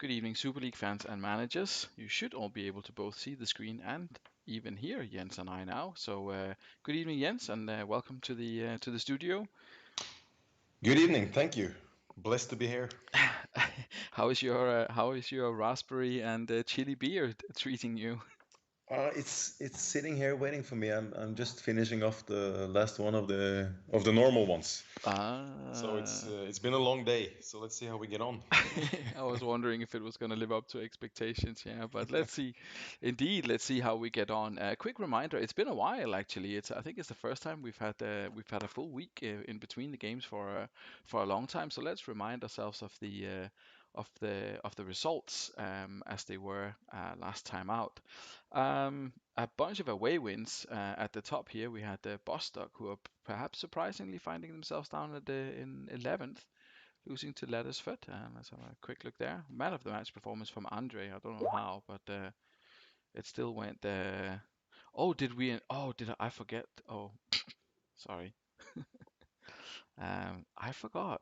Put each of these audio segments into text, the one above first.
Good evening, Super League fans and managers. You should all be able to both see the screen and even hear Jens and I now. So, good evening, Jens, and welcome to the studio. Good evening. Thank you. Blessed to be here. How is your raspberry and chili beer treating you? It's sitting here waiting for me. I'm just finishing off the last one of the normal ones. So Ah, it's been a long day. So let's see how we get on. I was wondering if it was going to live up to expectations, yeah. But let's see. Indeed, let's see how we get on. Quick reminder: it's been a while, actually. I think it's the first time we've had a full week in between the games for a long time. So let's remind ourselves of the results as they were last time out. A bunch of away wins at the top here. We had Bostock, who are perhaps surprisingly finding themselves down in 11th, losing to Lettersford. Let's have a quick look there. Man of the match performance from Andre. I don't know how, but it still went. Oh, did we? Oh, did I forget? Oh, sorry. I forgot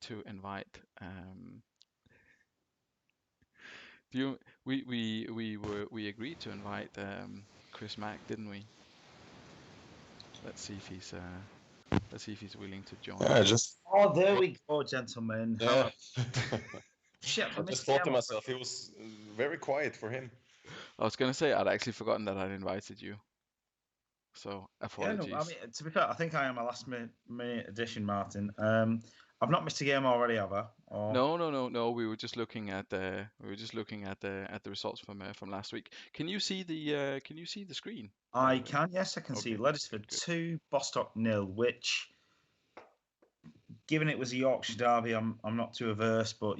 to invite. We agreed to invite Chris Mack, didn't we? Let's see if he's willing to join. Yeah, just Oh, there we go, gentlemen. yeah. Hello. Shit, I I just missed thought the to M myself, it was very quiet for him. I was gonna say I'd actually forgotten that I'd invited you, so Yeah, no, I apologies. mean, to be fair, I think I am a last minute addition, Martin. I've not missed a game already, have I? Or No, no, no, no. We were just looking at the results from last week. Can you see the screen? By I the way. can, yes, I can see Okay, good, Lettersford good. 2, Bostock 0, which, given it was a Yorkshire derby, I'm not too averse, but,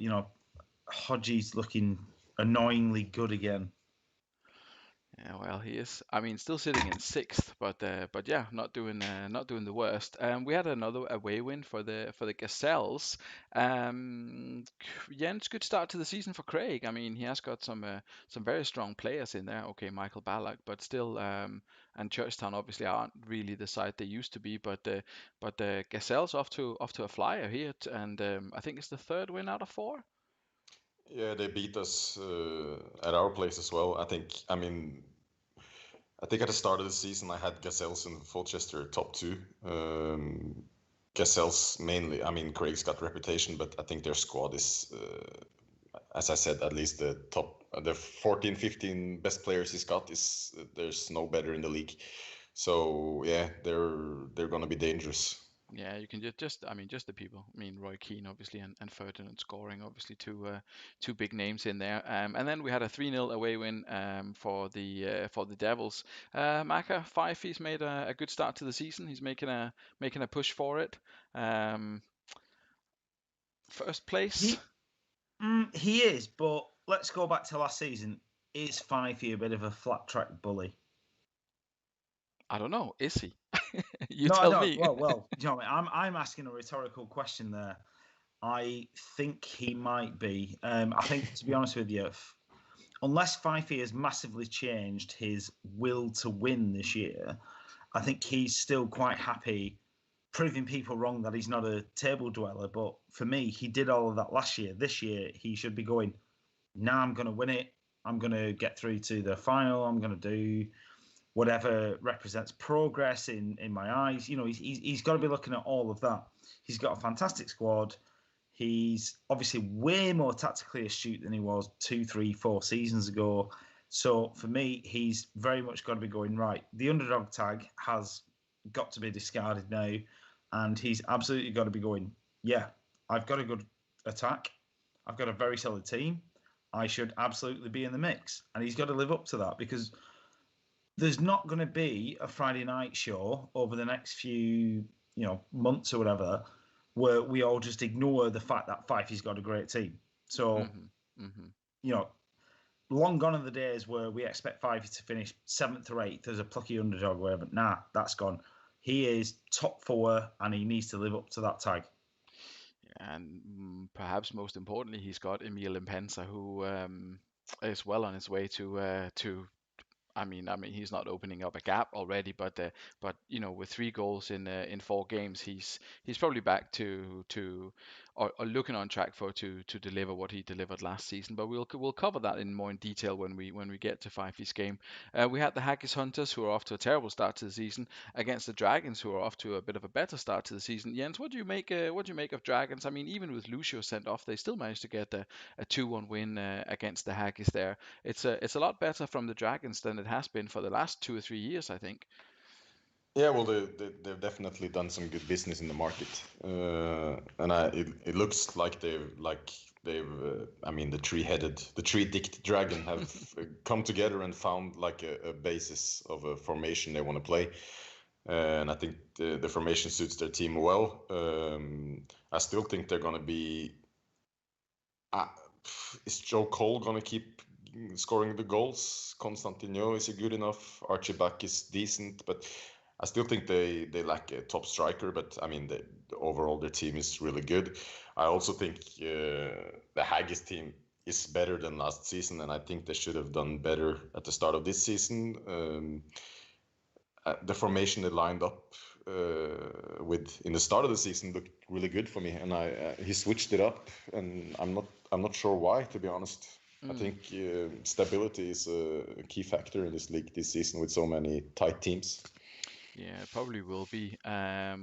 Hodgie's looking annoyingly good again. Yeah, well, he is. I mean, still sitting in sixth, but yeah, not doing the worst. We had another away win for the Gazelles. Jens, good start to the season for Craig. I mean, he has got some very strong players in there. Okay, Michael Ballack, but still, and Churchtown obviously aren't really the side they used to be. But Gazelles off to a flyer here, and I think it's the third win out of four. Yeah, they beat us at our place as well. I think at the start of the season, I had Gazelles and Colchester top two. Gazelles mainly. I mean, Craig's got reputation, but I think their squad is, as I said, at least the top, the 14, 15 best players he's got is there's no better in the league. So yeah, they're gonna be dangerous. Yeah, you can just the people. I mean, Roy Keane obviously and Ferdinand scoring obviously two big names in there. And then we had a 3-0 away win for the Devils. Maka Fife, he's made a good start to the season. He's making a push for it. Um, First place. He is, but let's go back to last season. Is Fifey a bit of a flat track bully? I don't know. Is he? You No, I tell don't. me. Well, do you know what I mean? I'm asking a rhetorical question there. I think he might be. I think, to be honest with you, unless Fifey has massively changed his will to win this year, I think he's still quite happy proving people wrong that he's not a table dweller. But for me, he did all of that last year. This year, he should be going, nah, I'm going to win it. I'm going to get through to the final. I'm going to do whatever represents progress in my eyes. He's got to be looking at all of that. He's got a fantastic squad. He's obviously way more tactically astute than he was 2, 3, 4 seasons ago. So for me, he's very much got to be going right. The underdog tag has got to be discarded now, and he's absolutely got to be going, yeah, I've got a good attack. I've got a very solid team. I should absolutely be in the mix. And he's got to live up to that because there's not going to be a Friday night show over the next few, months or whatever, where we all just ignore the fact that Fifey's got a great team. So, hmm hmm you know, long gone are the days where we expect Fifey to finish 7th or 8th as a plucky underdog or whatever. Nah, that's gone. He is top 4 and he needs to live up to that tag. And perhaps most importantly, he's got Emil Impensa, who is well on his way to I mean, he's not opening up a gap already, but with 3 goals in 4 games, he's probably back or looking on track to deliver what he delivered last season. But we'll cover that in more in detail when we get to Fifey's game. We had the Haggis Hunters, who are off to a terrible start to the season, against the Dragons, who are off to a bit of a better start to the season. Jens, what do you make of Dragons? I mean, even with Lucio sent off, they still managed to get a 2-1 win against the Haggis there. It's a lot better from the Dragons than it has been for the last 2 or 3 years, I think. Yeah, well, they've definitely done some good business in the market, and it looks like I mean, the three-dicked dragon have come together and found like a basis of a formation they want to play, and I think the formation suits their team well. I still think they're gonna be. Uh, is Joe Cole gonna keep scoring the goals? Constantino, is he good enough? Archie Buck is decent, but I still think they lack a top striker. But I mean, overall their team is really good. I also think the Haggis team is better than last season, and I think they should have done better at the start of this season. The formation they lined up with in the start of the season looked really good for me, and he switched it up, and I'm not sure why, to be honest. I Mm. think stability is a key factor in this league this season with so many tight teams. Yeah, it probably will be.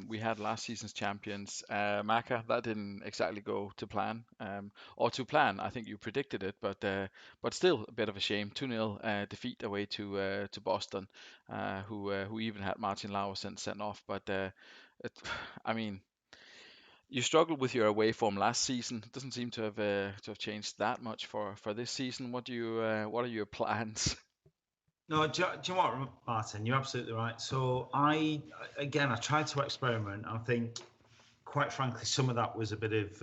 We had last season's champions, Maka. That didn't exactly go to plan, or to plan. I think you predicted it, but still a bit of a shame. 2-0 defeat away to Boston, who even had Martin Lauersen sent off. But it, I mean, you struggled with your away form last season. It doesn't seem to have changed that much for this season. What are your plans? No, do you know what, Martin? You're absolutely right. So I tried to experiment. I think, quite frankly, some of that was a bit of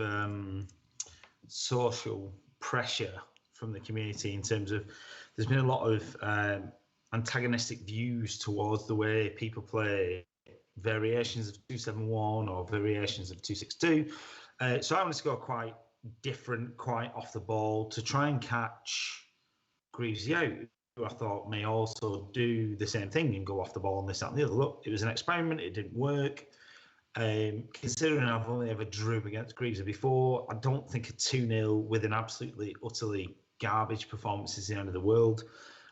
social pressure from the community in terms of there's been a lot of antagonistic views towards the way people play variations of 271 or variations of 262. So I wanted to go quite different, quite off the ball to try and catch Greavesy out, who I thought may also do the same thing and go off the ball and this, that, and the other. Look, it was an experiment. It didn't work. Considering I've only ever drew against Greavesy before, I don't think a 2-0 with an absolutely, utterly garbage performance is the end of the world.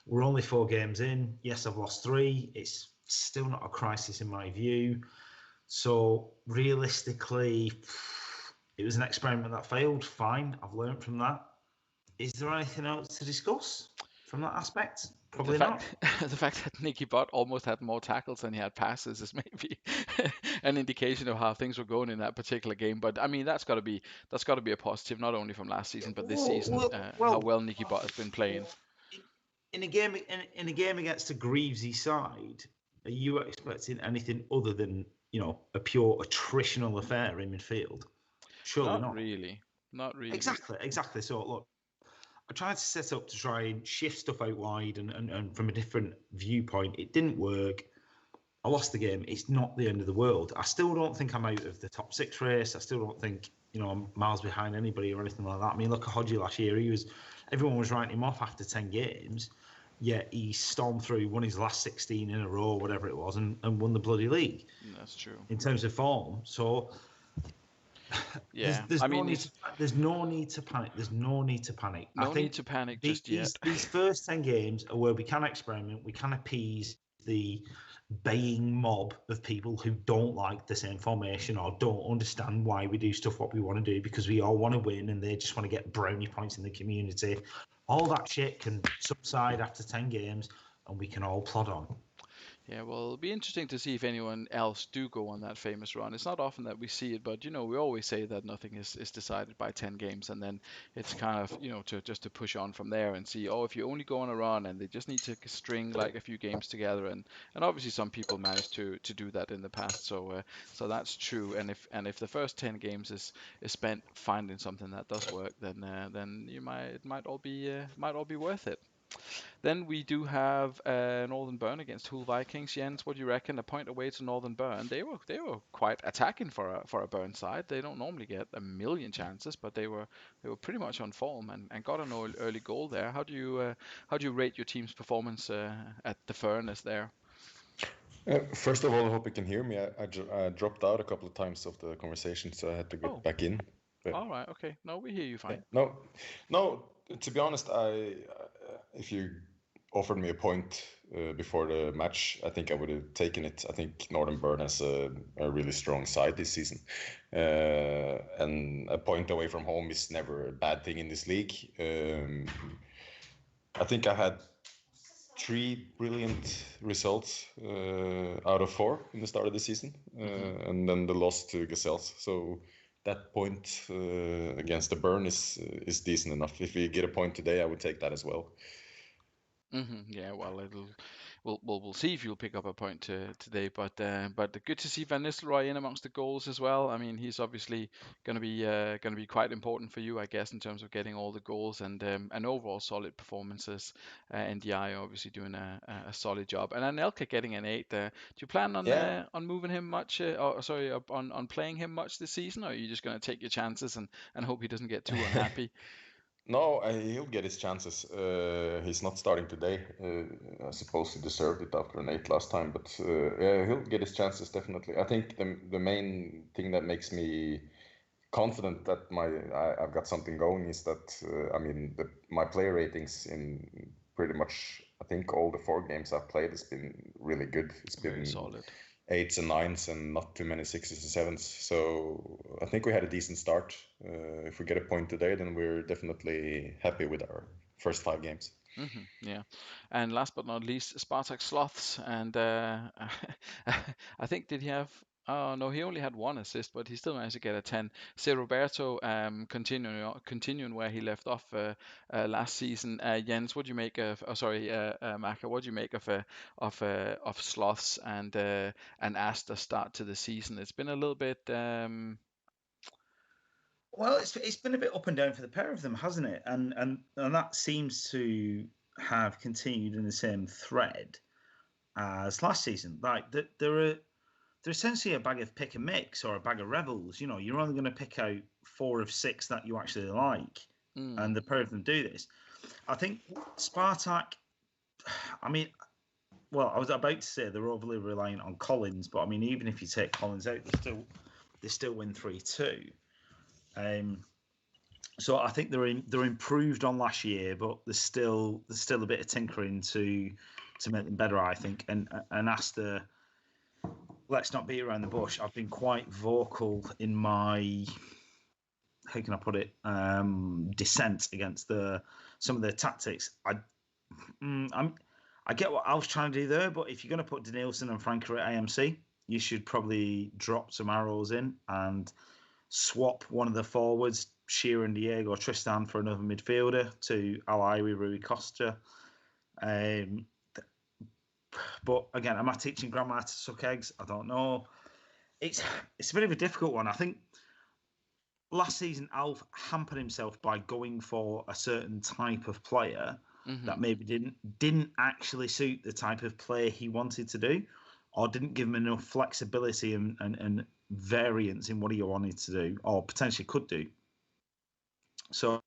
We're only 4 games in. Yes, I've lost 3. It's still not a crisis in my view. So realistically, it was an experiment that failed. Fine, I've learned from that. Is there anything else to discuss from that aspect? The Probably fact not. the fact that Nicky Butt almost had more tackles than he had passes is maybe an indication of how things were going in that particular game. But I mean, that's got to be a positive, not only from last season but this season. How well Nicky Butt has been playing. In a game against a Greavesy side, are you expecting anything other than a pure attritional affair in midfield? Surely Not not. really, not really. Exactly. So look, I tried to set up to try and shift stuff out wide and from a different viewpoint. It didn't work. I lost the game. It's not the end of the world. I still don't think I'm out of the top 6 race. I still don't think I'm miles behind anybody or anything like that. I mean, look at Hodgie last year. Everyone was writing him off after 10 games, yet he stormed through, won his last 16 in a row, whatever it was, and won the bloody league. That's true. In terms of form, so Yeah, there's I no mean, need to there's no need to panic. There's no need to panic. I no need think to panic just yet. these first 10 games are where we can experiment. We can appease the baying mob of people who don't like the same formation or don't understand why we do stuff what we want to do, because we all want to win and they just want to get brownie points in the community. All that shit can subside after 10 games and we can all plod on. Yeah, well, it'll be interesting to see if anyone else do go on that famous run. It's not often that we see it, but we always say that nothing is decided by 10 games, and then it's kind of to push on from there and see, oh, if you only go on a run and they just need to string like a few games together, and obviously some people managed to do that in the past, so that's true. And if the first 10 games is spent finding something that does work, then it might all be worth it. Then we do have Northern Burn against Hull Vikings. Jens, what do you reckon? A point away to Northern Burn. They were quite attacking for a Burn side. They don't normally get a million chances, but they were pretty much on form and got an early goal there. How do you rate your team's performance at the furnace there? First of all, I hope you can hear me. I dropped out a couple of times of the conversation, so I had to get Oh, back in. But all right, okay. No, we hear you yeah, fine. no. To be honest, if you offered me a point before the match, I think I would have taken it. I think Northern Burn has a really strong side this season, and a point away from home is never a bad thing in this league. I think I had 3 brilliant results out of 4 in the start of the season, and then the loss to Gazelles. So that point against the Burn is decent enough. If we get a point today, I would take that as well. Yeah, well, we'll see if you'll pick up a point today, but good to see Van Nistelrooy in amongst the goals as well. I mean, he's obviously going to be quite important for you, I guess, in terms of getting all the goals and overall solid performances. NDI obviously doing a solid job, and Anelka getting an 8 there. Do you plan Yeah, on moving him much? Or sorry, on playing him much this season, or are you just going to take your chances and hope he doesn't get too unhappy? no, he'll get his chances. He's not starting today. I suppose he deserved it after an 8 last time, but yeah, he'll get his chances definitely. I think the main thing that makes me confident that I've got something going is that I mean my player ratings in pretty much I think all the 4 games I've played has been really good. It's Very been solid. 8s and 9s and not too many 6s and 7s. So I think we had a decent start. If we get a point today, then we're definitely happy with our first 5 games. Yeah, and last but not least, Spartak Sloths, and I think did he have? Oh no, he only had one assist, but he still managed to get a 10. Se Roberto, continuing where he left off last season. Jens, what do you make of? Oh, sorry, Maka, what do you make of Sloths and Asta's start to the season? It's been a little bit. Well, it's been a bit up and down for the pair of them, hasn't it? And that seems to have continued in the same thread as last season. Like they're essentially a bag of pick and mix or a bag of rebels. You know, you're only going to pick out 4 of 6 that you actually like, mm, and the pair of them do this. I think Spartak. I mean, well, I was about to say they're overly reliant on Collins, but I mean, even if you take Collins out, they still win 3-2. So I think they're improved on last year, but there's still a bit of tinkering to make them better, I think. And Asta, let's not beat around the bush. I've been quite vocal in my, how can I put it, dissent against some of their tactics. I get what I was trying to do there, but if you're going to put Danielson and Franker at AMC, you should probably drop some arrows in and swap one of the forwards, Shearer, Diego, Tristan, for another midfielder to Alawi, Rui Costa. But again, am I teaching grandma to suck eggs? I don't know. It's a bit of a difficult one. I think last season Alf hampered himself by going for a certain type of player that maybe didn't actually suit the type of play he wanted to do, or didn't give him enough flexibility and variance in what he wanted to do, or potentially could do. So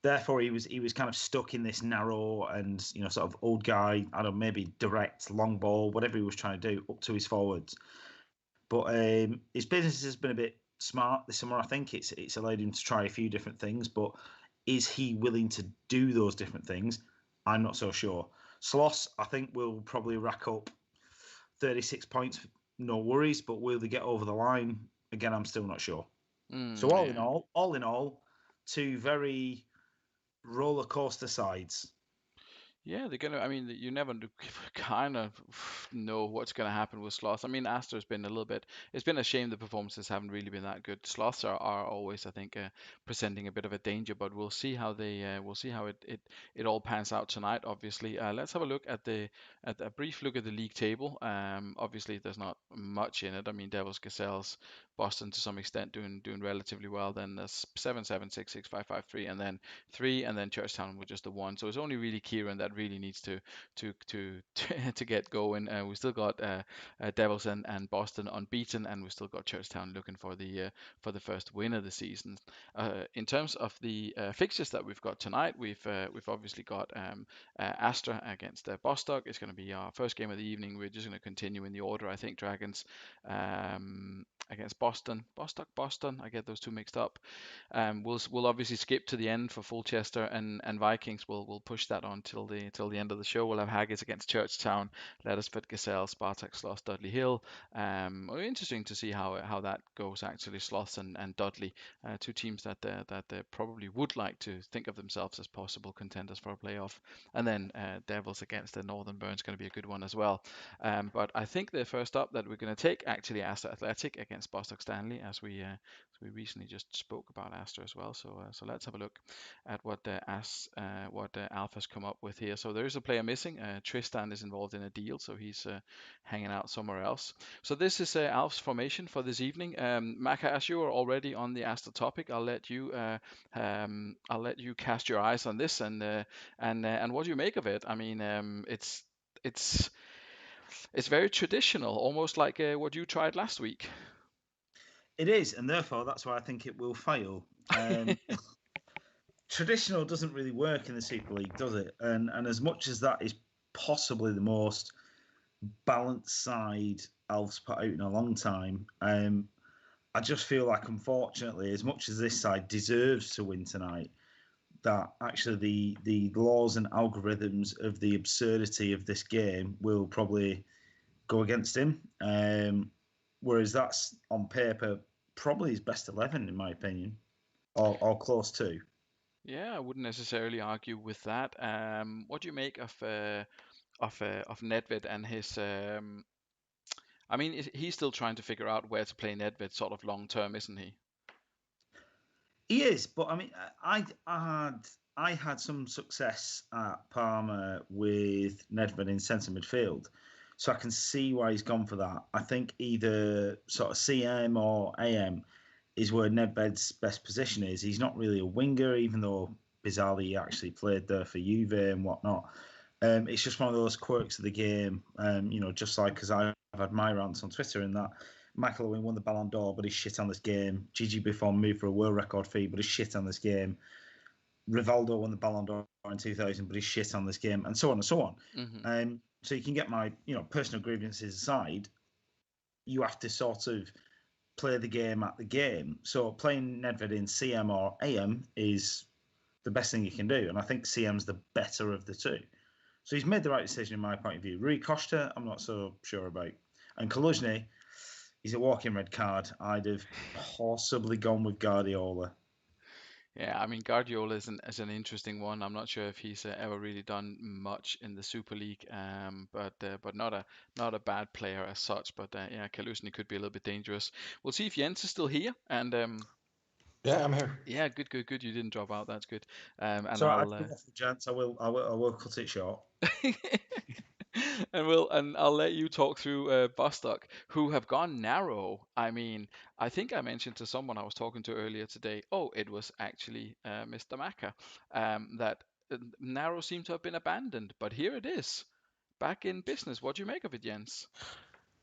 therefore, he was kind of stuck in this narrow and sort of old guy. I don't know, maybe direct long ball, whatever he was trying to do up to his forwards. But his business has been a bit smart this summer. I think it's allowed him to try a few different things. But is he willing to do those different things? I'm not so sure. Sloss, I think, will probably rack up 36 points, no worries. But will they get over the line? Again, I'm still not sure. So yeah. all in all, 2 very roller coaster sides. Yeah, they're gonna. I mean, you never kind of know what's gonna happen with Sloth. I mean, Astor's been a little bit. It's been a shame the performances haven't really been that good. Sloths are always, I think, presenting a bit of a danger, but we'll see how they. We'll see how it all pans out tonight. Obviously, let's have a look at at a brief look at the league table. Obviously, there's not much in it. I mean, Devils, Gazelles, Boston to some extent doing relatively well. Then there's 7, 7, 6, 6, 5, 5, 3, and then 3, and then Churchtown with just the 1. So it's only really Kieran that really needs to get going. We still got Devils and Boston unbeaten, and we still got Churchtown looking for the first win of the season. In terms of the fixtures that we've got tonight, we've obviously got Astra against Bostock. It's going to be our first game of the evening. We're just going to continue in the order. I think Dragons against Boston, Bostock, Boston. I get those two mixed up. We'll obviously skip to the end for Fulchester and Vikings. We'll push that on till the end of the show. We'll have Haggis against Churchtown, Lettersford, Gazelle, Spartak, Sloth, Dudley Hill. Interesting to see how that goes actually. Sloth and Dudley, two teams that probably would like to think of themselves as possible contenders for a playoff. And then Devils against the Northern Burns going to be a good one as well. But I think the first up that we're going to take actually Astor Athletic against Bostock Stanley, as we recently just spoke about Astor as well. So let's have a look at what Alpha's come up with here. So there is a player missing. Tristan is involved in a deal, so he's hanging out somewhere else. So this is Alf's formation for this evening. Maka, as you are already on the Astor topic, I'll let you cast your eyes on this and what do you make of it? I mean, it's it's very traditional, almost like what you tried last week. It is, and therefore that's why I think it will fail. Traditional doesn't really work in the Super League, does it? And as much as that is possibly the most balanced side Alf's put out in a long time, I just feel like, unfortunately, as much as this side deserves to win tonight, that actually the laws and algorithms of the absurdity of this game will probably go against him. Whereas that's on paper probably his best 11, in my opinion, or close to. Yeah, I wouldn't necessarily argue with that. What do you make of Nedved and his? I mean, he's still trying to figure out where to play Nedved sort of long term, isn't he? He is, but I mean, I had some success at Parma with Nedved in centre midfield, so I can see why he's gone for that. I think either sort of CM or AM is where Nedved's best position is. He's not really a winger, even though bizarrely he actually played there for Juve and whatnot. It's just one of those quirks of the game. Just like because I've had my rants on Twitter in that Michael Owen won the Ballon d'Or, but he's shit on this game. Gigi Buffon moved for a world record fee, but he's shit on this game. Rivaldo won the Ballon d'Or in 2000, but he's shit on this game, and so on and so on. Mm-hmm. So you can get my personal grievances aside. You have to sort of play the game at the game. So playing Nedved in CM or AM is the best thing you can do, and I think CM's the better of the two. So he's made the right decision in my point of view. Rui Costa, I'm not so sure about. And Kaluzny, he's a walking red card. I'd have possibly gone with Guardiola. Yeah, I mean Guardiola is an interesting one. I'm not sure if he's ever really done much in the Super League, but not a bad player as such. But yeah, Kaluzny could be a little bit dangerous. We'll see if Jens is still here. And Yeah, I'm here. yeah, good. You didn't drop out. That's good. And So I I'll gents, I will cut it short. and I'll let you talk through Bostock, who have gone narrow. I mean, I think I mentioned to someone I was talking to earlier today. Oh, it was actually Mr. Maka. That narrow seemed to have been abandoned, but here it is, back in business. What do you make of it, Jens?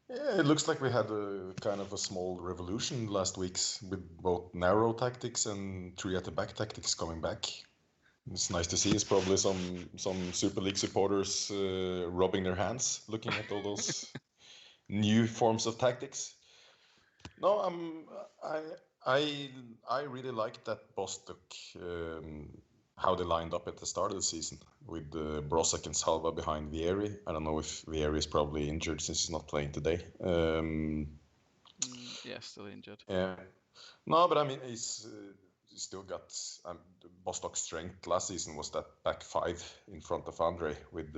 Yeah, it looks like we had a kind of a small revolution last week's with both narrow tactics and three at the back tactics coming back. It's nice to see. It's probably some Super League supporters rubbing their hands, looking at all those new forms of tactics. No, I really liked that Bostock, how they lined up at the start of the season with Brosak and Salva behind Vieri. I don't know if Vieri is probably injured since he's not playing today. Yeah, still injured. Yeah. No, but I mean, he's still got Bostock's strength last season was that back five in front of Andre with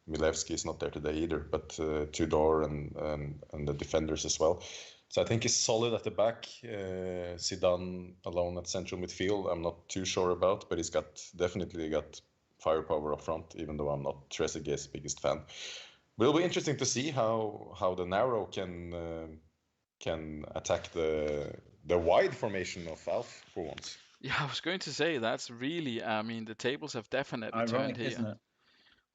Milevski is not there today either, but Tudor and the defenders as well. So I think he's solid at the back. Zidane alone at central midfield, I'm not too sure about, but he's definitely got firepower up front, even though I'm not Trezeguet's biggest fan. But it'll be interesting to see how the narrow can attack the wide formation of Alf for once. Yeah, I was going to say that's really. I mean, the tables have definitely turned Ironic, here. isn't it?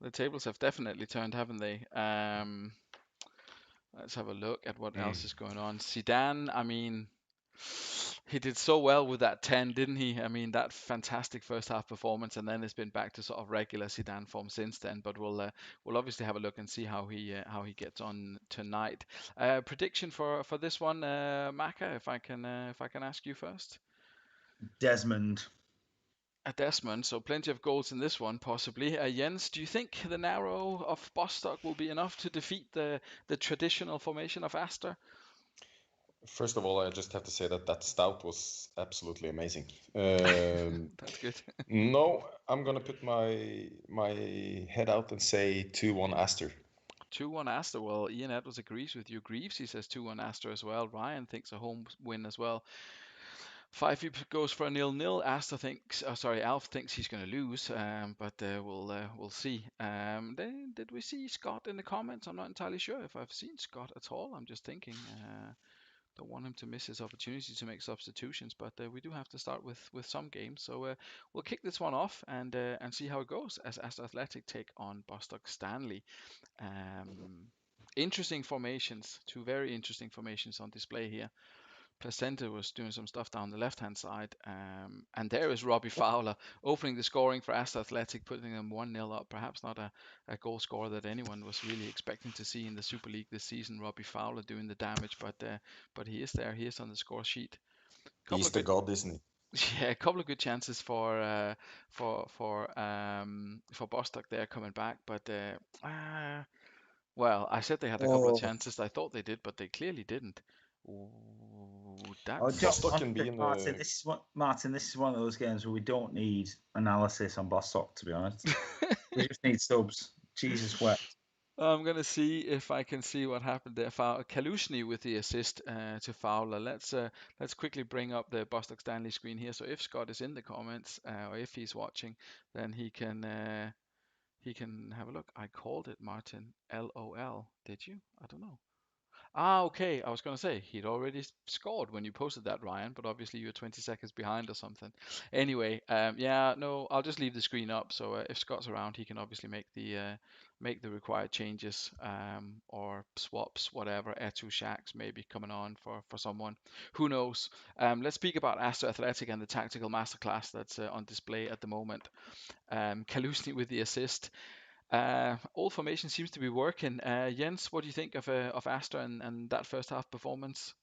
The tables have definitely turned, haven't they? Let's have a look at what else is going on. Zidane, I mean, he did so well with that 10, didn't he? I mean, that fantastic first half performance, and then it's been back to sort of regular Zidane form since then. But we'll obviously have a look and see how he gets on tonight. Prediction for this one, Maka, if I can ask you first. Desmond. At Desmond, so plenty of goals in this one, possibly. Jens, do you think the narrow of Bostock will be enough to defeat the traditional formation of Astor? First of all, I just have to say that stout was absolutely amazing. That's good. No, I'm gonna put my head out and say 2-1 Astor. 2-1 Astor. Well, Ian Edwards agrees with you. Greaves, he says 2-1 Astor as well. Ryan thinks a home win as well. 5 goes for a 0-0. Astor thinks, Alf thinks he's going to lose, but we'll see. Then did we see Scott in the comments? I'm not entirely sure if I've seen Scott at all. I'm just thinking. Don't want him to miss his opportunity to make substitutions, but we do have to start with some games. So we'll kick this one off and see how it goes as Astor Athletic take on Bostock Stanley. Interesting formations, two very interesting formations on display here. Placenta was doing some stuff down the left-hand side, and there is Robbie Fowler opening the scoring for Astor Athletic, putting them 1-0 up. Perhaps not a goal scorer that anyone was really expecting to see in the Super League this season. Robbie Fowler doing the damage, but he is there. He is on the score sheet. He's the god, isn't he? Yeah, a couple of good chances for Bostock there coming back, but well, I said they had a couple of chances. I thought they did, but they clearly didn't. Ooh, that's Bostock can be in Martin, this is one of those games where we don't need analysis on Bostock, to be honest. We just need subs. Jesus wept. I'm gonna see if I can see what happened there. Kalushny with the assist to Fowler. Let's quickly bring up the Bostock Stanley screen here. So if Scott is in the comments or if he's watching, then he can have a look. I called it Martin. LOL. Did you? I don't know. Okay. I was going to say he'd already scored when you posted that, Ryan, but obviously you're 20 seconds behind or something. Anyway, yeah, no, I'll just leave the screen up. So if Scott's around, he can obviously make the required changes or swaps, whatever. Etu Shacks maybe coming on for someone. Who knows? Let's speak about Astor Athletic and the tactical masterclass that's on display at the moment. Kalusny with the assist. All formation seems to be working. Jens, what do you think of Astor and that first half performance?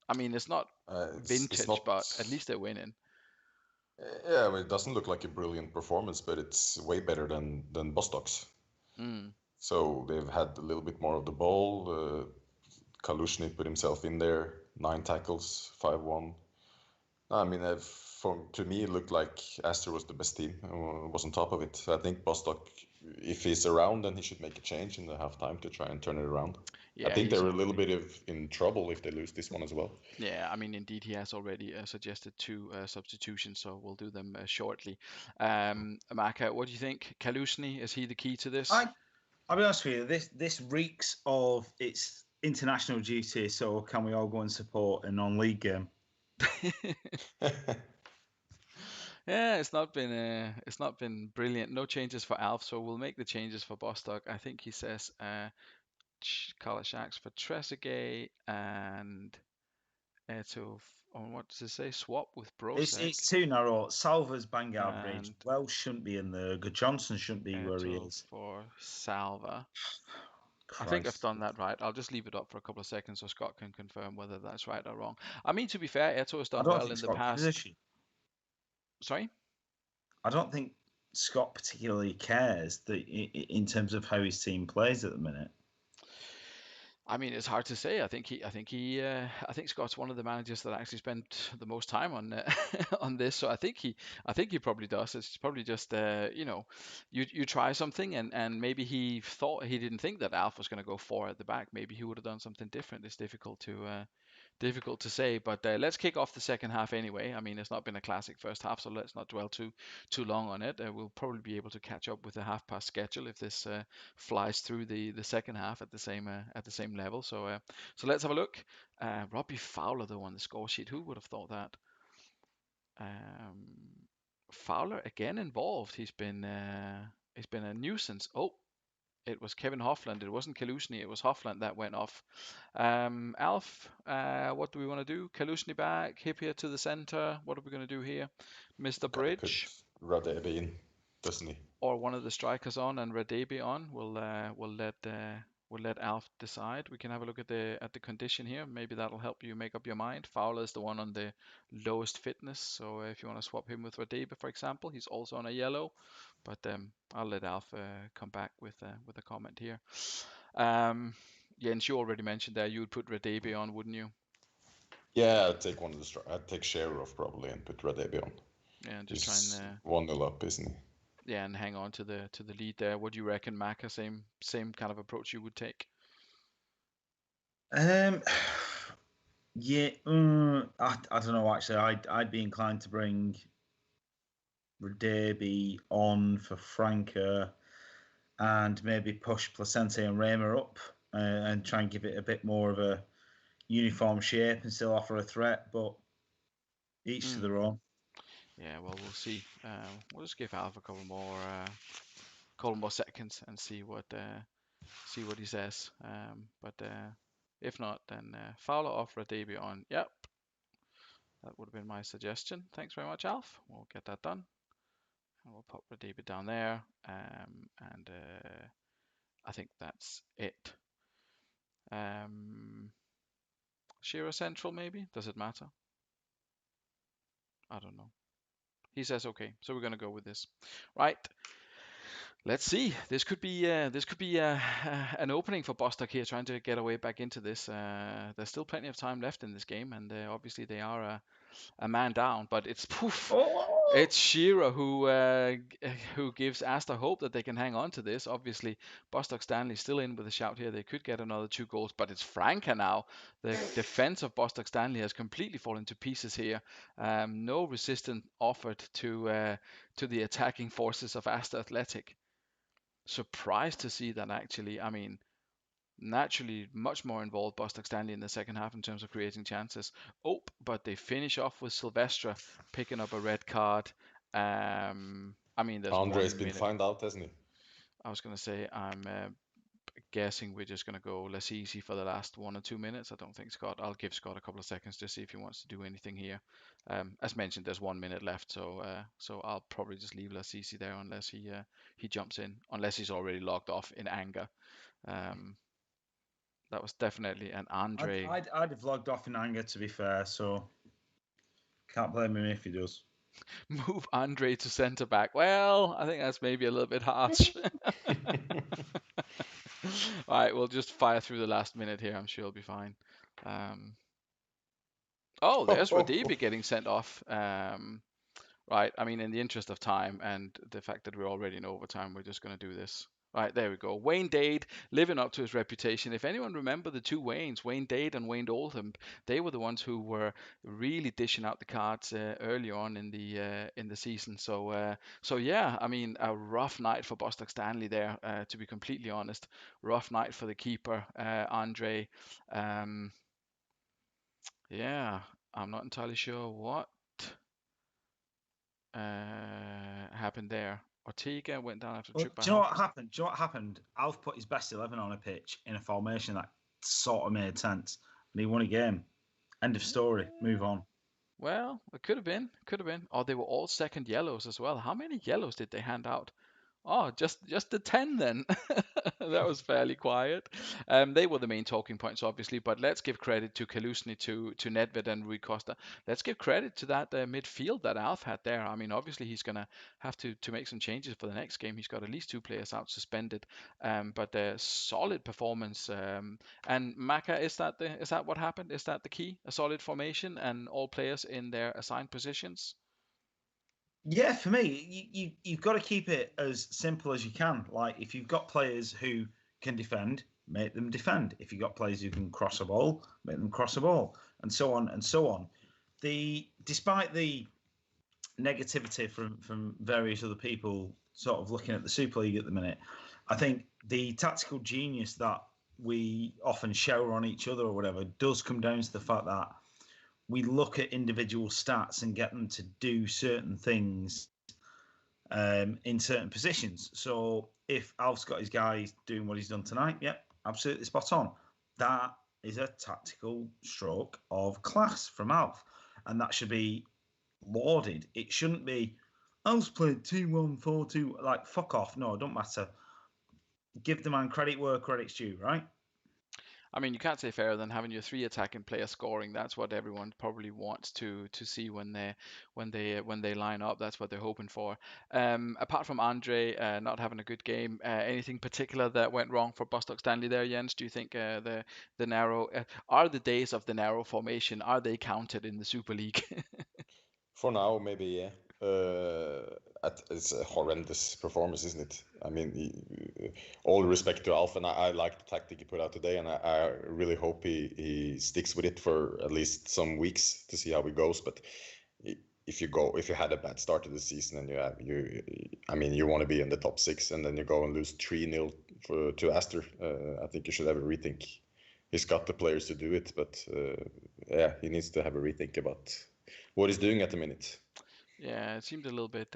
I mean, it's not vintage, it's not... but at least they're winning. Yeah, well, it doesn't look like a brilliant performance, but it's way better than Bostock's. So they've had a little bit more of the ball. Kalushny put himself in there, 9 tackles, 5-1. I mean, to me, it looked like Astor was the best team, was on top of it. I think Bostock, if he's around, then he should make a change in the halftime to try and turn it around. Yeah, I think they're a little bit in trouble if they lose this one as well. Yeah, I mean, indeed, he has already suggested 2 substitutions, so we'll do them shortly. Maka, what do you think? Kalushny, is he the key to this? I'll be honest with you, this reeks of it's international duty, so can we all go and support a non-league game? Yeah, it's not been brilliant. No changes for Alf, so we'll make the changes for Bostock. I think he says Color Shacks for Trezeguet and what does it say? Swap with Brosek. It's too narrow. Salva's bang average. Welsh shouldn't be in there. Good Johnson shouldn't be where he is. For Salva. I think I've done that right. I'll just leave it up for a couple of seconds so Scott can confirm whether that's right or wrong. I mean, to be fair, Eto has done well in the past. Sorry? I don't think Scott particularly cares in terms of how his team plays at the minute. I mean, it's hard to say. I think Scott's one of the managers that actually spent the most time on on this. So I think he probably does. It's probably just, you try something, and maybe he didn't think that Alf was going to go four at the back. Maybe he would have done something different. It's difficult to say, but let's kick off the second half anyway. I mean, it's not been a classic first half, so let's not dwell too long on it. We'll probably be able to catch up with the half past schedule if this flies through the second half at the same level. So let's have a look. Robbie Fowler though on the score sheet. Who would have thought that? Fowler again involved. He's been a nuisance. Oh, it was Kevin Hofland. It wasn't Kalusny. It was Hofland that went off. Alf, what do we want to do? Kalusny back, Hippier to the center. What are we going to do here? Mr. Gotta Bridge put Radebe in, doesn't he? or one of the strikers on and Radebe on. We'll let Alf decide. We can have a look at the condition here. Maybe that'll help you make up your mind. Fowler is the one on the lowest fitness, so if you want to swap him with Radebe, for example, he's also on a yellow. But I'll let Alf come back with a comment here. Jens, you already mentioned that you would put Radebe on, wouldn't you? Yeah, I'd take one of the I'd take Sherroff probably and put Radebe on. Yeah, and just He's try and 1-0 up, isn't he? yeah, and hang on to the lead there. What do you reckon, Maka? Same kind of approach you would take? Yeah, I don't know. Actually, I'd be inclined to bring Derby on for Franca, and maybe push Placente and Raymer up and try and give it a bit more of a uniform shape and still offer a threat. But each to their own. Yeah, well, we'll see. We'll just give Alf a couple more seconds and see what he says. But if not, then Fowler off, Radebe on. Yep, that would have been my suggestion. Thanks very much, Alf. We'll get that done. And we'll pop Radebe down there. And I think that's it. Shearer Central, maybe? Does it matter? I don't know. He says okay, so we're gonna go with this. Right. Let's see. This could be an opening for Bostock here, trying to get away back into this. There's still plenty of time left in this game, and obviously they are a man down. But it's it's Shearer who gives Astor hope that they can hang on to this. Obviously, Bostock Stanley still in with a shout here. They could get another 2 goals, but it's Franca now. The defense of Bostock Stanley has completely fallen to pieces here. No resistance offered to the attacking forces of Astor Athletic. Surprised to see that actually. I mean, naturally much more involved Bostock Stanley in the second half in terms of creating chances. Oh, but they finish off with Silvestre picking up a red card. I mean, there's Andre's 1 been minute. found out, hasn't he? I was going to say, I'm guessing we're just going to go less easy for the last 1 or 2 minutes. I don't think Scott. I'll give Scott a couple of seconds to see if he wants to do anything here. As mentioned, there's 1 minute left, so I'll probably just leave Lasisi there unless he jumps in, unless he's already logged off in anger. That was definitely an Andre. I'd have logged off in anger, to be fair, so can't blame him if he does. Move Andre to centre back. Well, I think that's maybe a little bit harsh. All right, we'll just fire through the last minute here. I'm sure he'll be fine. Oh, there's Radebe getting sent off. Right, I mean, in the interest of time and the fact that we're already in overtime, we're just going to do this. Right, there we go. Wayne Dade living up to his reputation. If anyone remember the 2 Waynes, Wayne Dade and Wayne Oldham, they were the ones who were really dishing out the cards early on in the season. So yeah, I mean, a rough night for Bostock Stanley there, to be completely honest. Rough night for the keeper, Andre. Yeah, I'm not entirely sure what happened there. Ortega went down after trip by Do you know what happened? Do you know what happened? Alf put his best 11 on a pitch in a formation that sort of made sense, and he won a game. End of story. Move on. Well, it could have been. Oh, they were all second yellows as well. How many yellows did they hand out? Oh, just the 10 then. That was fairly quiet. They were the main talking points, obviously, but let's give credit to Kalusny, to Nedved and Rui Costa. Let's give credit to that midfield that Alf had there. I mean, obviously he's gonna have to make some changes for the next game. He's got at least two players out suspended, but solid performance. And Maka, is that what happened? Is that the key? A solid formation and all players in their assigned positions? Yeah, for me, you've got to keep it as simple as you can. Like, if you've got players who can defend, make them defend. If you've got players who can cross a ball, make them cross a ball, and so on and so on. Despite the negativity from various other people sort of looking at the Super League at the minute, I think the tactical genius that we often shower on each other or whatever does come down to the fact that we look at individual stats and get them to do certain things in certain positions. So if Alf's got his guys doing what he's done tonight, yep, absolutely spot on. That is a tactical stroke of class from Alf, and that should be lauded. It shouldn't be Alf's played 2-1-4-2. Like, fuck off. No, it don't matter. Give the man credit where credit's due, right? I mean, you can't say fairer than having your three attacking players scoring. That's what everyone probably wants to see when they line up. That's what they're hoping for. Apart from Andre not having a good game, anything particular that went wrong for Bostock Stanley there, Jens? Do you think the narrow are the days of the narrow formation, are they counted in the Super League? For now, maybe, yeah. It's a horrendous performance, isn't it? I mean, all respect to Alf, and I like the tactic he put out today, and I really hope he sticks with it for at least some weeks to see how it goes. But if you had a bad start to the season and I mean, you want to be in the top six, and then you go and lose 3-0 to Astor, I think you should have a rethink. He's got the players to do it, but yeah, he needs to have a rethink about what he's doing at the minute. Yeah, it seemed a little bit.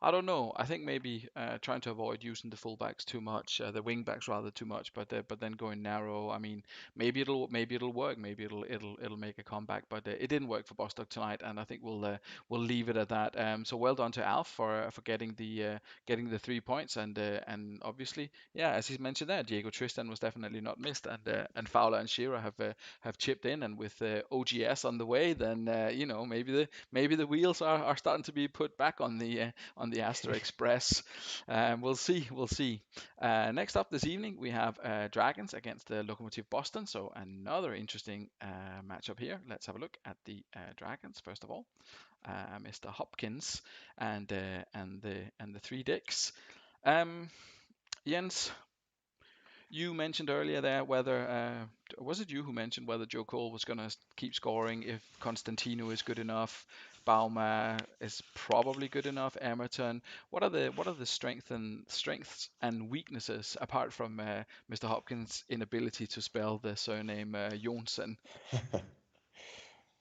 I don't know. I think maybe trying to avoid using the fullbacks too much, the wingbacks rather too much, but then going narrow. I mean, maybe it'll work. Maybe it'll make a comeback. But it didn't work for Bostock tonight, and I think we'll leave it at that. So well done to Alf for getting the 3 points, and obviously, yeah, as he's mentioned there, Diego Tristan was definitely not missed, and Fowler and Shearer have chipped in, and with OGS on the way, then maybe the wheels are starting to be put back on the Astor Express. We'll see. We'll see. Next up this evening, we have Dragons against the Lokomotiv Boston. So another interesting matchup here. Let's have a look at the Dragons first of all. Mr. Hopkins and the three dicks. Jens, you mentioned earlier there whether was it you who mentioned whether Joe Cole was going to keep scoring if Constantino is good enough, Bauma is probably good enough, Emerton. What are the strengths and weaknesses apart from Mr. Hopkins' inability to spell the surname Jonsson?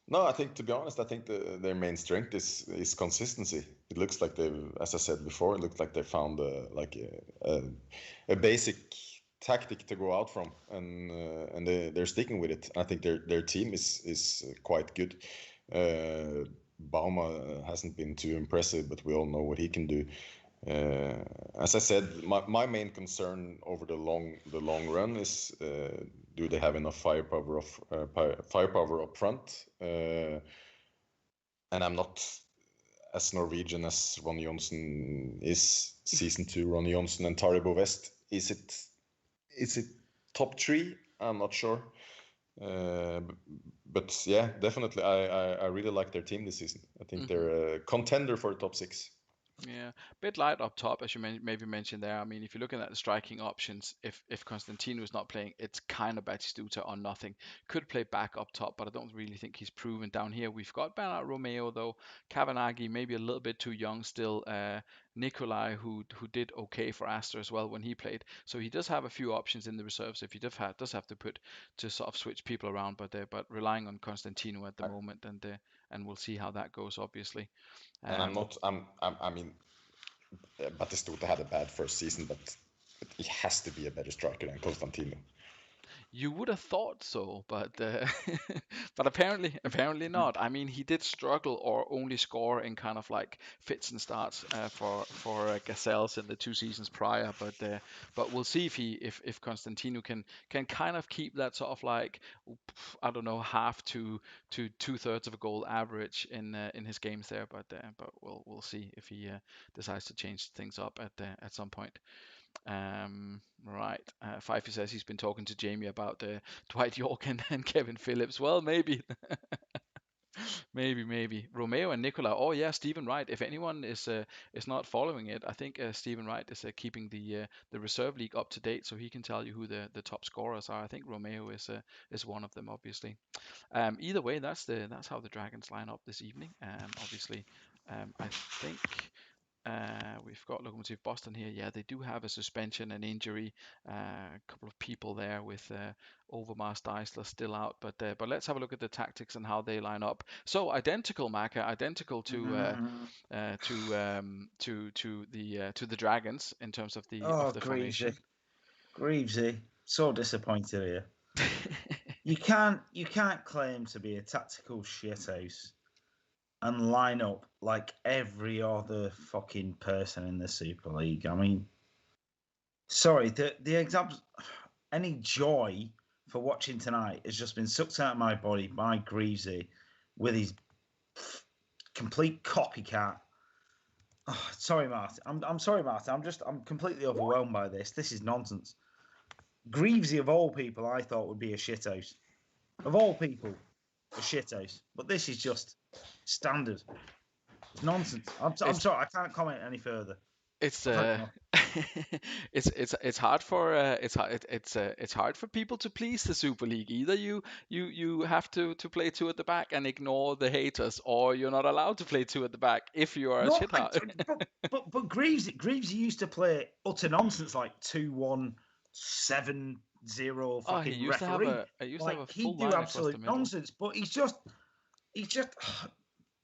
No, I think, to be honest, I think their main strength is consistency. It looks like they've, as I said before, it looked like they found a basic tactic to go out from, and they're sticking with it. I think their team is quite good. Bauma hasn't been too impressive, but we all know what he can do. As I said, my main concern over the long run is do they have enough firepower up front? And I'm not as Norwegian as Ronny Johnsen is. Season 2, Ronny Johnsen and Taribo West. Is it top 3? I'm not sure. But yeah, definitely, I really like their team this season. I think they're a contender for the top 6. Yeah, bit light up top, as you maybe mentioned there. I mean, if you're looking at the striking options, if Constantino is not playing, it's kind of Batistuta or nothing. Could play back up top, but I don't really think he's proven down here. We've got Bernard Romeo though, Kavanaghi maybe a little bit too young still. Nikolai, who did okay for Astor as well when he played, so he does have a few options in the reserves if he does have to sort of switch people around, but relying on Constantino at the moment, and we'll see how that goes, obviously. And I mean, Batistuta had a bad first season, but he has to be a better striker than Constantino. You would have thought so, but but apparently not. I mean, he did struggle or only score in kind of like fits and starts for Gazelles in the 2 seasons prior. But we'll see if if Constantino can kind of keep that sort of like, I don't know, half to 2/3 of a goal average in his games there. But we'll see if he decides to change things up at some point. Right. Pfeiffer says he's been talking to Jamie about Dwight York and Kevin Phillips. Well, maybe, maybe Romeo and Nicola. Oh yeah, Stephen Wright. If anyone is not following it, I think Stephen Wright is keeping the reserve league up to date, so he can tell you who the top scorers are. I think Romeo is one of them, obviously. Either way, that's how the Dragons line up this evening. Obviously, I think. We've got Lokomotiv Boston here. Yeah, they do have a suspension and injury. A couple of people there with Overmars Deisler still out. But let's have a look at the tactics and how they line up. So identical, Maka, identical to the Dragons in terms of the formation. Greavesy, so disappointed here. You can't claim to be a tactical shithouse and line up like every other fucking person in the Super League. I mean, sorry, the examples, any joy for watching tonight has just been sucked out of my body by Greavesy with his complete copycat. Oh, sorry, Martin. I'm sorry, Martin. I'm completely overwhelmed by this. This is nonsense. Greavesy, of all people, I thought would be a shithouse. Of all people, a shithouse. But this is just standard. It's nonsense. I'm sorry. I can't comment any further. It's it's hard for it's hard for people to please the Super League. Either you have to play two at the back and ignore the haters, or you're not allowed to play two at the back if you are a shithard. But Greavesy used to play utter nonsense like 2-1, 7-0 fucking he used referee. to have a full he'd do line across the absolute middle. nonsense, but he's just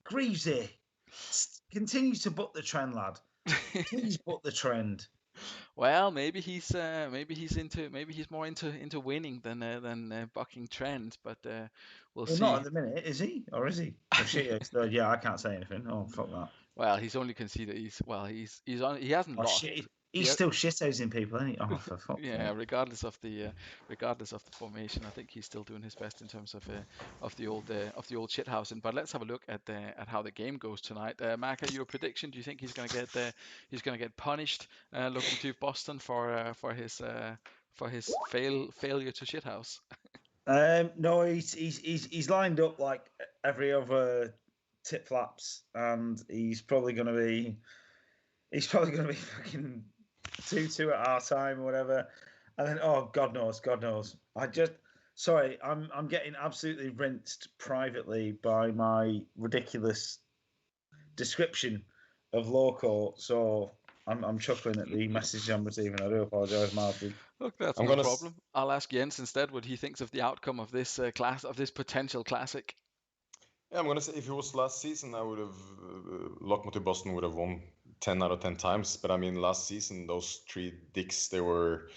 Greavesy continues to butt the trend, lad. Please butt the trend. Well, maybe he's more into winning than bucking trends, but we'll see. Not at the minute, is he? Or is he? Oh, shit, yeah, I can't say anything. Oh, fuck that. Well, he's only conceded. He hasn't lost. Shit. He's still shithousing people, isn't he? Oh, for fuck's Yeah, sake. regardless of the formation, I think he's still doing his best in terms of the old shithousing. But let's have a look at how the game goes tonight. Maka, your prediction? Do you think he's gonna get punished? Lokomotiv Boston for his failure to shithouse. No, he's lined up like every other tip flaps, and he's probably gonna be fucking 2-2 at our time or whatever, and then God knows. I'm getting absolutely rinsed privately by my ridiculous description of Loko, so I'm chuckling at the message I'm receiving. I do apologise, Martin. Look, that's no problem. I'll ask Jens instead what he thinks of the outcome of this this potential classic. Yeah, I'm gonna say if it was last season, I would have Lokomotiv Boston would have won 10 out of 10 times. But I mean, last season those three dicks, they were.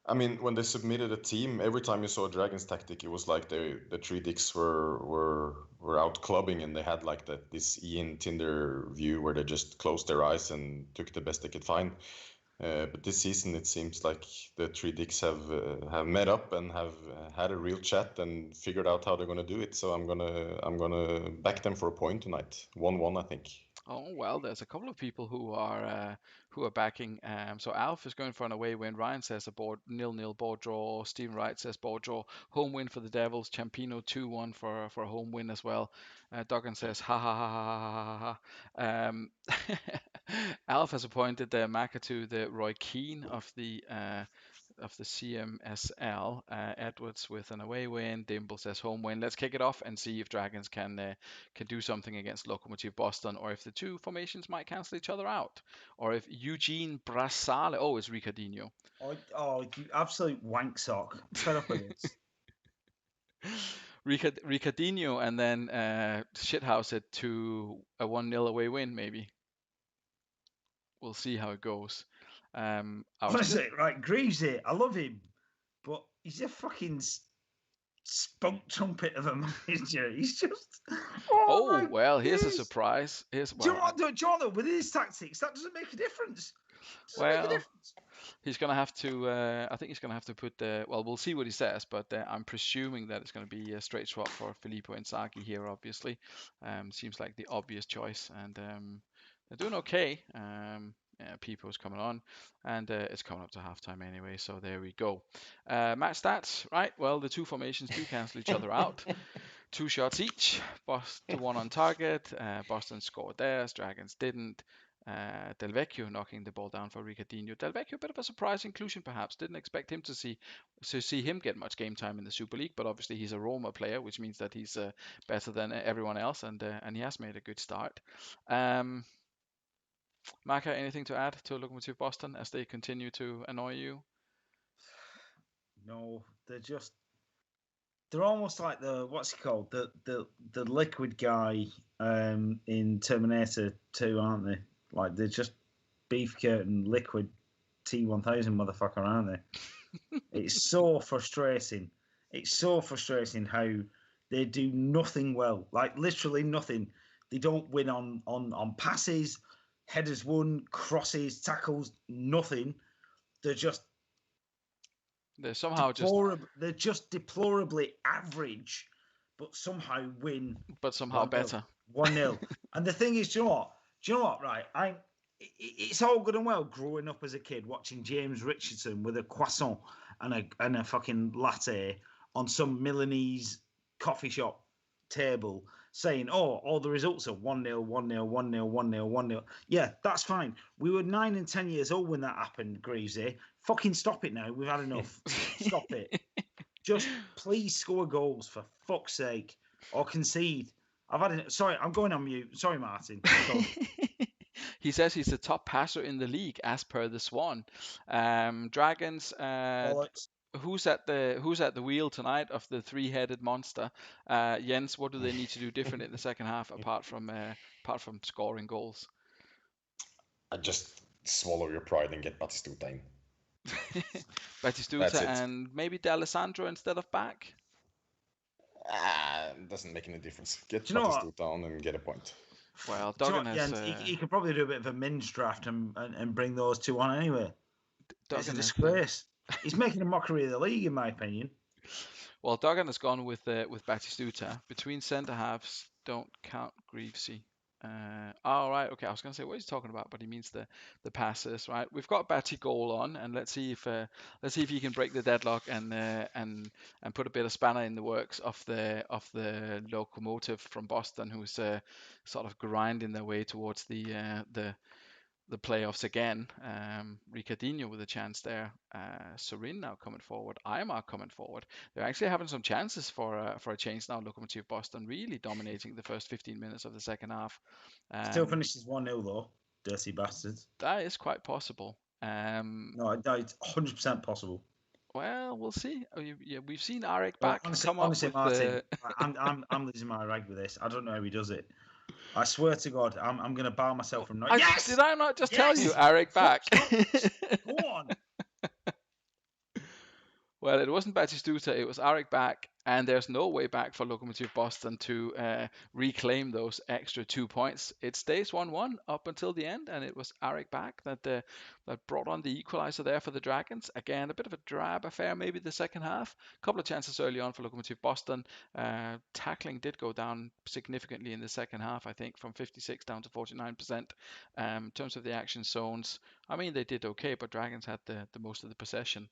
I mean, when they submitted a team, every time you saw a Dragons tactic, it was like the three dicks were out clubbing, and they had like this Ian Tinder view where they just closed their eyes and took the best they could find. But this season, it seems like the three dicks have met up and have had a real chat and figured out how they're gonna do it. So I'm gonna back them for a point tonight. 1-1, I think. Oh well, there's a couple of people who are backing. So Alf is going for an away win. Ryan says a 0-0 board draw. Stephen Wright says board draw. Home win for the Devils. Champino 2-1 for a home win as well. Duggan says ha ha ha ha ha ha. Alf has appointed Maka to the Roy Keane of the CMSL. Edwards with an away win. Dimble says home win. Let's kick it off and see if Dragons can do something against Lokomotiv Boston, or if the two formations might cancel each other out, or if Eugene Brasale. Oh, it's Ricardinho. Oh, you absolute wank sock. Fed up with this. Ricardinho, and then shithouse it to a 1-0 away win, maybe. We'll see how it goes. Honestly, right, Greavesy, I love him, but He's a fucking spunk trumpet of a manager. He's just. Oh, My well, here's a days. surprise. Do you know what, John? With his tactics, that doesn't make a difference. Doesn't make a well, difference. he's gonna have to. I think he's gonna have to put. Well, we'll see what he says, but I'm presuming that it's gonna be a straight swap for Filippo Inzaghi here. Obviously, seems like the obvious choice, and they're doing okay. Pipo's coming on, and it's coming up to halftime anyway. So there we go. Match stats, right? Well, the two formations do cancel each other out. 2 shots each. Boston 1 on target. Boston scored theirs. Dragons didn't. Del Vecchio knocking the ball down for Ricardinho. Del Vecchio, a bit of a surprise inclusion, perhaps. Didn't expect him to see him get much game time in the Super League, but obviously he's a Roma player, which means that he's better than everyone else, and he has made a good start. Maka, anything to add to Lokomotiv Boston as they continue to annoy you? No, they're almost like what's it called? The liquid guy in Terminator 2, aren't they? Like they're just beef curtain liquid T1000 motherfucker, aren't they? It's so frustrating. It's so frustrating how they do nothing well. Like literally nothing. They don't win on passes, headers won, crosses, tackles, nothing. They're just They're somehow they're just deplorably average, but somehow win. but somehow better. 1-0. And the thing is, do you know what? Right, it's all good and well growing up as a kid watching James Richardson with a croissant and a fucking latte on some Milanese coffee shop table saying, oh, all the results are 1-0, 1-0, 1-0, 1-0, 1-0. Yeah, that's fine. We were 9 and 10 years old when that happened, Greavesy. Fucking stop it now. We've had enough. Stop it. Just please score goals for fuck's sake, or concede. I've had it. Sorry, I'm going on mute. Sorry, Martin. He says he's the top passer in the league as per the Swan. Dragons. Who's at the wheel tonight of the three-headed monster? Jens, what do they need to do different in the second half apart from scoring goals? I just swallow your pride and get Batistuta in. Batistuta and maybe D'Alessandro instead of back? Doesn't make any difference. Get Batistuta on and get a point. Well, Duggan has... he could probably do a bit of a minge draft and bring those two on anyway. It's a disgrace. He's making a mockery of the league, in my opinion. Well, Duggan has gone with Batistuta. Between centre halves, don't count Greavesy. Right, okay. I was going to say what he's talking about, but he means the passes, right? We've got Batty goal on, and let's see if he can break the deadlock and put a bit of spanner in the works of the locomotive from Boston, who's sort of grinding their way towards the playoffs again. Ricardinho with a chance there. Sorin now coming forward. Aymar coming forward. They're actually having some chances for a change now. Lokomotiv Boston really dominating the first 15 minutes of the second half. Still finishes 1-0 though. Dirty bastards. That is quite possible. No, it's 100% possible. Well, we'll see. We've seen Arik back come up with Martin, I'm losing my rag with this. I don't know how he does it. I swear to God, I'm going to bar myself from not. Yes! Did I not just tell you Arik back? Go on. Well, it wasn't Batistuta, it was Arik back, and there's no way back for Lokomotiv Boston to reclaim those extra 2 points. It stays 1-1 up until the end, and it was Arik back that brought on the equaliser there for the Dragons. Again, a bit of a drab affair, maybe the second half. A couple of chances early on for Lokomotiv Boston. Tackling did go down significantly in the second half, I think, from 56 down to 49%. In terms of the action zones, I mean, they did okay, but Dragons had the most of the possession.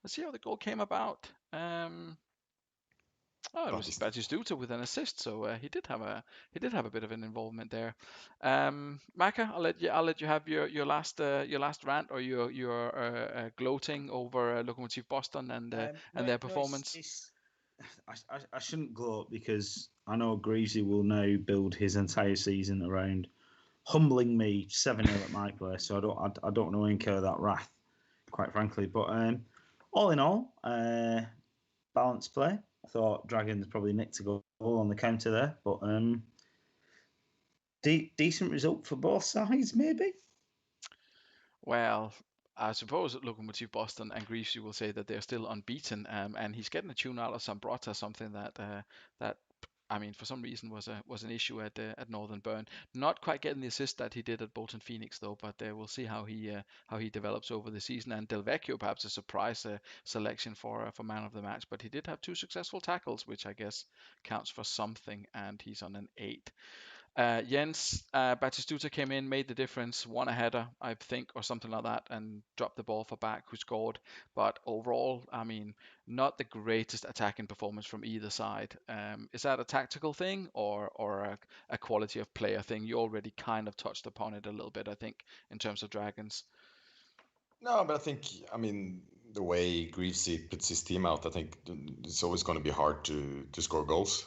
Let's see how the goal came about. It was Batistuta with an assist, so he did have a bit of an involvement there. Maka, I'll let you have your last rant or your gloating over Lokomotiv Boston and their performance. I shouldn't gloat because I know Greavesy will now build his entire season around humbling me 7-0 at my place, so I don't want to incur that wrath, quite frankly. But all in all, balanced play. I thought Dragons probably nicked a goal on the counter there, but decent result for both sides, maybe. Well, I suppose Lokomotiv Boston and Greavesy will say that they're still unbeaten, and he's getting a tune out of Sambrota, something that I mean, for some reason was an issue at Northern Burn. Not quite getting the assist that he did at Bolton Phoenix though, but we'll see how he develops over the season. And Del Vecchio perhaps a surprise selection for man of the match, but he did have 2 successful tackles, which I guess counts for something, and he's on an 8. Jens Batistuta came in, made the difference, won a header, I think, or something like that, and dropped the ball for Back, who scored. But overall, I mean, not the greatest attacking performance from either side. Is that a tactical thing or a quality of player thing? You already kind of touched upon it a little bit, I think, in terms of Dragons. No, but I mean, the way Greavesy puts his team out, I think it's always going to be hard to score goals.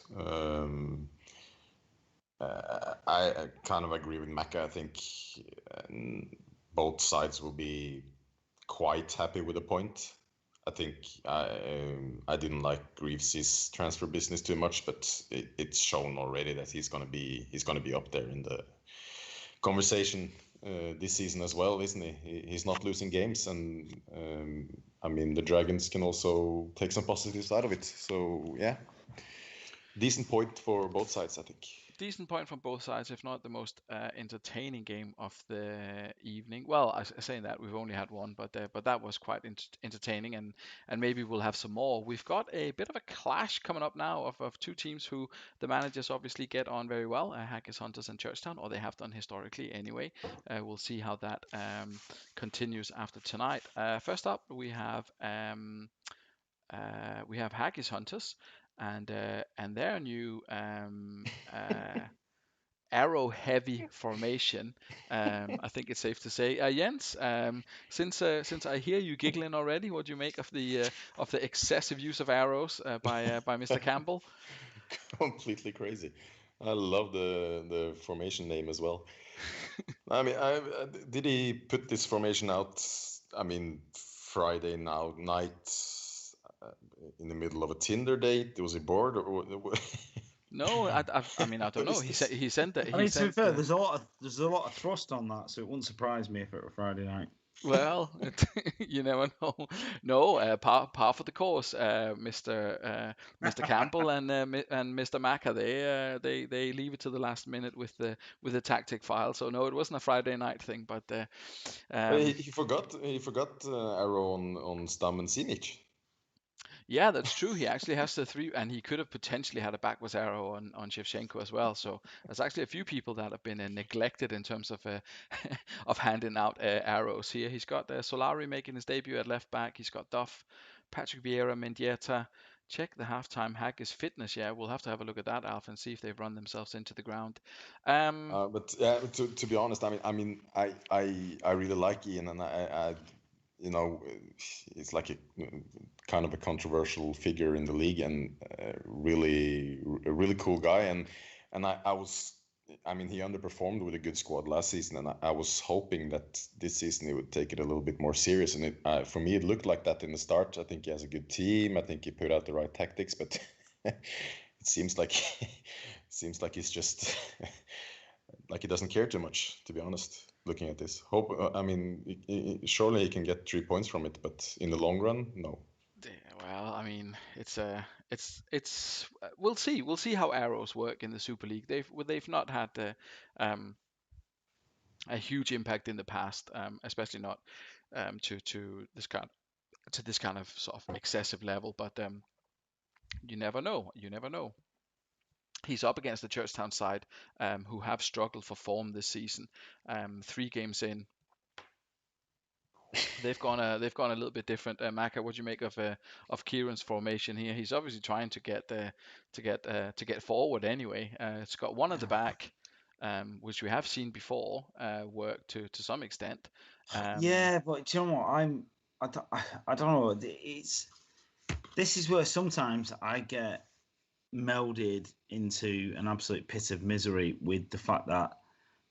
I kind of agree with Macca. I think both sides will be quite happy with the point. I think I didn't like Greavesy's transfer business too much, but it's shown already that he's gonna be up there in the conversation this season as well, isn't he? He's not losing games, and I mean the Dragons can also take some positives out of it. So yeah, decent point for both sides, I think. Decent point from both sides, if not the most entertaining game of the evening. Well, I saying that we've only had one, but that was quite entertaining, and maybe we'll have some more. We've got a bit of a clash coming up now of 2 teams who the managers obviously get on very well, Hackers Hunters and Churchtown, or they have done historically anyway. We'll see how that continues after tonight. First up, we have Haggis Hunters and their new arrow heavy formation. I think it's safe to say, Jens. Since I hear you giggling already, what do you make of the excessive use of arrows by Mr. Campbell? Completely crazy. I love the formation name as well. I mean, did he put this formation out? I mean, Friday night in the middle of a Tinder date. Was he bored or? No, I mean I don't know. He said he sent that. I mean, to be fair, there's a lot of thrust on that, so it wouldn't surprise me if it were Friday night. Well, you never know. No, par for the course, Mr. Campbell and Mr. Macca. They leave it to the last minute with the tactic file. So no, it wasn't a Friday night thing, but he forgot arrow on Stam and Sinic. Yeah, that's true. He actually has the 3, and he could have potentially had a backwards arrow on Shevchenko as well. So there's actually a few people that have been neglected in terms of of handing out arrows here. He's got Solari making his debut at left back. He's got Duff, Patrick Vieira, Mendieta. Check the halftime Haggis fitness. Yeah, we'll have to have a look at that, Alf, and see if they've run themselves into the ground. But to be honest, I really like Ian, and I you know, it's like a kind of a controversial figure in the league, and a really cool guy. And I mean, he underperformed with a good squad last season, and I was hoping that this season he would take it a little bit more serious. And for me, it looked like that in the start. I think he has a good team. I think he put out the right tactics, but it seems like he's just like he doesn't care too much, to be honest. Looking at this, I mean, surely he can get 3 points from it, but in the long run, no. Well, I mean, it's we'll see how arrows work in the Super League. They've not had a huge impact in the past, especially not to this kind of sort of excessive level. But you never know. You never know. He's up against the Churchtown side, who have struggled for form this season. 3 games in, they've gone a little bit different. Maka, what do you make of Kieran's formation here? He's obviously trying to get forward anyway. It's got one at the back, which we have seen before work to some extent. Yeah, but do you know what? I don't know. This is where sometimes I get melded into an absolute pit of misery with the fact that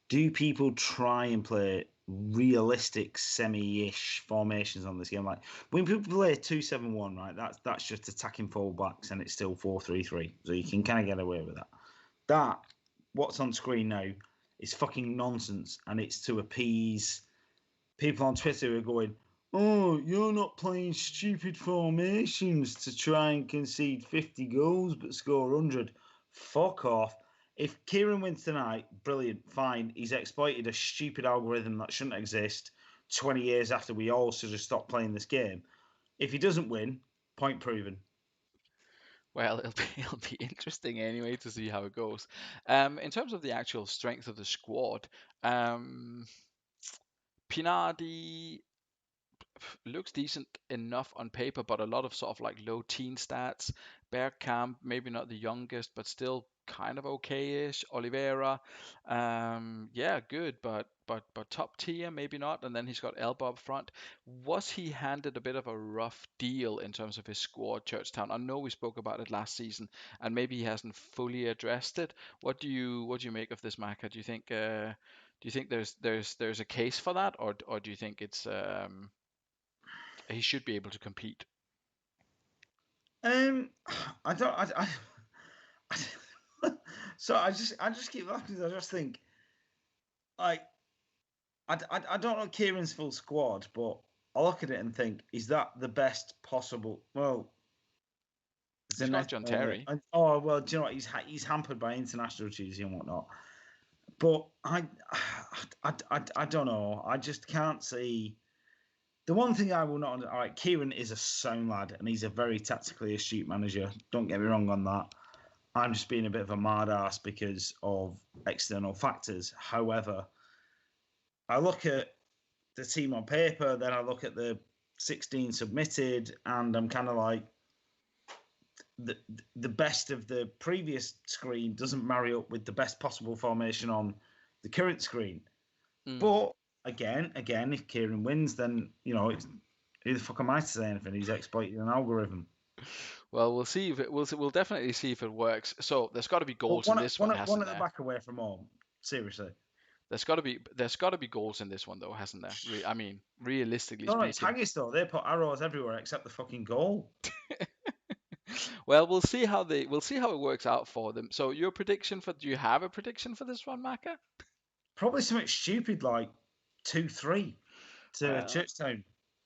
do people try and play realistic semi-ish formations on this game? Like when people play 2-7-1, right? That's just attacking fullbacks, and it's still 4-3-3, so you can kind of get away with that. That what's on screen now is fucking nonsense, and it's to appease people on Twitter who are going, oh, you're not playing stupid formations to try and concede 50 goals but score 100. Fuck off. If Kieran wins tonight, brilliant, fine. He's exploited a stupid algorithm that shouldn't exist 20 years after we all should have stopped playing this game. If he doesn't win, point proven. Well, it'll be interesting anyway to see how it goes. In terms of the actual strength of the squad, Pinardi looks decent enough on paper, but a lot of sort of like low teen stats. Bergkamp, maybe not the youngest, but still kind of okay-ish. Oliveira, yeah, good, but top tier, maybe not. And then he's got Elba up front. Was he handed a bit of a rough deal in terms of his squad, Churchtown? I know we spoke about it last season, and maybe he hasn't fully addressed it. What do you make of this, Maka? Do you think there's a case for that, or do you think it's he should be able to compete? Um, I don't. So I just keep laughing. I just think, like, I don't know Kieran's full squad, but I look at it and think, is that the best possible? Well, He's got John Terry. oh well, do you know what? He's hampered by international duties and whatnot. But I don't know. I just can't see. The one thing I will not. All right, Kieran is a sound lad, and he's a very tactically astute manager. Don't get me wrong on that. I'm just being a bit of a mad ass because of external factors. However, I look at the team on paper, then I look at the 16 submitted, and I'm kind of like, the best of the previous screen doesn't marry up with the best possible formation on the current screen. But again, if Kieran wins, then who the fuck am I to say anything? He's exploited an algorithm. Well, we'll see if we'll definitely see if it works. So there's got to be goals in this one, hasn't one at the there? back away from home. Seriously. There's got to be goals in this one though, hasn't there? I mean, realistically No, it's speaking. Haggis though. They put arrows everywhere except the fucking goal. Well, we'll see how it works out for them. So your prediction do you have a prediction for this one, Maka? Probably something stupid like 2-3 to Churchtown.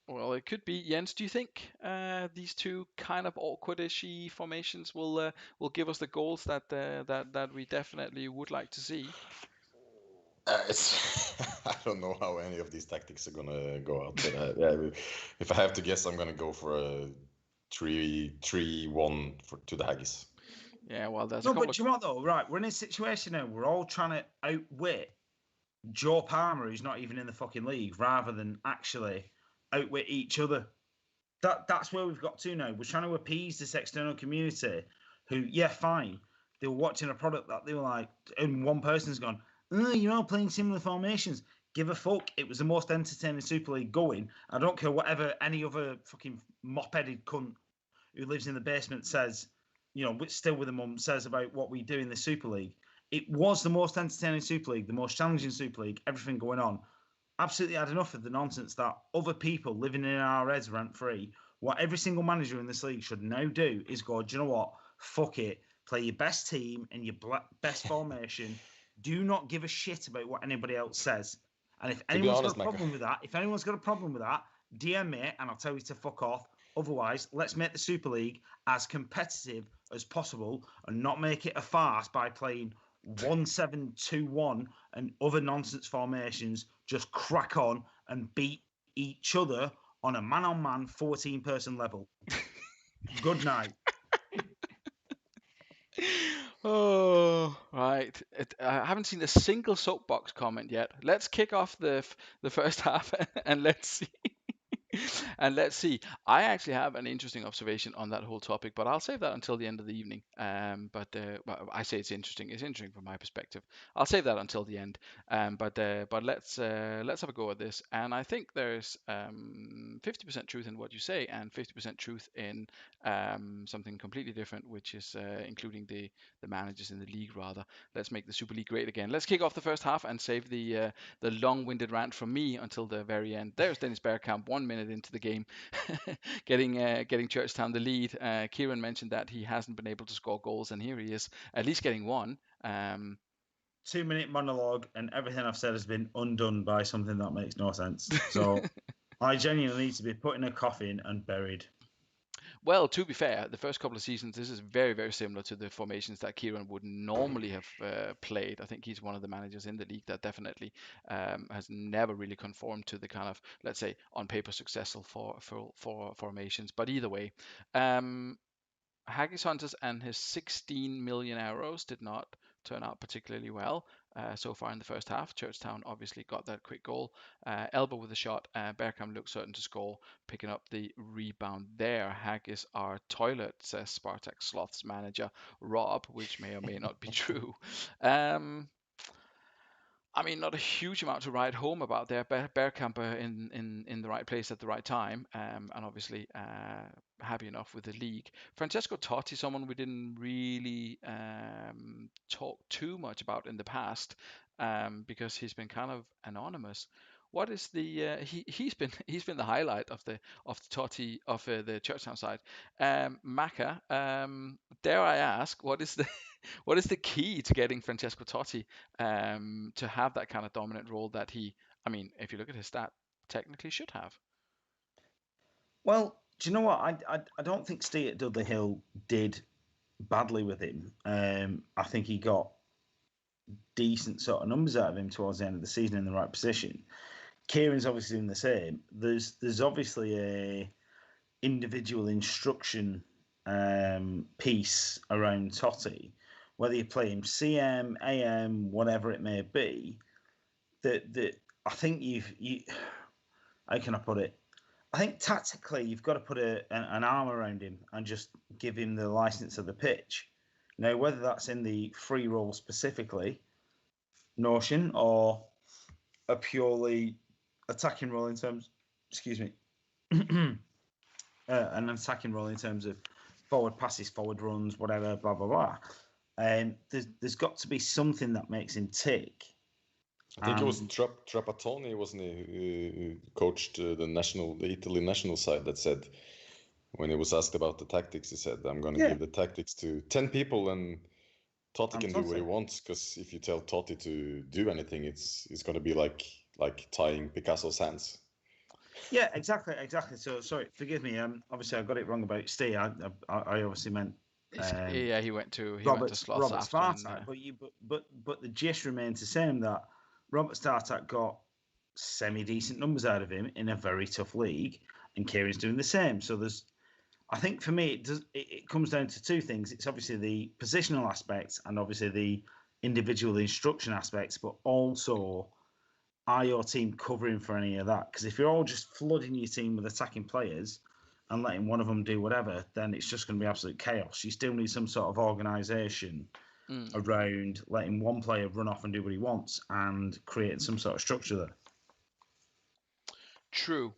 Well, it could be. Jens, do you think these two kind of awkwardish formations will give us the goals that we definitely would like to see? I don't know how any of these tactics are gonna go out, but yeah, if I have to guess, I'm gonna go for a 3-1 to the Haggis. Yeah, well, there's no, but do you know what though? Right, we're in a situation now. We're all trying to outwit Joe Palmer, who's not even in the fucking league, rather than actually outwit each other. That's where we've got to now. We're trying to appease this external community who, yeah, fine. They were watching a product that they were like, and one person's gone, oh, you're all playing similar formations. Give a fuck. It was the most entertaining Super League going. I don't care whatever any other fucking mop-headed cunt who lives in the basement says, still with a mum, says about what we do in the Super League. It was the most entertaining Super League, the most challenging Super League, everything going on. Absolutely had enough of the nonsense that other people living in our heads rent-free. What every single manager in this league should now do is go, do you know what? Fuck it. Play your best team and your best formation. Do not give a shit about what anybody else says. And if anyone's got a problem with that, DM me and I'll tell you to fuck off. Otherwise, let's make the Super League as competitive as possible and not make it a farce by playing 1-7-2-1 and other nonsense formations. Just crack on and beat each other on a man-on-man 14-person level. Good night. Oh, right. I haven't seen a single soapbox comment yet. Let's kick off the first half and let's see. And let's see. I actually have an interesting observation on that whole topic, but I'll save that until the end of the evening. But well, I say it's interesting. It's interesting from my perspective. I'll save that until the end. But let's have a go at this. And I think there's 50% truth in what you say, and 50% truth in something completely different, which is including the managers in the league. Rather, let's make the Super League great again. Let's kick off the first half and save the long-winded rant from me until the very end. There's Dennis Bergkamp, 1 minute into the game, getting Churchtown the lead. Kieran mentioned that he hasn't been able to score goals, and here he is, at least getting one. 2-minute monologue, and everything I've said has been undone by something that makes no sense. So I genuinely need to be put in a coffin and buried. Well, to be fair, the first couple of seasons, this is very, very similar to the formations that Kieran would normally have played. I think he's one of the managers in the league that definitely has never really conformed to the kind of, let's say, on paper successful for formations. But either way, Haggis Hunters and his 16 million arrows did not turn out particularly well so far in the first half. Churchtown obviously got that quick goal. Elbow with a shot. Bergkamp looked certain to score, picking up the rebound there. Haggis are toilet, says Spartak Sloth's manager Rob, which may or may not be true. I mean, not a huge amount to write home about there. Bergkamp in the right place at the right time, and obviously happy enough with the league. Francesco Totti, someone we didn't really talk too much about in the past, because he's been kind of anonymous. What is the he's been the highlight of the Totti of the Churchtown side. Maka, dare I ask, what is the what is the key to getting Francesco Totti to have that kind of dominant role that he, I mean, if you look at his stat, technically should have? Well, do you know what? I don't think Steve at Dudley Hill did badly with him. I think he got decent sort of numbers out of him towards the end of the season in the right position. Kieran's obviously doing the same. There's obviously a individual instruction piece around Totti, whether you play him CM, AM, whatever it may be. That I think you how can I put it? I think tactically you've got to put an arm around him and just give him the license of the pitch. Now, whether that's in the free roll specifically, notion, or a purely attacking role in terms, excuse me, an attacking role in terms of forward passes, forward runs, whatever, blah blah blah. There's got to be something that makes him tick. I think it was Trapattoni, wasn't he, who coached the Italy national side, that said, when he was asked about the tactics, he said, "I'm going to give the tactics to 10 people, and Totti can do what he wants. Because if you tell Totti to do anything, it's going to be like tying Picasso's hands." Yeah, exactly. So, sorry, forgive me. Obviously, I got it wrong about Steve. I obviously meant. Yeah, he went to Sloths Robert after. Spartak, but the gist remains the same, that Robert Spartak got semi-decent numbers out of him in a very tough league, and Kieran's doing the same. So I think for me, it comes down to two things. It's obviously the positional aspects and obviously the individual instruction aspects, but also, are your team covering for any of that? Because if you're all just flooding your team with attacking players and letting one of them do whatever, then it's just going to be absolute chaos. You still need some sort of organisation around letting one player run off and do what he wants and creating some sort of structure there. True.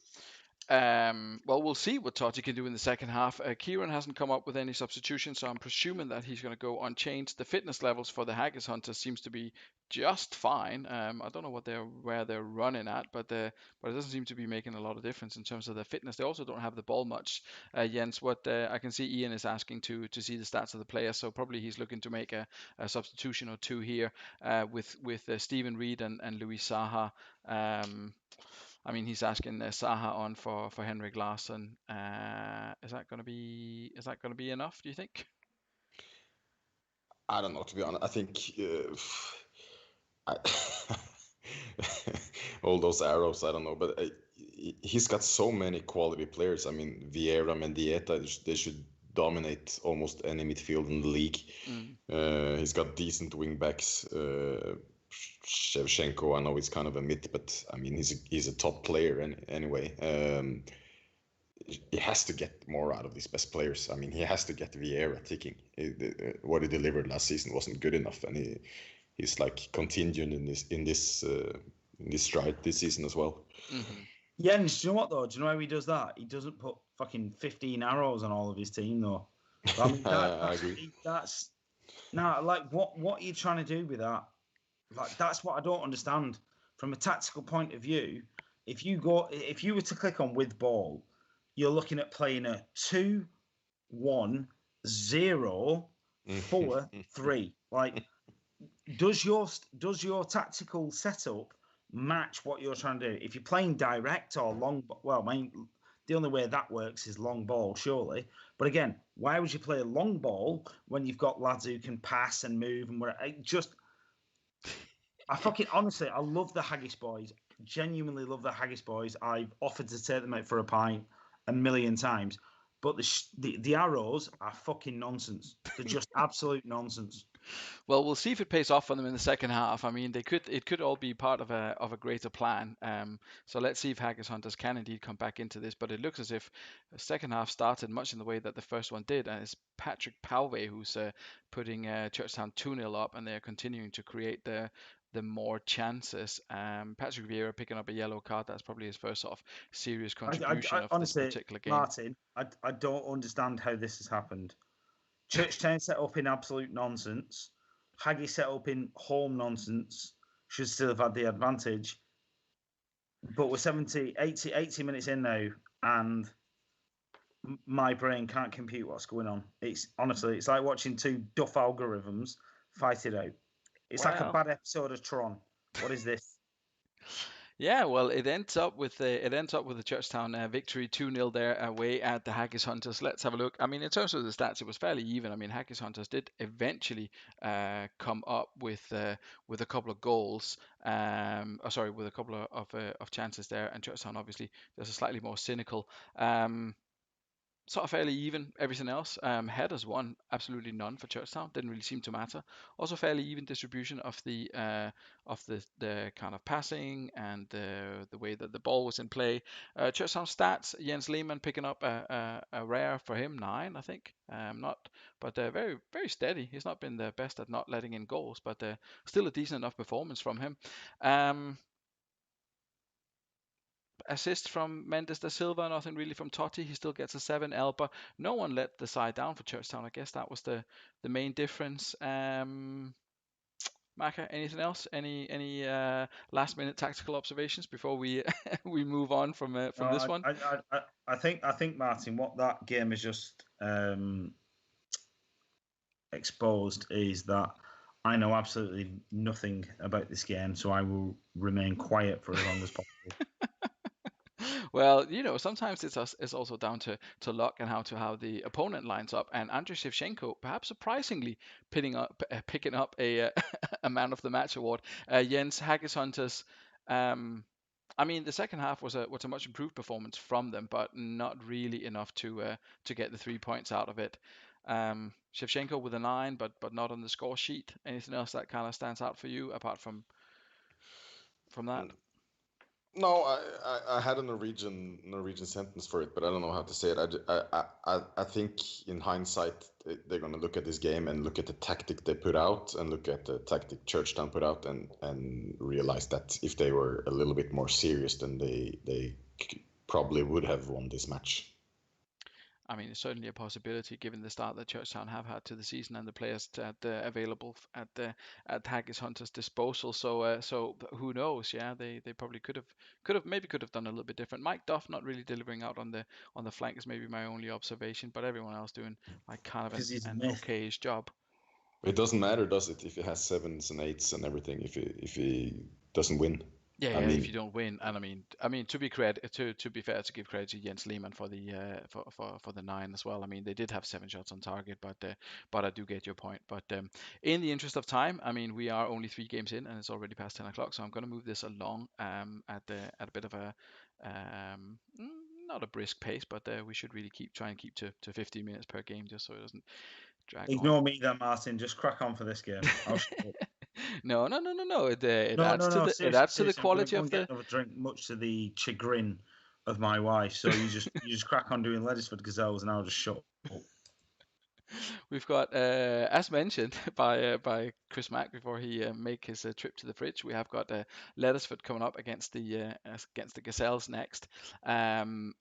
Well, we'll see what Totti can do in the second half. Kieran hasn't come up with any substitutions, so I'm presuming that he's going to go unchanged. The fitness levels for the Haggis Hunters seems to be just fine. I don't know where they're running at, but it doesn't seem to be making a lot of difference in terms of their fitness. They also don't have the ball much. Jens, what I can see, Ian is asking to see the stats of the players, so probably he's looking to make a substitution or two here with Stephen Reed and Luis Saha. I mean, he's asking Saha on for Henrik Larsson. Is that going to be enough? Do you think? I don't know, to be honest. I think all those arrows, I don't know, but he's got so many quality players. I mean, Vieira, Mendieta, they should dominate almost any midfield in the league. He's got decent wing backs. Shevchenko, I know he's kind of a myth, but I mean, he's a top player anyway. He has to get more out of these best players. I mean, he has to get Vieira ticking. What he delivered last season wasn't good enough, and he's like continuing in this stride this season as well. Mm-hmm. Jens, do you know what though? Do you know how he does that? He doesn't put fucking 15 arrows on all of his team though. I mean, I agree. That's like what are you trying to do with that? Like, that's what I don't understand from a tactical point of view. If you were to click on with ball, you're looking at playing a 2-1-0-4-3. Like, does your tactical setup match what you're trying to do. If you're playing direct or long, well, I mean, the only way that works is long ball, surely. But again, why would you play a long ball when you've got lads who can pass and move and whatever? I fucking honestly, I love the Haggis boys. Genuinely love the Haggis boys. I've offered to take them out for a pint a million times, but the arrows are fucking nonsense. They're just absolute nonsense. Well, we'll see if it pays off for them in the second half. I mean, it could all be part of a greater plan. So let's see if Haggis Hunters can indeed come back into this. But it looks as if the second half started much in the way that the first one did, and it's Patrick Poway who's putting Churchtown 2-0 up, and they're continuing to create the more chances. Patrick Vieira picking up a yellow card. That's probably his first sort of serious contribution of this Honestly, particular game. Martin, I don't understand how this has happened. Churchtown set up in absolute nonsense. Haggy set up in home nonsense. Should still have had the advantage. But we're 80 minutes in now, and my brain can't compute what's going on. It's honestly, it's like watching two duff algorithms fight it out. It's like a Wow. bad episode of Tron. What is this? Yeah, well, it ends up with the Churchtown victory 2-0 there away at the Haggis Hunters. Let's have a look. I mean, in terms of the stats, it was fairly even. I mean, Haggis Hunters did eventually come up with a couple of goals. With a couple of chances there, and Churchtown obviously there's a slightly more cynical. Sort of fairly even. Everything else, headers won, absolutely none for Churchtown. Didn't really seem to matter. Also fairly even distribution of the kind of passing and the way that the ball was in play. Churchtown stats: Jens Lehmann picking up a rare for him 9, I think. Not, but very very steady. He's not been the best at not letting in goals, but still a decent enough performance from him. Assist from Mendes da Silva, nothing really from Totti. He still gets a 7 Elba. No one let the side down for Churchtown. I guess that was the main difference. Maka, anything else? Any last minute tactical observations before we we move on from this one? I think Martin, what that game has just exposed is that I know absolutely nothing about this game, so I will remain quiet for as long as possible. Well, sometimes it's also down to luck and how the opponent lines up. And Andrei Shevchenko, perhaps surprisingly, picking up a a man of the match award. Jens Haggis Hunters. I mean, the second half was a much improved performance from them, but not really enough to get the 3 points out of it. Shevchenko with a 9, but not on the score sheet. Anything else that kind of stands out for you apart from that? No, I had a Norwegian sentence for it, but I don't know how to say it. I think in hindsight they're going to look at this game and look at the tactic they put out and look at the tactic Churchtown put out and realize that if they were a little bit more serious, then they probably would have won this match. I mean, it's certainly a possibility given the start that Churchtown have had to the season and the players available at Haggis Hunter's disposal. So who knows? Yeah, they probably could have done a little bit different. Mike Duff not really delivering out on the flank is maybe my only observation, but everyone else doing like kind of an okayish job. It doesn't matter, does it, if he has 7s and 8s and everything if he doesn't win? Yeah, if you don't win, and I mean to be fair, to give credit to Jens Lehmann for the for the 9 as well. I mean they did have 7 shots on target, but I do get your point. But in the interest of time, I mean we are only 3 games in, and it's already past 10 o'clock, so I'm going to move this along at a bit of a not a brisk pace, but we should really try and keep to 15 minutes per game, just so it doesn't drag Ignore on. me then, Martin. Just crack on for this game. No. It adds seriously, it adds to the quality I'm of going to the. get another drink, much to the chagrin of my wife. So you just crack on doing Leddersford Gazelles, and I'll just shut up. We've got, as mentioned by Chris Mack before he make his trip to the fridge, we have got Leddersford coming up against the Gazelles next. Gazelles,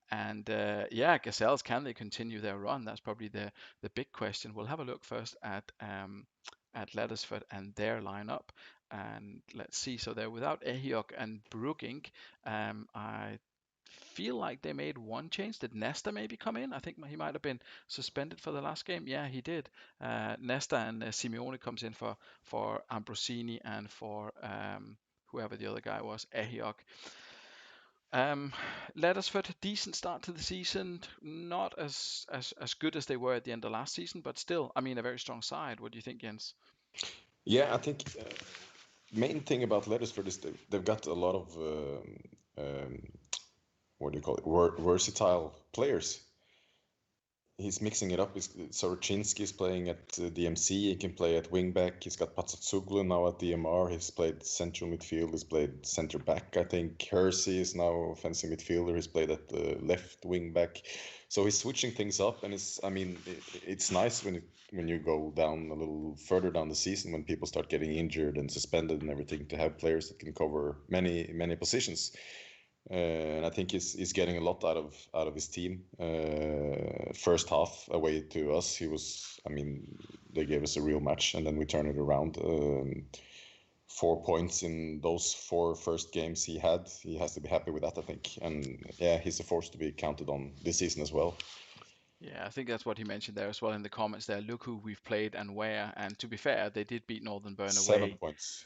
can they continue their run? That's probably the big question. We'll have a look first at Leddersford and their lineup. And let's see. So they're without Ehiok and Brookink. I feel like they made one change. Did Nesta maybe come in? I think he might have been suspended for the last game. Yeah, he did. Nesta and Simeone comes in for Ambrosini and for whoever the other guy was, Ehiok. Laddersford, decent start to the season, not as good as they were at the end of last season, but still, I mean, a very strong side. What do you think, Jens? Yeah, I think main thing about Laddersford is they've got a lot of what do you call it, versatile players. He's mixing it up. Sorochinski is playing at DMC. He can play at wingback. He's got Patsatsuglu now at DMR. He's played central midfield. He's played center back. I think Hersey is now offensive midfielder. He's played at the left wingback. So he's switching things up, and it's nice when you go down a little further down the season, when people start getting injured and suspended and everything, to have players that can cover many positions. And I think he's getting a lot out of his team. First half away to us, they gave us a real match, and then we turned it around. 4 points in those 4 first games he had. He has to be happy with that, I think. And yeah, he's a force to be counted on this season as well. Yeah, I think that's what he mentioned there as well in the comments there. Look who we've played and where. And to be fair, they did beat Northern Burn away. 7 points.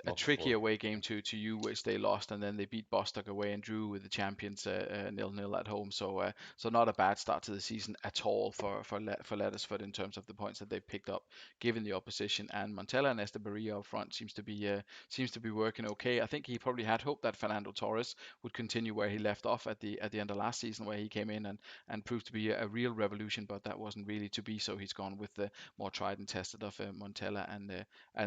A tricky away game to you, which they lost, and then they beat Bostock away and drew with the champions 0-0 at home. So not a bad start to the season at all for Laddersford in terms of the points that they've picked up, given the opposition. And Montella and Estebaria up front seems to be working okay. I think he probably had hoped that Fernando Torres would continue where he left off at the end of last season, where he came in and proved to be a real revolution, but that wasn't really to be. So he's gone with the more tried and tested of Montella and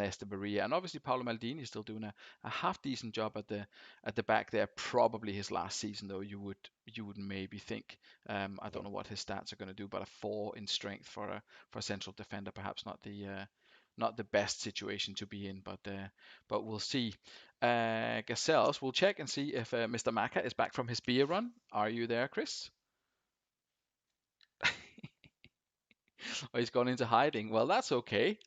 Estebaria, and obviously Paolo Maldini is still doing a half decent job at the back there. Probably his last season though, you would maybe think. I don't know what his stats are going to do, but a 4 in strength for a central defender, perhaps not the best situation to be in, but we'll see. Gazelles, we'll check and see if Mr. Maka is back from his beer run. Are you there, Chris? Or he's gone into hiding. Well, that's okay.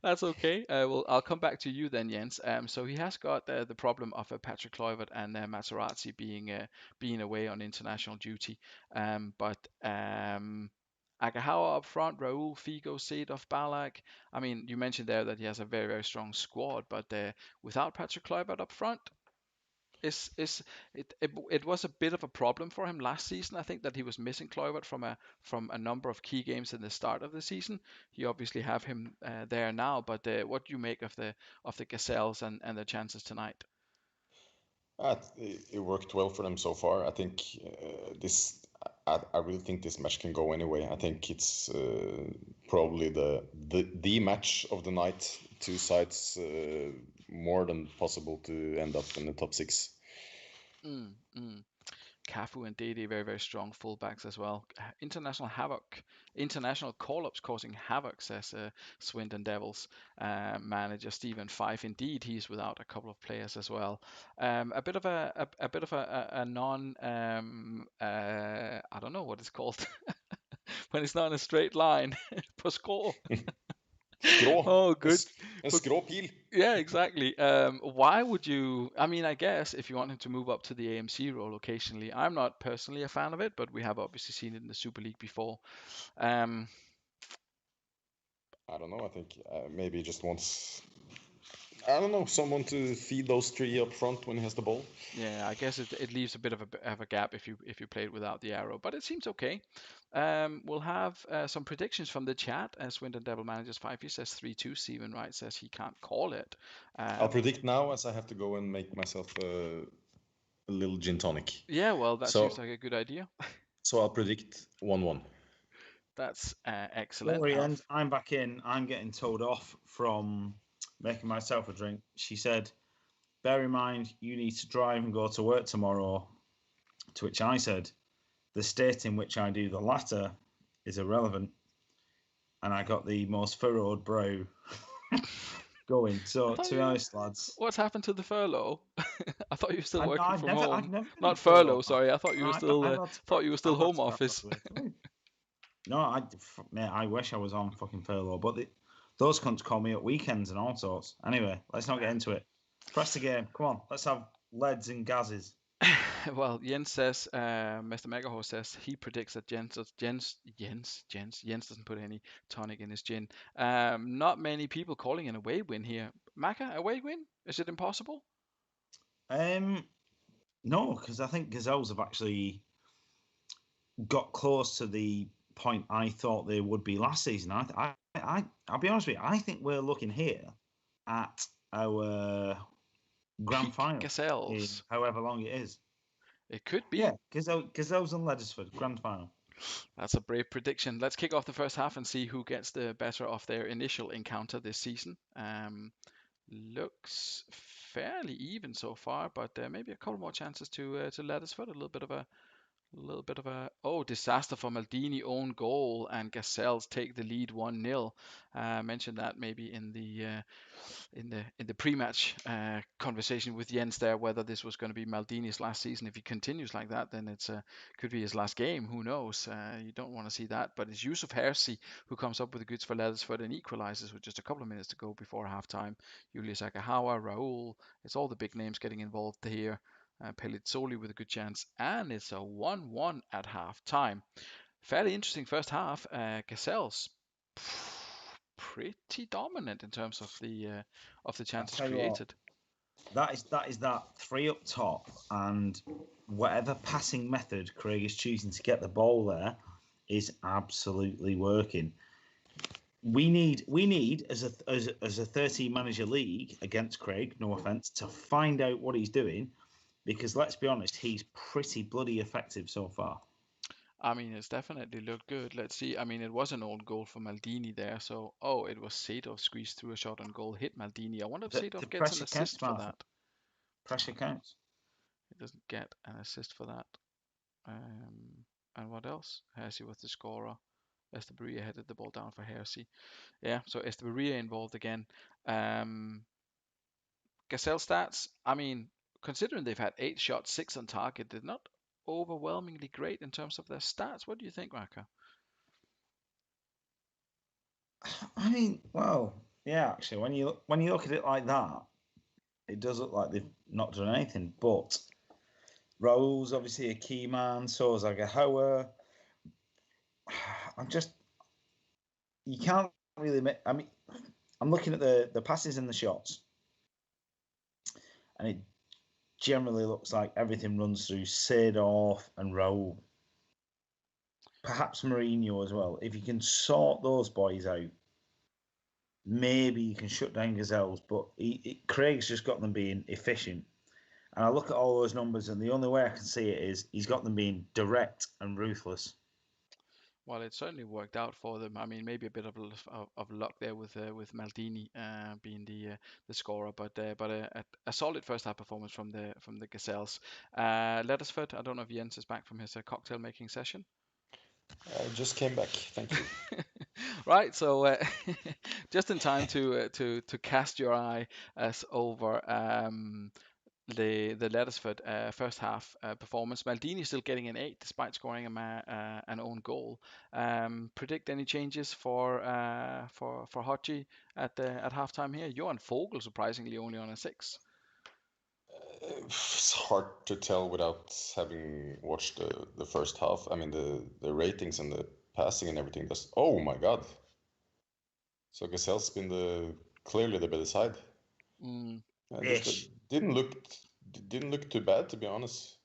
That's okay. Well, I'll come back to you then, Jens. So he has got the problem of Patrick Kluivert and Materazzi being away on international duty. But Agahawa up front, Raul, Figo, Seedorf, Balak. I mean, you mentioned there that he has a very, very strong squad, but without Patrick Kluivert up front, it was a bit of a problem for him last season. I think that he was missing Kluivert from a number of key games in the start of the season. You obviously have him there now, but what do you make of the Gazelles and their chances tonight? It worked well for them so far. I think I really think this match can go anyway. I think it's probably the match of the night. 2 sides more than possible to end up in the top 6. Cafu and Dede, very, very strong fullbacks as well. International call-ups causing havoc, says Swindon Devils manager Stephen Fife. Indeed, he's without a couple of players as well. A bit of a non, I don't know what it's called when it's not in a straight line. Per score. Skrå. Oh, good. A skrå pil. Yeah, exactly. Why would you? I mean, I guess if you want him to move up to the AMC role occasionally, I'm not personally a fan of it, but we have obviously seen it in the Super League before. I don't know. I think maybe he just wants, I don't know, someone to feed those 3 up front when he has the ball. Yeah, I guess it leaves a bit of a gap if you play it without the arrow, but it seems okay. We'll have some predictions from the chat. Swindon Devil Managers 5, he says 3-2. Stephen Wright says he can't call it. I'll predict now, as I have to go and make myself a little gin tonic. Yeah, well, that seems like a good idea. So I'll predict 1-1. That's excellent. Sorry, and I'm back in. I'm getting told off from making myself a drink. She said, bear in mind, you need to drive and go to work tomorrow. To which I said, the state in which I do the latter is irrelevant. And I got the most furrowed brow going. So, to be honest, lads. What's happened to the furlough? I thought you were still working from home. I've never Not furlough, sorry. I thought you were still home office. No, I wish I was on fucking furlough, but those cunts call me at weekends and all sorts. Anyway, let's not get into it. Press the game. Come on, let's have leads and gases. Well, Jens says, Mr. Megahorse says he predicts that Jens doesn't put any tonic in his gin. Not many people calling an away win here. Macca, away win? Is it impossible? No, because I think Gazelles have actually got close to the point I thought they would be last season. I'll be honest with you. I think we're looking here at our grand Peak final in Gazelles. however long it is. It could be. Yeah, Gazelles and Leddersford grand final. That's a brave prediction. Let's kick off the first half and see who gets the better of their initial encounter this season. Looks fairly even so far, but maybe a couple more chances to Leddersford. A little bit of a disaster for Maldini, own goal, and Gazelles take the lead 1-0. Mentioned that maybe in the pre-match conversation with Jens there, whether this was going to be Maldini's last season. If he continues like that, then it's could be his last game. Who knows? You don't want to see that. But it's Yusuf Hersi who comes up with the goods for Leddersford and equalises with just a couple of minutes to go before halftime. Julius Akahawa, Raul, it's all the big names getting involved here. Pellizzoli with a good chance, and it's a 1-1 at half time. Fairly interesting first half. Gazelles pretty dominant in terms of the chances created. That is that three up top, and whatever passing method Craig is choosing to get the ball there is absolutely working. We need as a 13 manager league against Craig, no offense, to find out what he's doing, because let's be honest, he's pretty bloody effective so far. I mean, it's definitely looked good. Let's see. I mean, it was an own goal for Maldini there. So, it was Seedorf squeezed through a shot on goal, hit Maldini. I wonder if Seedorf gets an assist for that. Pressure counts. He doesn't get an assist for that. And what else? Hersi was the scorer. Estebaria headed the ball down for Hersi. Yeah, so Estebaria involved again. Gazelle stats, I mean, considering they've had 8 shots, 6 on target, they're not overwhelmingly great in terms of their stats. What do you think, Raka? I mean, well, yeah, actually, when you look at it like that, it does look like they've not done anything. But Raul's obviously a key man, so is Agahoa. You can't really I mean, I'm looking at the passes and the shots, and it generally looks like everything runs through Seedorf and Raul. Perhaps Mourinho as well. If you can sort those boys out, maybe you can shut down Gazelles. But Craig's just got them being efficient. And I look at all those numbers, and the only way I can see it is he's got them being direct and ruthless. Well, it certainly worked out for them. I mean, maybe a bit of luck there with Maldini being the scorer, but a solid first half performance from the Gazelles. Leddersford, I don't know if Jens is back from his cocktail making session. I just came back. Thank you. Right, so just in time to cast your eye over the Leddersford first half performance. Maldini still getting an 8 despite scoring an own goal. Predict any changes for Hodgie at halftime here? Johan Vogel surprisingly only on a 6. It's hard to tell without having watched the first half. I mean, the ratings and the passing and everything. Oh my god! So Gazelle's been clearly the better side. Didn't look too bad, to be honest,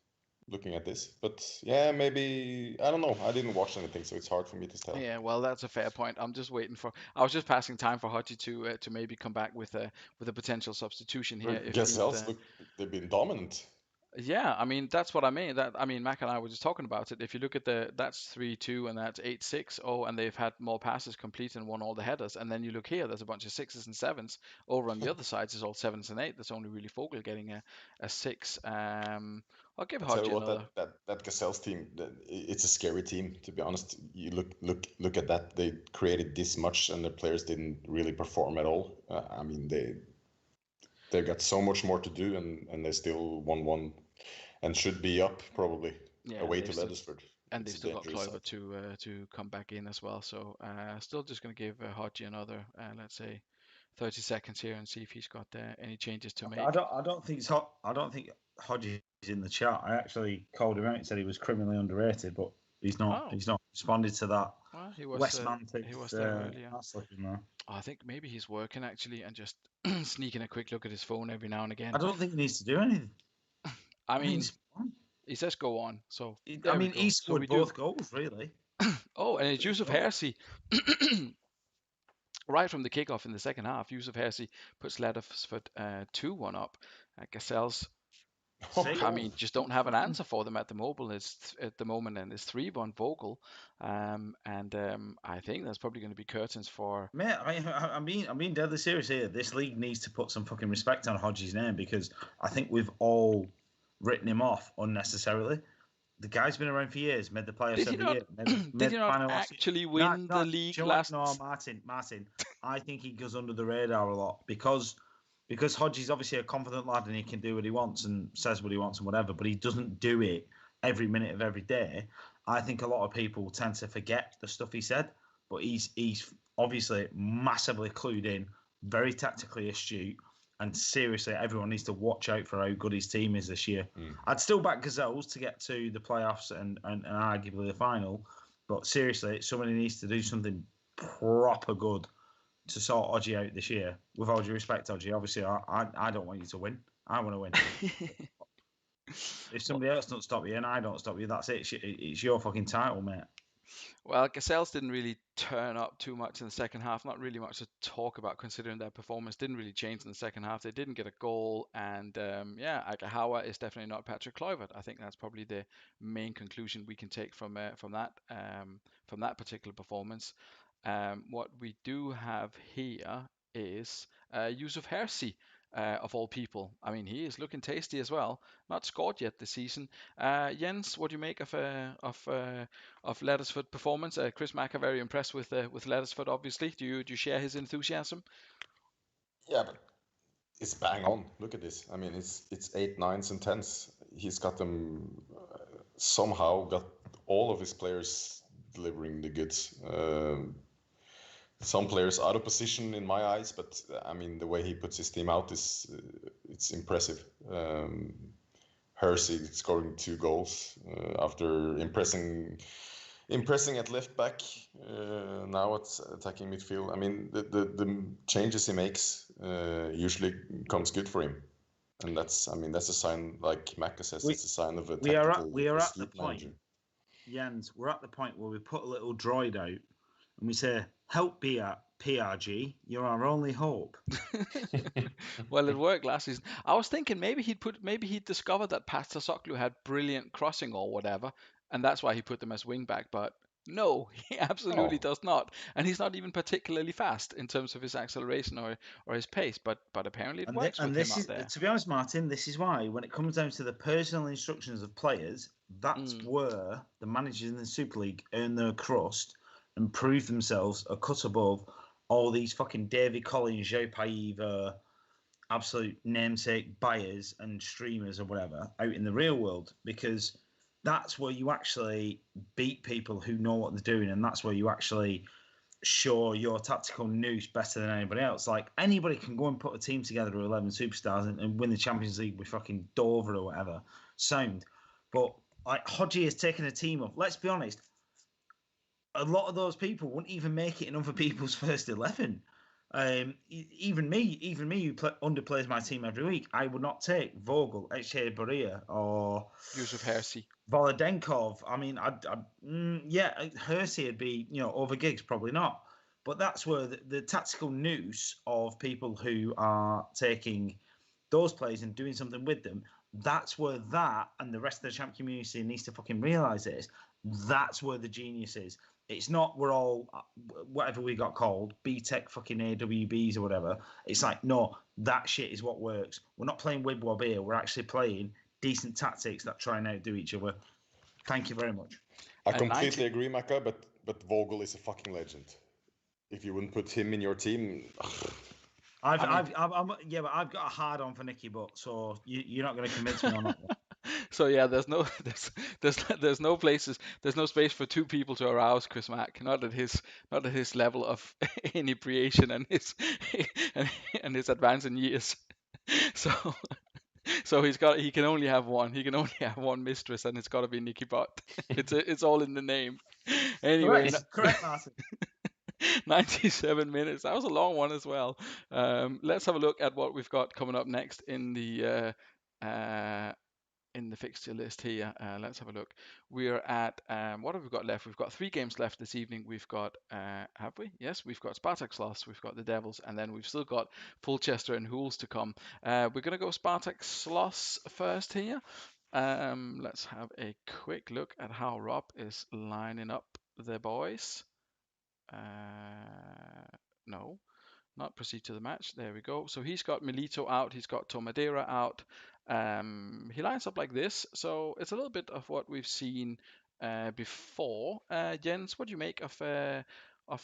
looking at this. But yeah, maybe I don't know. I didn't watch anything, so it's hard for me to tell. Yeah, well, that's a fair point. I'm just waiting for. I was just passing time for Hodgie to maybe come back with a potential substitution here. Gazelles they've been dominant. Yeah, I mean that's what I mean. Mac and I were just talking about it. If you look at that's 3-2 and that's 8-6. Oh, and they've had more passes complete and won all the headers. And then you look here, there's a bunch of 6s and 7s. Over on the other sides, it's all 7s and 8. There's only really Vogel getting a 6. I'll give Hodgie another. That Gazelles team, it's a scary team, to be honest. You look at that. They created this much, and the players didn't really perform at all. I mean, they got so much more to do, and they still won one, and should be up probably away to Leddersford. And they've still got Kluivert to come back in as well. So still just going to give Hodgie another, let's say, 30 seconds here and see if he's got any changes to make. I don't think Hodgie is in the chat. I actually called him out and said he was criminally underrated, but he's not. He's not responded to that. He West was there earlier. that's looking there. Oh, I think maybe he's working actually and just sneaking a quick look at his phone every now and again. I don't think he needs to do anything. I mean, he's fine. he says go on, so I there we mean, go. he So scored we both do. goals, really. Oh, and it's Yusuf Hersey. Right from the kickoff in the second half, Yusuf Hersey puts Leddersford 2-1 up. Gazelles, I mean, just don't have an answer for them at the moment. And it's 3-1 Vogel, and I think that's probably going to be curtains for. Mate, I mean, deadly serious here. This league needs to put some fucking respect on Hodges' name because I think we've all written him off unnecessarily. The guy's been around for years, made the playoffs Did he every not? year. Did he not actually win the league last? No, Martin. I think he goes under the radar a lot because Hodges is obviously a confident lad and he can do what he wants and says what he wants and whatever, but he doesn't do it every minute of every day. I think a lot of people tend to forget the stuff he said, but he's obviously massively clued in, very tactically astute. And seriously, everyone needs to watch out for how good his team is this year. I'd still back Gazelles to get to the playoffs and arguably the final. But seriously, somebody needs to do something proper good to sort Odgie out this year. With all due respect, Odgie, obviously, I don't want you to win. I want to win. If somebody else don't stop you and I don't stop you, that's it. It's your fucking title, mate. Well, Gazelles didn't really turn up too much in the second half. Not really much to talk about considering their performance didn't really change in the second half. They didn't get a goal, and Agahawa is definitely not Patrick Kluivert. I think that's probably the main conclusion we can take from that particular performance. What we do have here is Yusuf Hersey. Of all people, I mean, he is looking tasty as well. Not scored yet this season. Jens, what do you make of Leddersford performance? Chris Macker very impressed with Leddersford. Obviously, do you share his enthusiasm? Yeah, but it's bang on. Look at this. I mean, it's 8, 9s, and 10s. He's got them somehow got all of his players delivering the goods. Some players out of position in my eyes, but I mean the way he puts his team out is it's impressive. Hersey scoring 2 goals after impressing at left back. Now it's attacking midfield. I mean the changes he makes usually comes good for him, and that's a sign, like Macca says, it's a sign of a tactical. We are at the point, Jens. We're at the point where we put a little droid out. And we say, help PRG, you're our only hope. Well, it worked last season. I was thinking maybe he'd discovered that Pastasoglu had brilliant crossing or whatever, and that's why he put them as wing back. But no, he absolutely does not, and he's not even particularly fast in terms of his acceleration or his pace. But apparently it works with him out there. To be honest, Martin, this is why when it comes down to the personal instructions of players, that's where the managers in the Super League earn their crust and prove themselves a cut above all these fucking David Collins, Joe Paiva, absolute namesake buyers and streamers or whatever out in the real world, because that's where you actually beat people who know what they're doing, and that's where you actually show your tactical nous better than anybody else. Like, anybody can go and put a team together with 11 superstars and win the Champions League with fucking Dover or whatever. Sound. But like Hodgie has taken a team of, let's be honest, a lot of those people wouldn't even make it in other people's first 11. Even me who underplays my team every week, I would not take Vogel, H.A. Beria, or Yusuf Hersey, Volodenkov. I mean, Hersey would be, over Giggs, probably not. But that's where the tactical nous of people who are taking those players and doing something with them, that's where that and the rest of the champ community needs to fucking realise this. That's where the genius is. It's not we're all, whatever we got called, B-Tech fucking AWBs or whatever. It's like, no, that shit is what works. We're not playing wib-wob here. We're actually playing decent tactics that try and outdo each other. Thank you very much. I completely agree, Macca, but Vogel is a fucking legend. If you wouldn't put him in your team... I've got a hard on for Nicky Butt, so you're not going to convince me on that one. So yeah, there's no places, there's no space for two people to arouse Chris Mack, not at his level of inebriation and his advancing years. So So he can only have one. He can only have one mistress, and it's got to be Nikki Butt. It's all in the name. Anyway, Correct, Martin. 97 minutes. That was a long one as well. Let's have a look at what we've got coming up next in the fixture list here. Let's have a look. We're at what have we got left? We've got 3 games left this evening. We've got have we? Yes, we've got Spartak Sloss, we've got the Devils, and then we've still got Fulchester and Hools to come. We're gonna go Spartak Sloss first here. Let's have a quick look at how Rob is lining up the boys. No, not proceed to the match. There we go. So he's got Milito out. He's got Tomadera out. He lines up like this. So it's a little bit of what we've seen before. Jens, what do you make of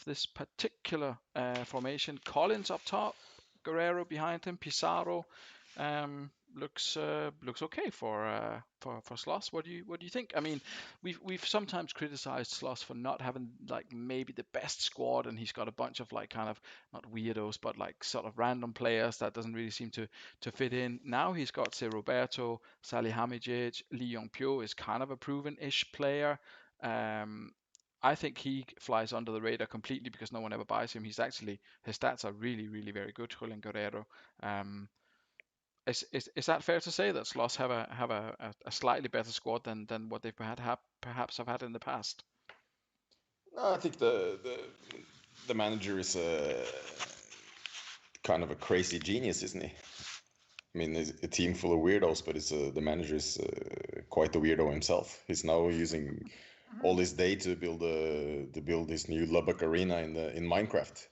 this particular formation? Collins up top, Guerrero behind him, Pizarro. Looks okay for Sloss. What do you think? I mean, we've sometimes criticized Sloss for not having like maybe the best squad, and he's got a bunch of like kind of not weirdos, but like sort of random players that doesn't really seem to fit in. Now he's got say Roberto, Salihamidzic, Lee Yong Pyo is kind of a proven-ish player. I think he flies under the radar completely because no one ever buys him. His stats are really, really very good, Julian Guerrero. Is that fair to say that Sloss have a slightly better squad than what they've perhaps have had in the past? No, I think the manager is a kind of a crazy genius, isn't he? I mean, it's a team full of weirdos, but the manager is quite a weirdo himself. He's now using all this day to build this new Lubbock arena in Minecraft.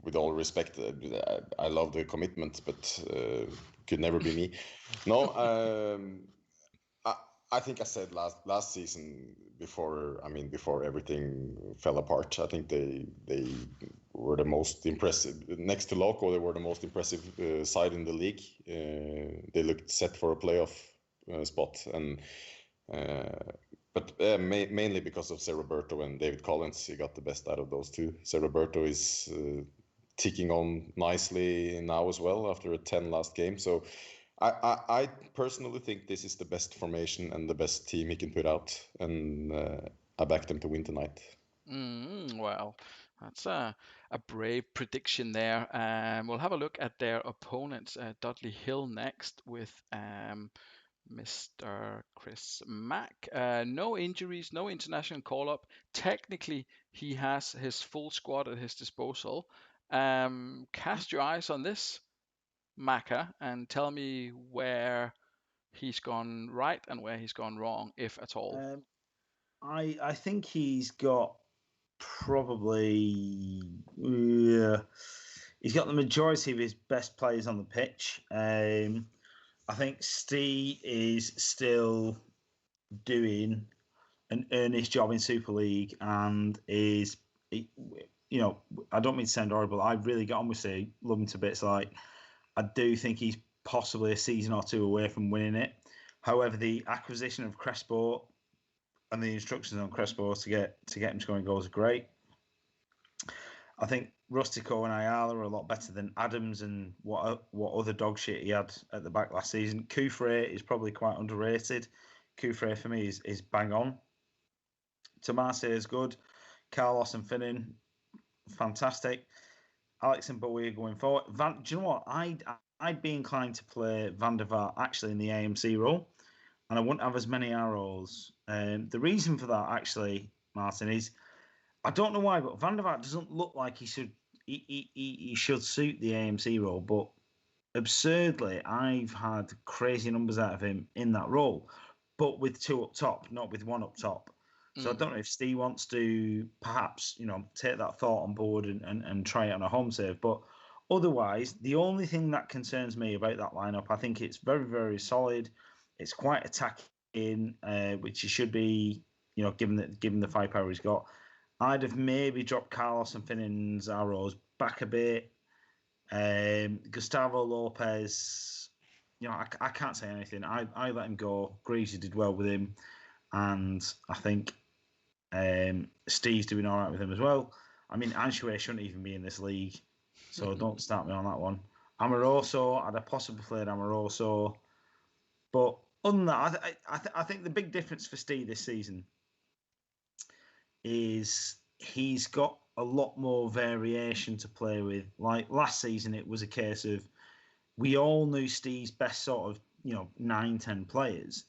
With all respect, I love the commitment, but could never be me. No, I think I said last season before everything fell apart. I think they were the most impressive. Next to Loko, they were the most impressive side in the league. They looked set for a playoff spot, but mainly because of Roberto and David Collins. He got the best out of those two. Roberto is ticking on nicely now as well after a 10 last game. So I personally think this is the best formation and the best team he can put out, and I back them to win tonight. Well, that's a brave prediction there. We'll have a look at their opponents. Dudley Hill next with Mr. Chris Mack. No injuries, no international call-up. Technically, he has his full squad at his disposal. Cast your eyes on this Macca and tell me where he's gone right and where he's gone wrong, if at all. I think he's got probably he's got the majority of his best players on the pitch. I think Steve is still doing an earnest job in Super League and is, I don't mean to sound horrible. I really got on with Steve, love him to bits. Like, I do think he's possibly a season or two away from winning it. However, the acquisition of Crespo and the instructions on Crespo to get him scoring goals are great. I think Rustico and Ayala are a lot better than Adams and what other dog shit he had at the back last season. Kufre is probably quite underrated. Kufre for me is bang on. Tomase is good. Carlos and Finnan, fantastic. Alex and Bowie are going forward. Do you know what? I'd be inclined to play Van der Vaart actually in the AMC role, and I wouldn't have as many arrows. The reason for that, actually, Martin, is I don't know why, but Van der Vaart doesn't look like he should. He should suit the AMC role, but absurdly, I've had crazy numbers out of him in that role, but with 2 up top, not with 1 up top. So I don't know if Steve wants to perhaps, take that thought on board and try it on a home save. But otherwise, the only thing that concerns me about that lineup, I think it's very, very solid. It's quite attacking, which he should be, given the firepower he's got. I'd have maybe dropped Carlos and Finnan's arrows back a bit. Gustavo Lopez, I can't say anything. I let him go. Greasy did well with him. And I think Steve's doing all right with him as well. I mean, Anshue shouldn't even be in this league. So don't start me on that one. Amoroso. I'd have possibly played Amoroso. But other than that, I think the big difference for Steve this season is he's got a lot more variation to play with. Like last season, it was a case of we all knew Steve's best sort of 9-10 players,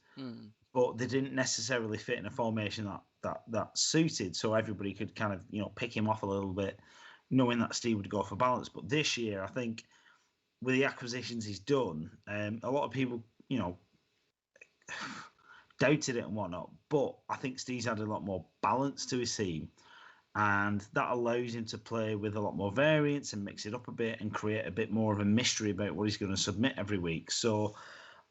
but they didn't necessarily fit in a formation that suited. So everybody could kind of pick him off a little bit, knowing that Steve would go for balance. But this year, I think with the acquisitions he's done, a lot of people doubted it and whatnot. But I think Steve's added a lot more balance to his team. And that allows him to play with a lot more variance and mix it up a bit and create a bit more of a mystery about what he's going to submit every week. So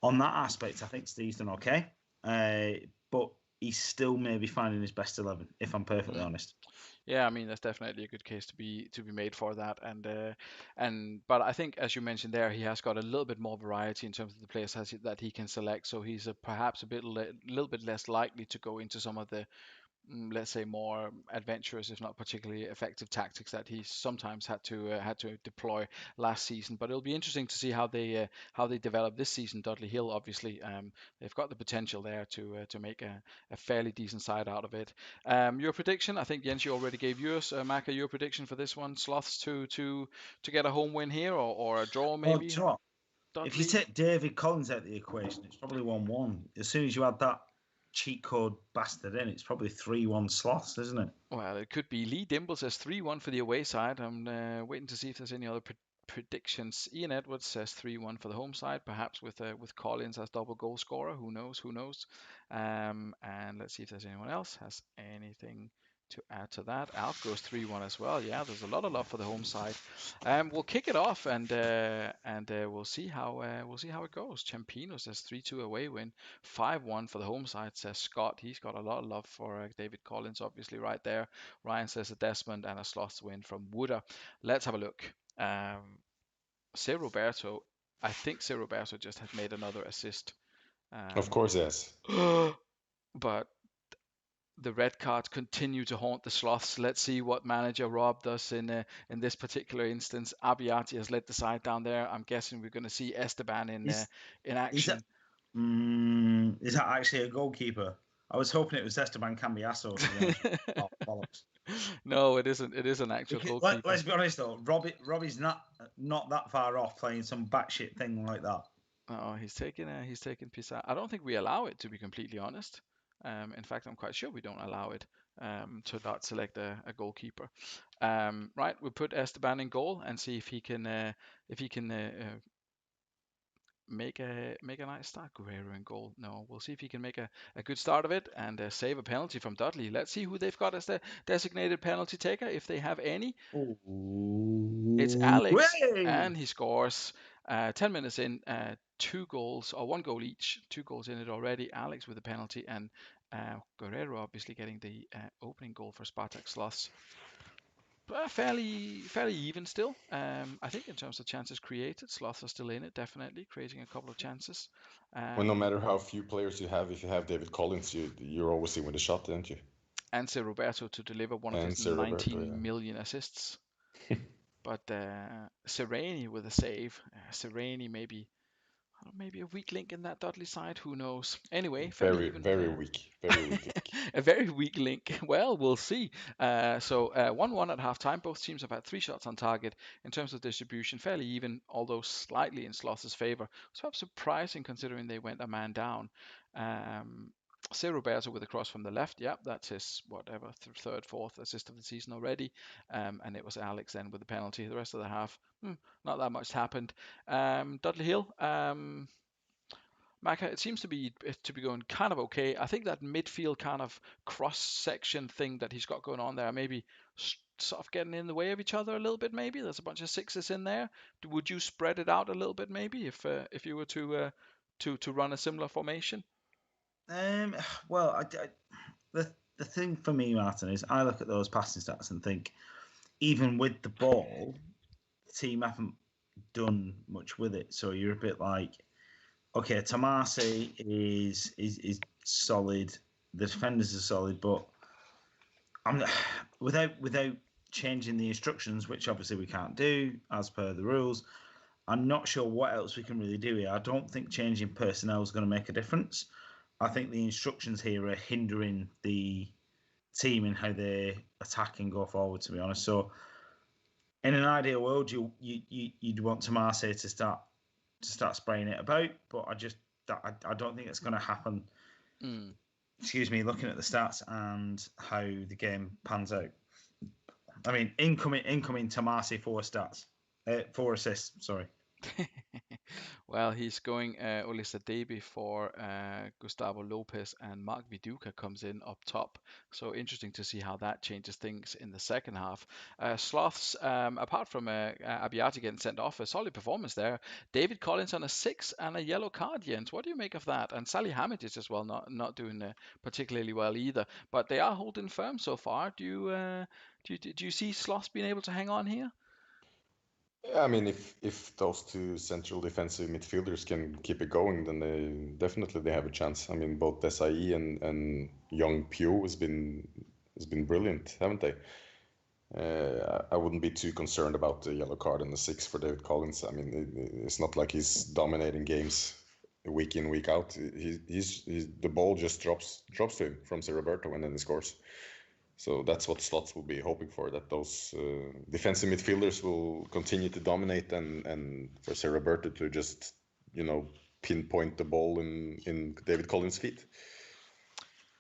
on that aspect, I think Steve's done okay. But he's still maybe finding his best 11, if I'm perfectly honest. Yeah, I mean that's definitely a good case to be made for that, but I think as you mentioned there, he has got a little bit more variety in terms of the players that he can select. So he's perhaps a little bit less likely to go into some of the let's say more adventurous, if not particularly effective tactics that he sometimes had to deploy last season. But it'll be interesting to see how they develop this season. Dudley Hill, obviously, they've got the potential there to make a fairly decent side out of it. Your prediction, I think Jens, you already gave yours. Maka, your prediction for this one: Sloths to get a home win here, or a draw maybe. Well, if you take David Collins out of the equation, it's probably 1-1. As soon as you add that cheat code bastard in, it's probably 3-1 Sloths, isn't it? Well, it could be. Lee Dimble says 3-1 for the away side. I'm waiting to see if there's any other predictions. Ian Edwards says 3-1 for the home side, perhaps with Collins as double goal scorer. Who knows? And let's see if there's anyone else has anything to add to that. Alf goes 3-1 as well. Yeah, there's a lot of love for the home side. We'll kick it off and we'll see how it goes. Champino says 3-2 away win, 5-1 for the home side. Says Scott. He's got a lot of love for David Collins, obviously right there. Ryan says a Desmond and a Sloths win from Wooder. Let's have a look. Sir Roberto. I think Sir Roberto just had made another assist. Of course, yes. But the red cards continue to haunt the Sloths. Let's see what manager Rob does in this particular instance. Abiati has led the side down there. I'm guessing we're going to see Esteban in action. Is that actually a goalkeeper? I was hoping it was Esteban Cambiasso. No, it isn't. It is an actual goalkeeper. Let's be honest though. Robbie's not that far off playing some batshit thing like that. Oh, he's taking Pisa. I don't think we allow it, to be completely honest. In fact, I'm quite sure we don't allow it to not select a goalkeeper. Right, we'll put Esteban in goal and see if he can make a nice start. Guerrero in goal. No, we'll see if he can make a good start of it and save a penalty from Dudley. Let's see who they've got as the designated penalty taker, if they have any. It's Alex, and he scores. 10 minutes in, 2 goals, or 1 goal each, 2 goals in it already. Alex with the penalty, and Guerrero obviously getting the opening goal for Spartak Sloths. Fairly even still. I think in terms of chances created, Sloths are still in it, definitely creating a couple of chances. Well, no matter how few players you have, if you have David Collins, you're always in with a shot, aren't you? And Sir Roberto to deliver one of his 19 million assists. But Sereni with a save. Sereni maybe a weak link in that Dudley side. Who knows? Anyway, very weak. A very weak link. Well, we'll see. So 1-1 at halftime. Both teams have had 3 shots on target. In terms of distribution, fairly even, although slightly in Sloth's favour. So surprising considering they went a man down. Sir Roberto with a cross from the left. Yeah, that's his third, fourth assist of the season already. And it was Alex then with the penalty. The rest of the half, not that much happened. Dudley Hill, Maka, it seems to be going kind of okay. I think that midfield kind of cross section thing that he's got going on there, maybe sort of getting in the way of each other a little bit. Maybe there's a bunch of sixes in there. Would you spread it out a little bit, maybe, if you were to run a similar formation? Well, the thing for me, Martin, is I look at those passing stats and think, even with the ball, the team haven't done much with it. So you're a bit like, okay, Tomasi is solid. The defenders are solid, but without changing the instructions, which obviously we can't do as per the rules. I'm not sure what else we can really do here. I don't think changing personnel is going to make a difference. I think the instructions here are hindering the team in how they attack and go forward, to be honest. So, in an ideal world, you'd want Tomase to start spraying it about, but I don't think it's going to happen. Mm. Excuse me, looking at the stats and how the game pans out. I mean, incoming Tomase 4 assists. Sorry. Well, he's going Olisadebe for Gustavo Lopez, and Mark Viduka comes in up top. So interesting to see how that changes things in the second half. Sloths, apart from Abiati getting sent off, a solid performance there. David Collins on a 6 and a yellow card, Jens. What do you make of that? And Sally Hamid as well, not doing particularly well either. But they are holding firm so far. Do you see Sloths being able to hang on here? Yeah, I mean, if those two central defensive midfielders can keep it going, then they have a chance. I mean, both Desai and Young Pugh has been brilliant, haven't they? I wouldn't be too concerned about the yellow card and the 6 for David Collins. I mean, it's not like he's dominating games week in, week out. He's the ball just drops to him from Roberto and then he scores. So that's what Slots will be hoping for, that those defensive midfielders will continue to dominate and for Sir Roberto to just, pinpoint the ball in David Collins' feet.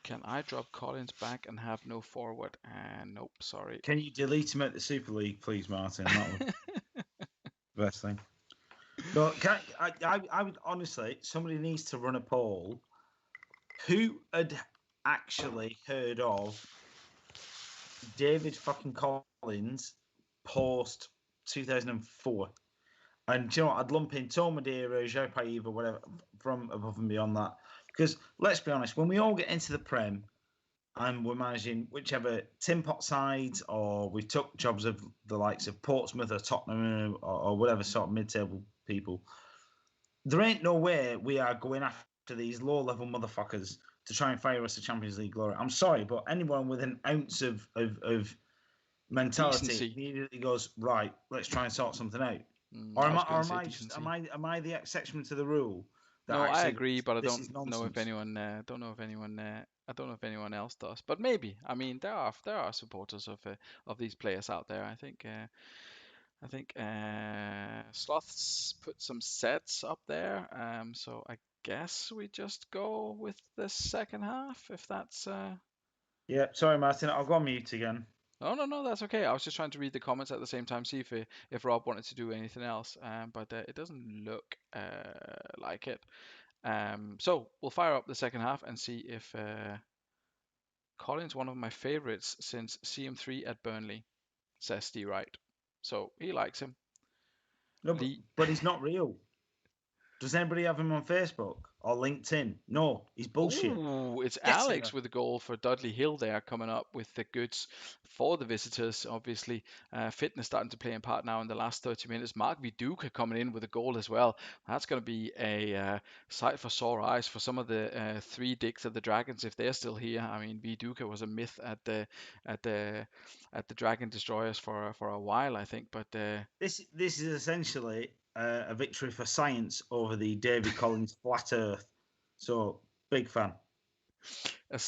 Can I drop Collins back and have no forward? Nope, sorry. Can you delete him at the Super League, please, Martin? That would be the best thing. No, I would honestly, somebody needs to run a poll. Who had actually heard of David fucking Collins post 2004? And you know what? I'd lump in Tom Madeira, Joe Paiva, whatever, from above and beyond that. Because let's be honest, when we all get into the Prem and we're managing whichever tin pot sides, or we took jobs of the likes of Portsmouth or Tottenham or whatever sort of mid-table people, there ain't no way we are going after these low-level motherfuckers to try and fire us to Champions League glory. I'm sorry, but anyone with an ounce of mentality Decency. immediately goes, right, let's try and sort something out. I was gonna say decency. Am I the exception to the rule? No, I agree, but I this is don't know if nonsense? anyone. I don't know if anyone else does. But maybe. I mean, there are supporters of these players out there. I think Sloths put some sets up there. So I guess we just go with the second half, if that's. Yeah, sorry, Martin. I'll go on mute again. No, that's okay. I was just trying to read the comments at the same time, see if Rob wanted to do anything else. But it doesn't look like it. So we'll fire up the second half and see if Collins, one of my favorites since CM3 at Burnley, says Steve Wright. So he likes him. No, but he's not real. Does anybody have him on Facebook or LinkedIn? No, he's bullshit. Ooh, it's Yes, Alex sir. with the goal for Dudley Hill there, coming up with the goods for the visitors. Obviously, fitness starting to play a part now in the last 30 minutes. Mark Viduka coming in with a goal as well. That's going to be a sight for sore eyes for some of the three dicks of the Dragons if they're still here. I mean, Viduka was a myth at the Dragon Destroyers for a while, I think. But this is essentially a victory for science over the David Collins flat Earth. So big fan. A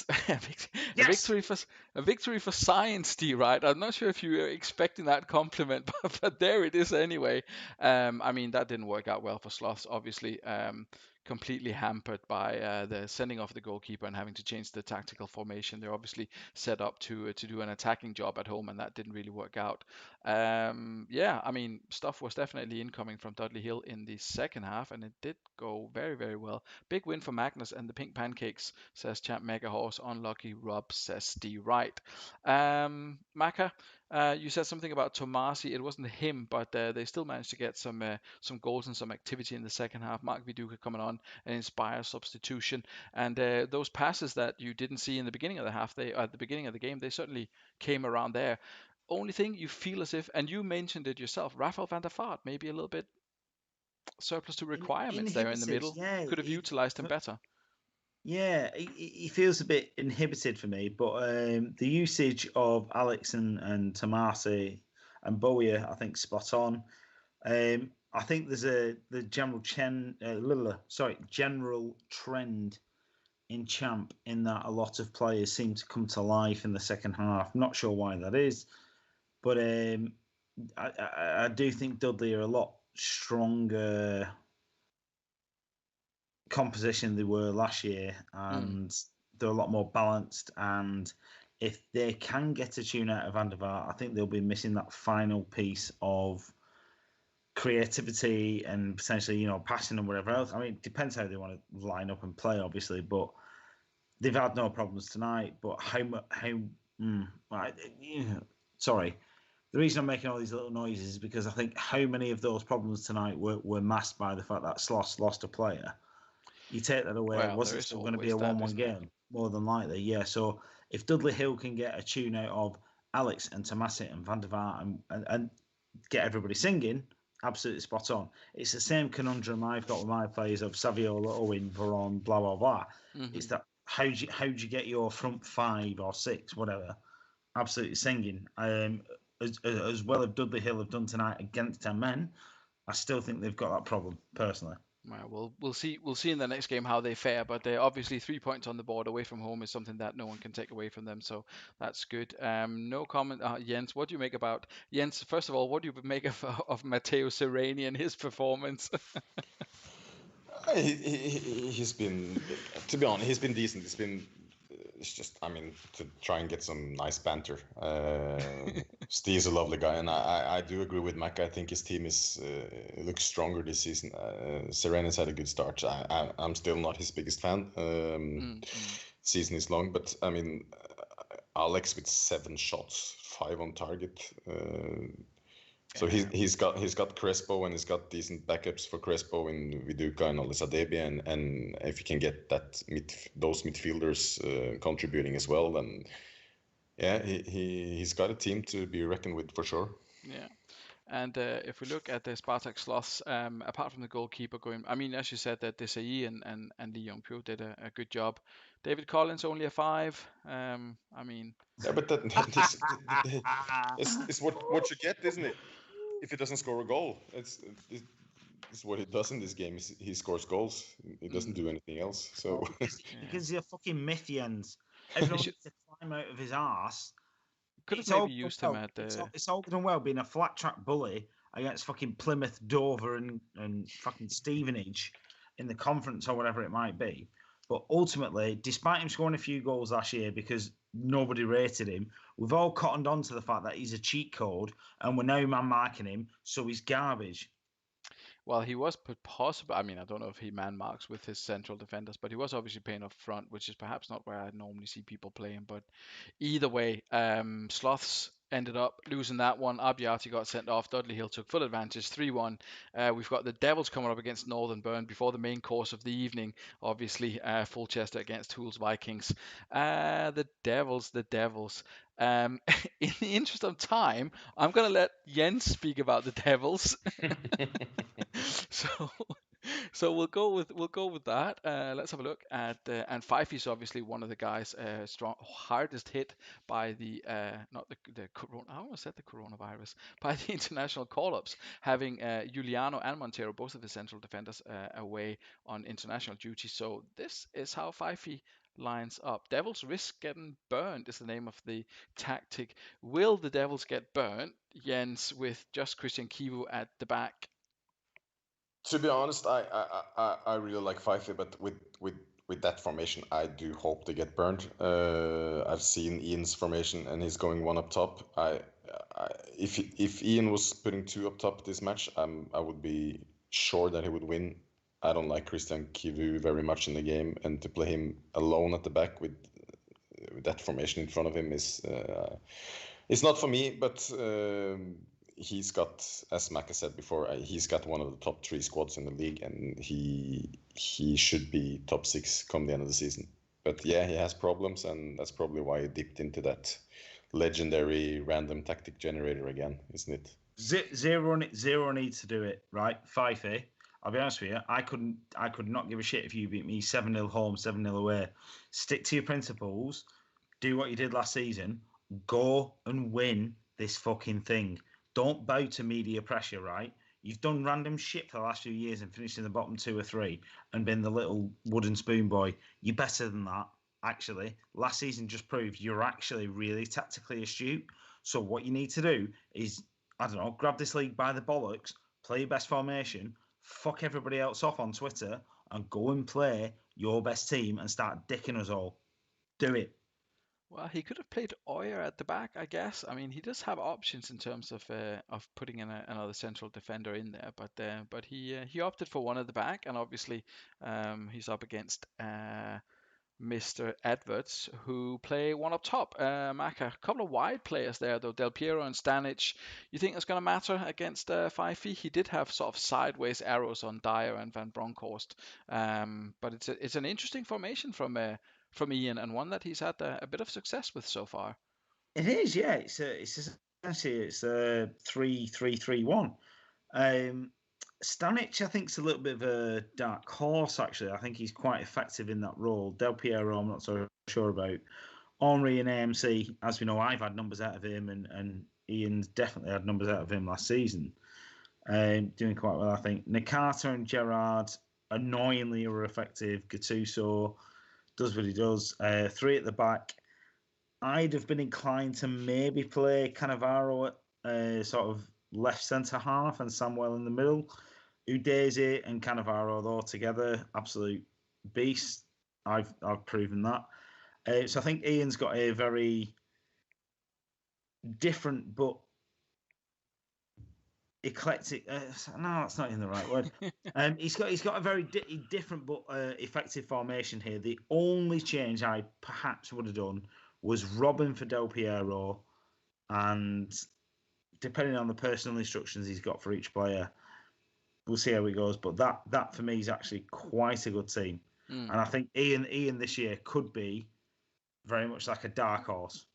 victory for science, D. Right? I'm not sure if you were expecting that compliment, but there it is anyway. I mean, that didn't work out well for Sloths, obviously. Completely hampered by the sending off the goalkeeper and having to change the tactical formation. They're obviously set up to do an attacking job at home, and that didn't really work out. Yeah, I mean, stuff was definitely incoming from Dudley Hill in the second half, and it did go very, very well. Big win for Magnus and the Pink Pancakes, says Champ Mega Horse. Unlucky Rob, says D. Right. Maka, you said something about Tomasi. It wasn't him, but they still managed to get some goals and some activity in the second half. Mark Viduka coming on, an inspired substitution, and those passes that you didn't see in the beginning of the half, at the beginning of the game, they certainly came around there. Only thing you feel as if, and you mentioned it yourself, Rafael van der Vaart maybe a little bit surplus to requirements there in the middle. Yeah, Could have utilized him better. Yeah, he feels a bit inhibited for me, but the usage of Alex and Tomasi and Bowyer, I think, spot on. I think there's the general general trend in Champ in that a lot of players seem to come to life in the second half. Not sure why that is, but I do think Dudley are a lot stronger composition than they were last year, and they're a lot more balanced. And if they can get a tune out of Van der Vaart, I think they'll be missing that final piece of creativity and potentially, passing and whatever else. I mean, it depends how they want to line up and play, obviously, but they've had no problems tonight. But sorry. The reason I'm making all these little noises is because I think how many of those problems tonight were masked by the fact that Sloss lost a player. You take that away, Well, was there it is still going to be always a that, 1-1 isn't it? game? More than likely, yeah. So if Dudley Hill can get a tune out of Alex and Tomasic and Van der Vaart and get everybody singing, absolutely spot on. It's the same conundrum I've got with my players of Saviola, Owen, Veron, blah, blah, blah. It's that how do you get your front 5 or 6, whatever, absolutely singing? As well as Dudley Hill have done tonight against 10 men, I still think they've got that problem, personally. Well, we'll see. We'll see in the next game how they fare. But obviously, 3 points on the board away from home is something that no one can take away from them. So that's good. No comment, Jens. What do you make about Jens? First of all, what do you make of Matteo Serrani and his performance? He's been, to be honest, he's been decent. It's just, I mean, to try and get some nice banter. Steve's a lovely guy, and I do agree with Mac. I think his team looks stronger this season. Serena's had a good start. I'm still not his biggest fan. Season is long, but I mean, Alex with 7 shots, 5 on target. So he's got Crespo, and he's got decent backups for Crespo in Viduka and Olisadebe, and if you can get those midfielders contributing as well, then yeah, he's got a team to be reckoned with for sure. Yeah. And if we look at the Spartak Sloss, apart from the goalkeeper going, I mean, as you said, that Desai and Lee Young-pyo did a good job. David Collins only a 5. I mean, yeah, but it's what you get, isn't it? If he doesn't score a goal, it's what he does in this game. He scores goals. He doesn't do anything else. So because you're fucking Mythians. Everyone needs to climb out of his arse. Could have maybe used him at the. It's all good and well being a flat track bully against fucking Plymouth, Dover, and fucking Stevenage in the conference or whatever it might be. But ultimately, despite him scoring a few goals last year because nobody rated him, we've all cottoned on to the fact that he's a cheat code and we're now man-marking him, so he's garbage. Well, he was possible. I mean, I don't know if he man marks with his central defenders, but he was obviously playing up front, which is perhaps not where I normally see people playing. But either way, Sloths ended up losing that one. Abiati got sent off. Dudley Hill took full advantage, 3-1. We've got the Devils coming up against Northern Burn before the main course of the evening. Obviously, Fulchester against Tools Vikings. The Devils. In the interest of time, I'm going to let Jens speak about the Devils. So we'll go with that. Let's have a look at and Fifey's obviously one of the guys hardest hit by the not the corona. I almost said the coronavirus, by the international call-ups, having Giuliano and Montero, both of the central defenders, away on international duty. So this is how Fifey lines up. Devils risk getting burned is the name of the tactic. Will the Devils get burnt, Jens, with just Christian Kivu at the back? To be honest, I really like Fife, but with that formation, I do hope they get burned. I've seen Ian's formation, and he's going 1 up top. If Ian was putting 2 up top this match, I would be sure that he would win. I don't like Christian Kivu very much in the game, and to play him alone at the back with that formation in front of him is it's not for me. But he's got, as Maka said before, he's got one of the top 3 squads in the league, and he should be top 6 come the end of the season. But yeah, he has problems, and that's probably why he dipped into that legendary random tactic generator again, isn't it? Zero needs to do it, right? Fifey, I'll be honest with you, I could not give a shit if you beat me 7-0 home, 7-0 away. Stick to your principles, do what you did last season, go and win this fucking thing. Don't bow to media pressure, right? You've done random shit for the last few years and finished in the bottom 2 or 3 and been the little wooden spoon boy. You're better than that, actually. Last season just proved you're actually really tactically astute. So what you need to do is, I don't know, grab this league by the bollocks, play your best formation, fuck everybody else off on Twitter, and go and play your best team and start dicking us all. Do it. Well, he could have played Oyer at the back, I guess. I mean, he does have options in terms of putting in another central defender in there, but he opted for one at the back, and obviously he's up against Mr. Edwards, who play one up top. Maka, a couple of wide players there, though. Del Piero and Stanic. You think it's going to matter against Fife? He did have sort of sideways arrows on Dyer and Van Bronckhorst. But it's an interesting formation from Ian, and one that he's had a bit of success with so far. It is, yeah. It's a 3-3-3-1. Stanic, I think, is a little bit of a dark horse, actually. I think he's quite effective in that role. Del Piero, I'm not so sure about. Henri and AMC, as we know, I've had numbers out of him, and Ian's definitely had numbers out of him last season. Doing quite well, I think. Nakata and Gerard, annoyingly are effective. Gattuso does what he does. 3 at the back. I'd have been inclined to maybe play Cannavaro at sort of left centre half and Samuel in the middle. Udeze and Cannavaro, though, together, absolute beast. I've proven that. So I think Ian's got a very different but eclectic. No, that's not even the right word. He's got a very different but effective formation here. The only change I perhaps would have done was Robin for Del Piero, and depending on the personal instructions he's got for each player, we'll see how it goes. But that for me is actually quite a good team, and I think Ian this year could be very much like a dark horse.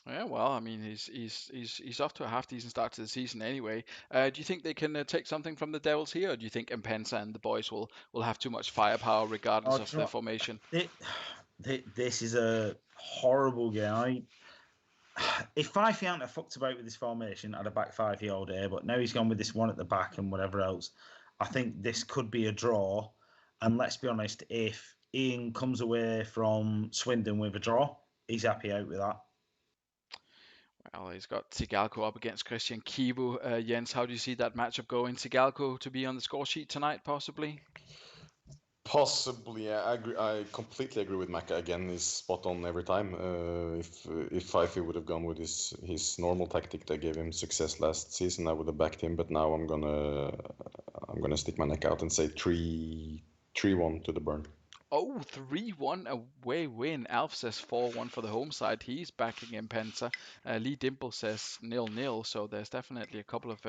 Yeah, well, I mean, he's off to a half decent start to the season anyway. Do you think they can take something from the Devils here, or do you think Impensa and the boys will have too much firepower regardless of their formation? This is a horrible game. If Fife hadn't fucked about with this formation, I'd have backed Fifey all day. But now he's gone with this one at the back and whatever else. I think this could be a draw. And let's be honest, if Ian comes away from Swindon with a draw, he's happy out with that. Well, he's got Sigalko up against Christian Kivu. Jens, how do you see that matchup going? Sigalko to be on the score sheet tonight, possibly? Possibly, yeah. I completely agree with Maka. Again, he's spot on every time. If Fife would have gone with his normal tactic that gave him success last season, I would have backed him. But now I'm gonna stick my neck out and say 3-1 to the Burn. Oh, 3-1 away win. Alf says 4-1 for the home side. He's backing Impensa. Lee Dimple says 0-0. So there's definitely a couple of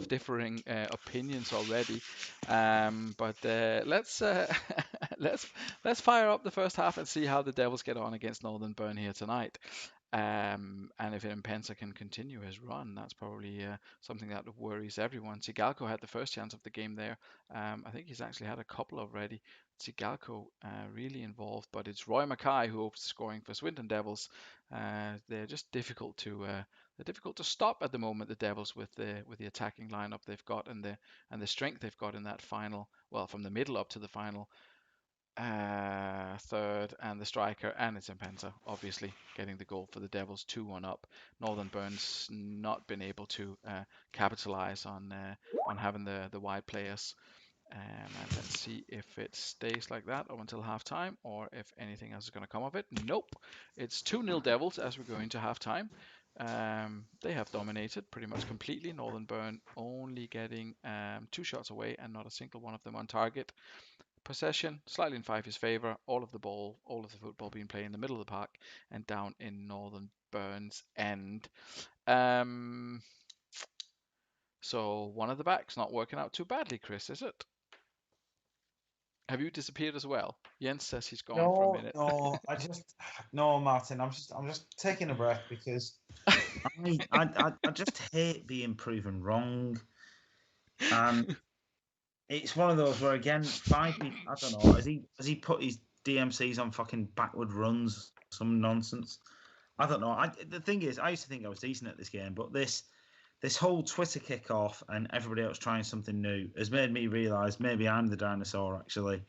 differing opinions already. But let's let's fire up the first half and see how the Devils get on against Northern Burn here tonight. And if Impensa can continue his run, that's probably something that worries everyone. Sigalko had the first chance of the game there. I think he's actually had a couple already. Sigalko really involved, but it's Roy Mackay who opens scoring for Swindon Devils. They're just difficult to stop at the moment. The Devils with the attacking lineup they've got and the strength they've got in that final. Well, from the middle up to the final third, and the striker, and it's Impensa, obviously getting the goal for the Devils, 2-1 up. Northern Burns not been able to capitalize on having the wide players. And let's see if it stays like that up until halftime, or if anything else is going to come of it. Nope, it's 2-0 Devils as we go into halftime. They have dominated pretty much completely. Northern Burn only getting 2 shots away and not a single one of them on target. Possession slightly in Fife's favour. All of the football being played in the middle of the park and down in Northern Burn's end. So one of the backs not working out too badly, Chris, is it? Have you disappeared as well? Jens says he's gone for a minute. No, Martin. I'm just taking a breath because I just hate being proven wrong, and it's one of those where again, I don't know. Has he put his DMCs on fucking backward runs? Some nonsense. I don't know. The thing is, I used to think I was decent at this game, but this this whole Twitter kickoff and everybody else trying something new has made me realise maybe I'm the dinosaur actually,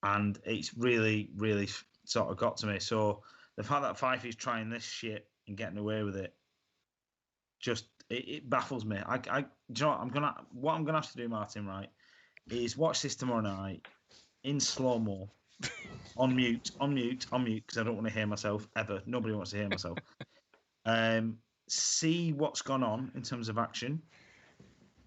and it's really, really sort of got to me. So the fact that Fifey's trying this shit and getting away with it, just it baffles me. Do you know what I'm gonna have to do, Martin? Right, is watch this tomorrow night in slow mo, on mute, because I don't want to hear myself ever. Nobody wants to hear myself. See what's gone on in terms of action,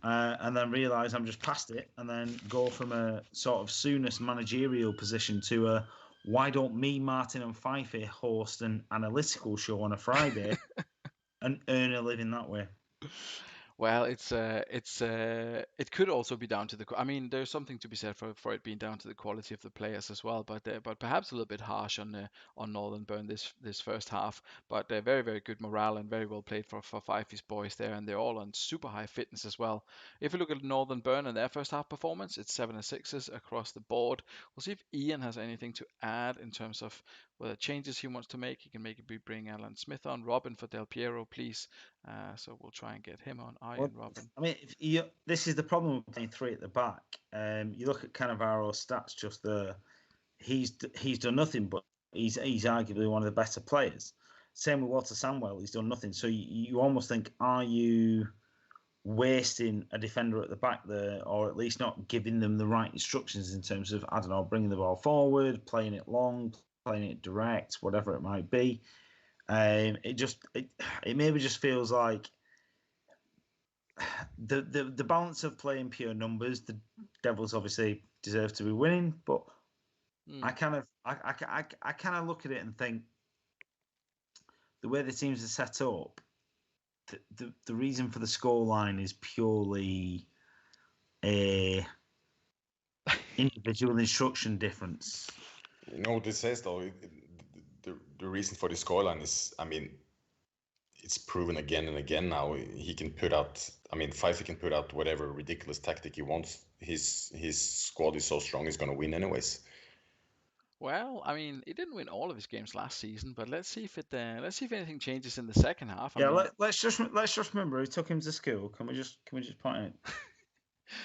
and then realise I'm just past it, and then go from a sort of soonest managerial position to a why don't me, Martin, and Fifey host an analytical show on a Friday and earn a living that way? Well, it could also be down to the. I mean, there's something to be said for it being down to the quality of the players as well, but perhaps a little bit harsh on Northern Burn this first half. But very very good morale and very well played for Fifey's boys there, and they're all on super high fitness as well. If you look at Northern Burn and their first half performance, it's 7 and 6s across the board. We'll see if Ian has anything to add in terms of whether changes he wants to make. He can maybe bring Alan Smith on, Robin for Del Piero, please. So we'll try and get him on. Well, Ian, Robin. I mean, this is the problem with playing three at the back. You look at Cannavaro's stats just there. He's done nothing, but he's arguably one of the better players. Same with Walter Samwell. He's done nothing. So you almost think, are you wasting a defender at the back there, or at least not giving them the right instructions in terms of, I don't know, bringing the ball forward, playing it long, playing it direct, whatever it might be. It maybe just feels like the balance of playing pure numbers. The Devils obviously deserve to be winning, but I kind of look at it and think the way the teams are set up, the reason for the scoreline is purely a individual instruction difference. You know what this says though? The reason for the scoreline is, I mean, it's proven again and again now. He can put out, I mean, Pfeiffer can put out whatever ridiculous tactic he wants. His squad is so strong, he's going to win anyways. Well, I mean, he didn't win all of his games last season, but let's see if anything changes in the second half. I mean, let's just remember who took him to school. Can we just point out?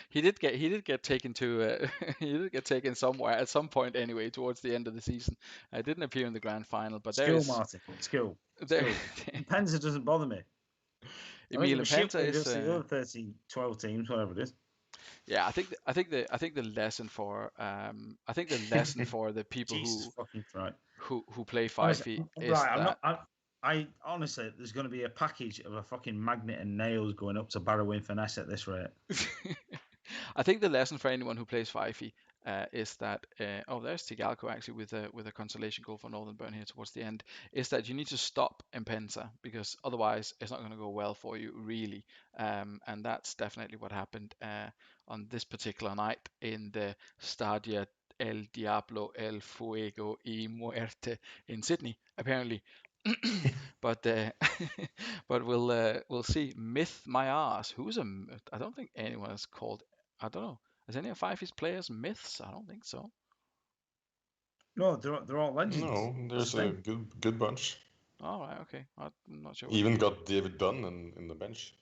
he did get taken to he did get taken somewhere at some point anyway towards the end of the season. I didn't appear in the grand final, but school, Martin, school. Penza doesn't bother me. Emil Penza is the other 12 teams, whatever it is. Yeah, I think the lesson for the people who play Fifey is right, that. I honestly, there's going to be a package of a fucking magnet and nails going up to Barrow Finesse at this rate. I think the lesson for anyone who plays Fifey is that there's Tigalco actually with a consolation goal for Northern Burn here towards the end, is that you need to stop Impensa, because otherwise it's not going to go well for you really, and that's definitely what happened on this particular night in the Stadia El Diablo El Fuego y Muerte in Sydney apparently. but but we'll see. Myth my ass. I don't think anyone is called. I don't know. Is any of Fifey's players myths? I don't think so. No, they're all legends. No, there's a good bunch. All right, okay. I'm not sure. Even got David Dunn in the bench.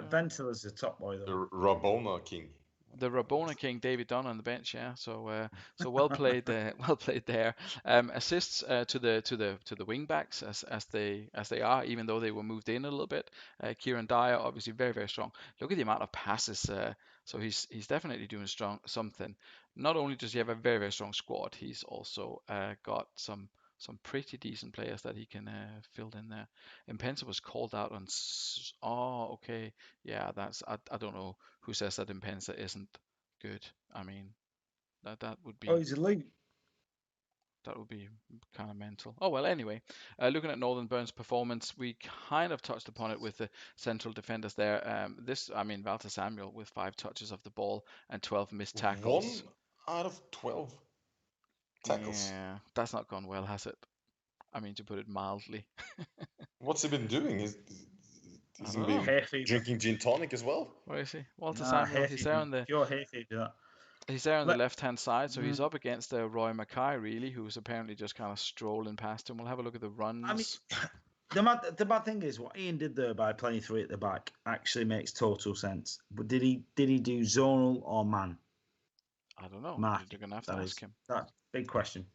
Ventila's the top boy though. The Rabona King. The Rabona King, David Dunn on the bench, yeah. So well played, well played there. Assists to the wing backs as they are, even though they were moved in a little bit. Kieran Dyer, obviously very very strong. Look at the amount of passes. So he's definitely doing something. Not only does he have a very very strong squad, he's also got some pretty decent players that he can fill in there. Impensa was called out on. Okay, yeah, I don't know who says that Impensa isn't good. I mean, that would be. Oh, he's elite. That would be kind of mental. Oh well, anyway, looking at Northern Burns' performance, we kind of touched upon it with the central defenders there. Walter Samuel with 5 touches of the ball and 12 missed tackles. 1 out of 12 tackles. Yeah, that's not gone well, has it? I mean, to put it mildly. What's he been doing? He's been drinking gin tonic as well. Where is he? Walter Samuel. He's there on the. Pure hay fever. He's there on the left-hand side, so he's up against Roy Mackay, really, who's apparently just kind of strolling past him. We'll have a look at the runs. I mean, The bad thing is what Ian did there by playing 3 at the back actually makes total sense. But did he do zonal or man? I don't know. Mark, You're gonna have to that ask is him. that big question.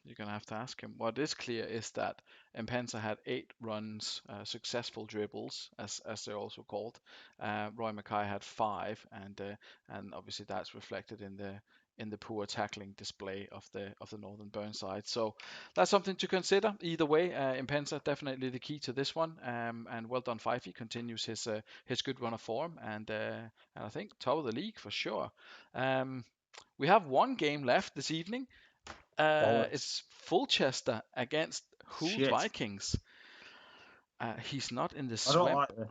You're gonna have to ask him. What is clear is that Impensa had 8 runs, successful dribbles, as they're also called. Roy Mackay had 5, and obviously that's reflected in the poor tackling display of the Northern Burnside. So that's something to consider. Either way, Impensa definitely the key to this one. And well done, Fifey continues his good run of form, and I think top of the league for sure. We have one game left this evening. It's Fulchester against Hull's Shit. Vikings. He's not in the I don't swim. like this.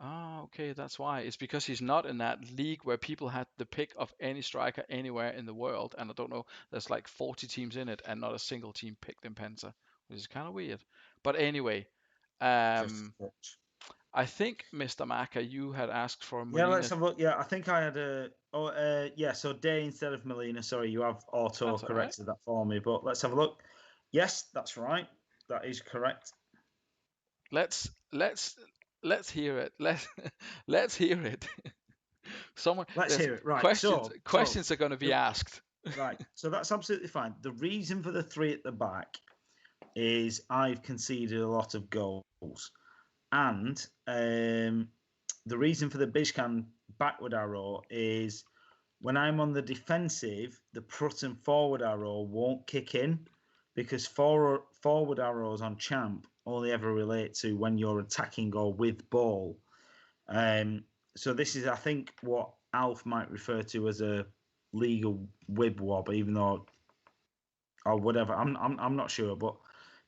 Oh, okay, that's why. It's because he's not in that league where people had the pick of any striker anywhere in the world. And I don't know, there's like 40 teams in it, and not a single team picked Impensa, which is kind of weird. But anyway, Just I think, Mr. Maka, you had asked for yeah, Molina. let's have a look. Yeah, I think I had a. Oh, yeah. So Day instead of Molina. Sorry, you have auto That's all right. corrected that for me. But let's have a look. Yes, that's right. That is correct. Let's hear it. Let's hear it. Let's hear it. Right. Questions are going to be asked. Right. So that's absolutely fine. The reason for the 3 at the back is I've conceded a lot of goals, and the reason for the Bishkan backward arrow is when I'm on the defensive, the prut and forward arrow won't kick in because forward arrows on champ only ever relate to when you're attacking or with ball. So this is, I think, what Alf might refer to as a legal wib wob, even though, or whatever. I'm not sure, but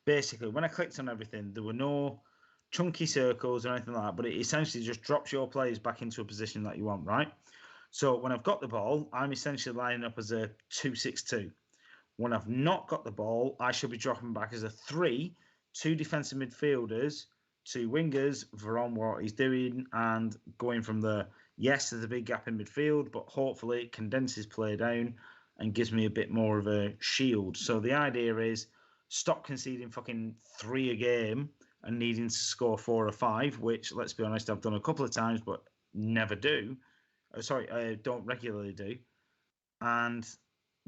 basically, when I clicked on everything, there were no chunky circles or anything like that. But it essentially just drops your players back into a position that you want, right? So when I've got the ball, I'm essentially lining up as a 2-6-2. When I've not got the ball, I should be dropping back as a 3, 2 defensive midfielders, 2 wingers, Veron what he's doing, and going from the yes, there's a big gap in midfield, but hopefully it condenses play down and gives me a bit more of a shield. So the idea is stop conceding fucking 3 a game and needing to score 4 or 5, which, let's be honest, I've done a couple of times, but never do. I don't regularly do. And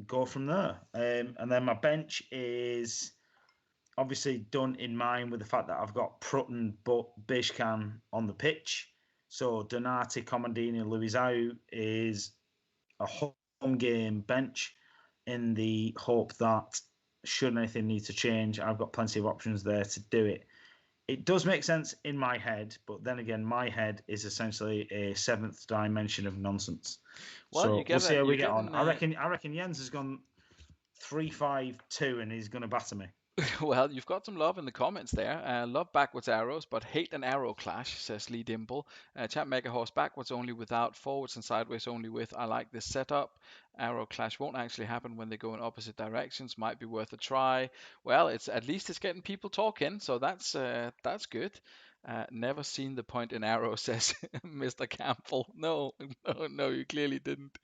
go from there. And then my bench is obviously done in mind with the fact that I've got Prutton but Bishkan on the pitch. So Donati, Comandini, and Luizao is a home game bench in the hope that should anything need to change, I've got plenty of options there to do it. It does make sense in my head, but then again, my head is essentially a 7th dimension of nonsense. Well, so we'll see how we get on. I reckon Jens has gone 3-5-2 and he's going to batter me. Well, you've got some love in the comments there. Love backwards arrows, but hate an arrow clash, says Lee Dimple. Champ Mega Horse backwards only without, forwards and sideways only with. I like this setup. Arrow clash won't actually happen when they go in opposite directions. Might be worth a try. Well, at least it's getting people talking, so that's good. Never seen the point in arrow, says Mr. Campbell. No, you clearly didn't.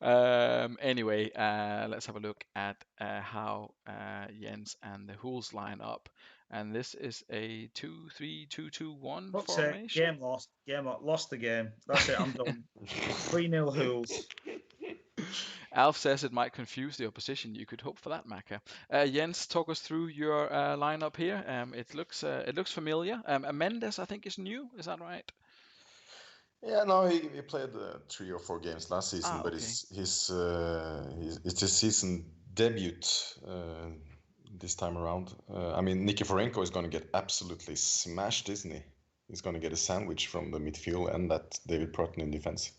Anyway, let's have a look at how Jens and the Hools line up. And this is a 2-3-2-2-1 formation. Game lost. Lost the game. That's it. I'm done. 3-0 Hools. Alf says it might confuse the opposition. You could hope for that, Maka. Jens, talk us through your lineup here. It looks familiar. Mendes, I think, is new. Is that right? Yeah, no, he played 3 or 4 games last season, but okay. it's his season debut this time around. I mean, Nikiforenko is going to get absolutely smashed, isn't he? He's going to get a sandwich from the midfield and that David Prutton in defense.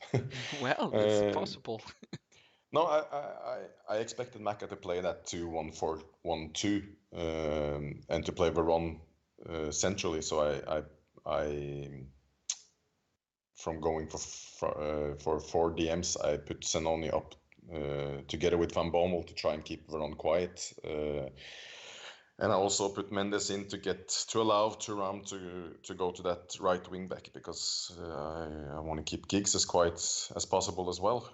Well, it's possible. No, I expected Maka to play that 2-1-4-1-2 and to play Veron centrally. So I from going for 4 DMs, I put Zanoni up together with Van Bommel to try and keep Veron quiet. And I also put Mendes in to allow Thuram to go to that right wing back because I want to keep Giggs as quiet as possible as well.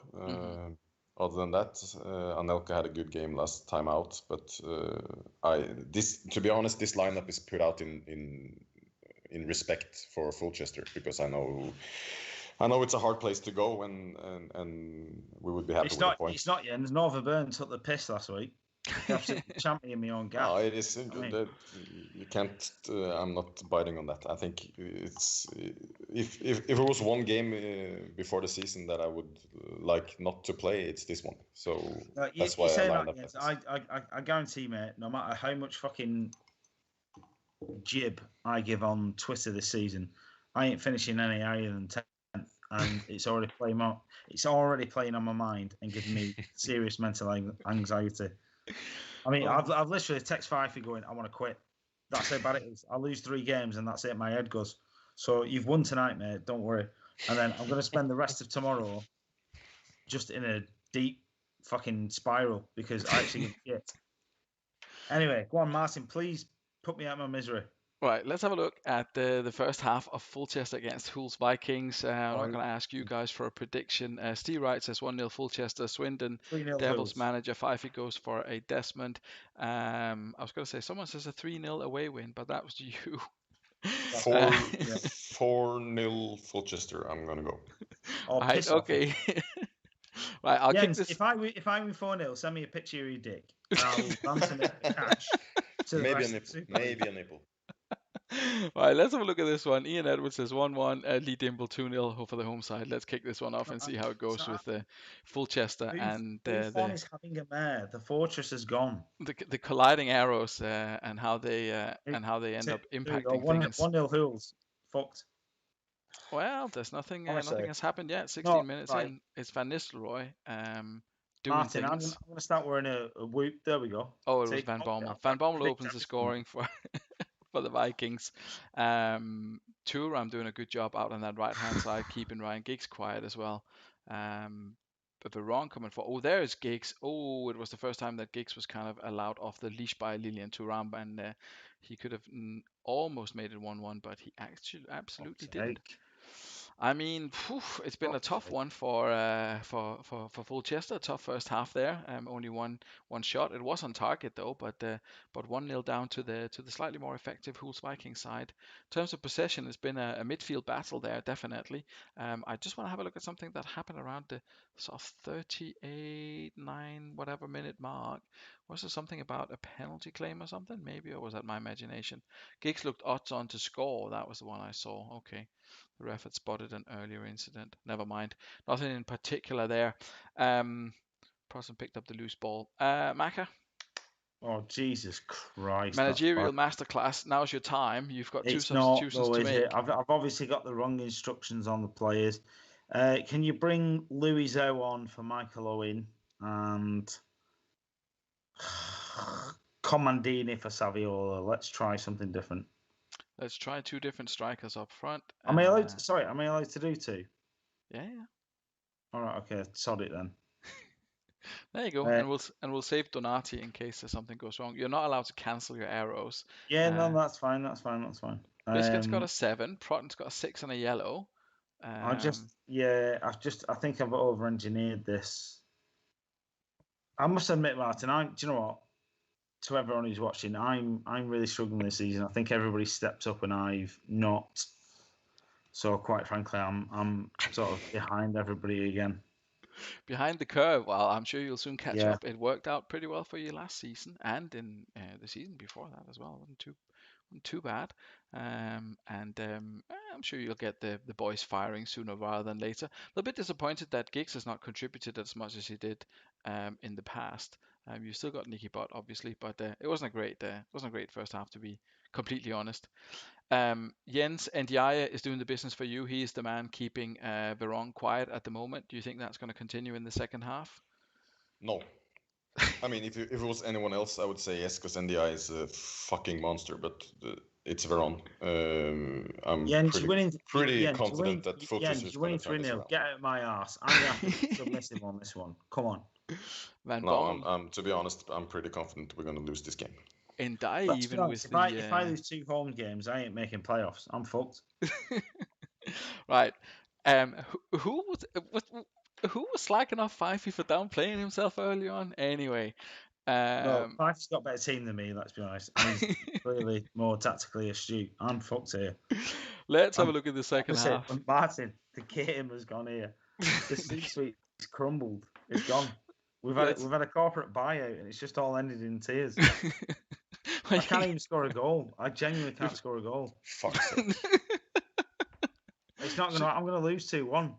Other than that, Anelka had a good game last time out, but to be honest, this lineup is put out in in respect for Fulchester, because I know it's a hard place to go, and we would be happy with the points. It's not Jens. Northerburn took the piss last week. They absolutely championed me on gaff. No, it is that you can't. I'm not biting on that. I think it's if it was one game before the season that I would like not to play, it's this one. So that's why I lined up. Jens, I guarantee, mate, no matter how much fucking jib I give on Twitter this season, I ain't finishing any higher than 10th, and it's already playing on my mind and giving me serious mental anxiety. I mean, I've literally text Fifey going, I want to quit. That's how bad it is. I lose 3 games and that's it. My head goes. So you've won tonight, mate. Don't worry. And then I'm going to spend the rest of tomorrow just in a deep fucking spiral because I actually give a shit. Anyway, go on, Martin. Please put me out of my misery. Right, let's have a look at the first half of Fulchester against Hull's Vikings. I'm not going to ask you guys for a prediction. Steve Wright says 1-0 Fulchester. Swindon, Devils Hulls. manager Fifey goes for a Desmond. I was going to say someone says a 3-0 away win, but that was you. 4-0 Fulchester. I'm going to go. Oh, right, okay. Right, I'll kick this. If I win 4-0, send me a picture of your dick. And I'll ransom it for cash. Maybe a nipple. Right, let's have a look at this one. Ian Edwards says 1-1. Lee Dimble 2-0 for the home side. Let's kick this one off and see how it goes with Fulchester and Buffon is having a mare. The fortress is gone. The colliding arrows and how they end up impacting things. 1-0 Hulls. Fucked. Well, there's nothing has happened yet. 16 minutes in. It's Van Nistelrooy doing Martin, things. I'm going to start wearing a whoop. There we go. Oh, it was Van Bommel. Van Bommel opens the scoring for the Vikings. Thuram doing a good job out on that right-hand side, keeping Ryan Giggs quiet as well. But the wrong coming for. Oh, there's Giggs. Oh, it was the first time that Giggs was kind of allowed off the leash by Lilian Thuram, and he could have almost made it 1-1, but he actually absolutely didn't. I mean, it's been a tough one for Fulchester. Tough first half there. Only one shot. It was on target though, but 1-0 down to the slightly more effective Hull's Vikings side. In terms of possession, it's been a midfield battle there, definitely. I just want to have a look at something that happened around the sort of 38, 9, whatever minute mark. Was there something about a penalty claim or something? Maybe, or was that my imagination? Giggs looked odds on to score. That was the one I saw. Okay. The ref had spotted an earlier incident. Never mind. Nothing in particular there. Prosson picked up the loose ball. Maka? Oh, Jesus Christ. Managerial masterclass. Now's your time. You've got 2 substitutions to make. I've obviously got the wrong instructions on the players. Can you bring Louis O on for Michael Owen and Comandini for Saviola? Let's try something different. Let's try 2 different strikers up front. Am I allowed to do 2? Yeah. All right, okay, sod it then. There you go, and we'll save Donati in case something goes wrong. You're not allowed to cancel your arrows. Yeah, no, that's fine. Biscuit's got a 7. Protton's got a 6 and a yellow. I think I've over-engineered this. I must admit, Martin, do you know what? To everyone who's watching, I'm really struggling this season. I think everybody stepped up and I've not. So quite frankly, I'm sort of behind everybody again. Behind the curve. Well, I'm sure you'll soon catch up. It worked out pretty well for you last season and in the season before that as well. Wasn't too bad. I'm sure you'll get the boys firing sooner rather than later. A little bit disappointed that Giggs has not contributed as much as he did in the past. You've still got Nicky Butt, obviously, but it wasn't a great first half, to be completely honest. Jens Ndiaye is doing the business for you. He is the man keeping Veron quiet at the moment. Do you think that's going to continue in the second half? No. I mean, if it was anyone else, I would say yes, because Ndiaye is a fucking monster, but it's Veron. I'm pretty confident that Fulchester is going to turn this around. Get out of my arse. I'm going to have to be submissive on this one. Come on. To be honest, I'm pretty confident we're going to lose this game. Ndiaye, even honest, with if I lose 2 home games, I ain't making playoffs. I'm fucked. Right. Who was slacking off Fifey for downplaying himself early on? Anyway, No, Um, Fife's got a better team than me, let's be honest. And he's clearly more tactically astute. I'm fucked here. let's have a look at the second Honestly, half. Martin, the game has gone here. The C-suite's crumbled. It's gone. We've had a corporate buyout, and it's just all ended in tears. I can't even score a goal. I genuinely can't score a goal. Fuck's sake. It's not gonna. I'm gonna lose 2-1. Fuck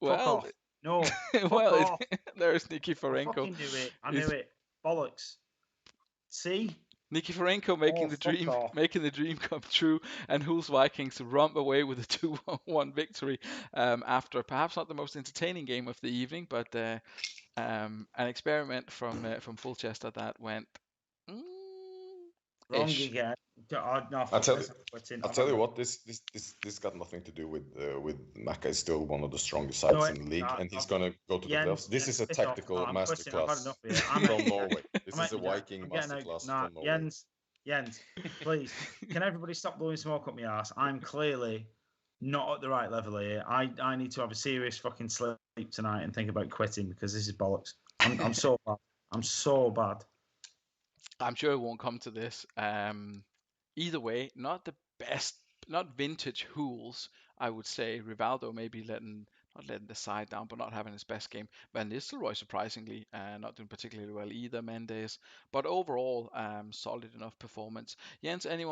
Well, off. No. Fuck well, off. there's I fucking knew it. I knew it. Bollocks. See? Nikiforenko off. making the dream come true, and Hull's Vikings romp away with a 2-1 victory after perhaps not the most entertaining game of the evening, but an experiment from Fulchester that went Wrong ish. again. No, I'll tell you what, this got nothing to do with Maka. Is still one of the strongest sides in the league, and he's gonna go to the playoffs. This is a tactical masterclass from Norway. This is a Viking masterclass from Norway. Jens, please, can everybody stop blowing smoke up my ass? I'm clearly not at the right level here. I need to have a serious fucking sleep tonight and think about quitting because this is bollocks. I'm so bad. I'm so bad. I'm sure it won't come to this. Either way, not the best, not vintage Hools, I would say. Rivaldo maybe not letting the side down, but not having his best game. Van Nistelrooy, surprisingly, not doing particularly well either, Mendes. But overall, solid enough performance. Jens, any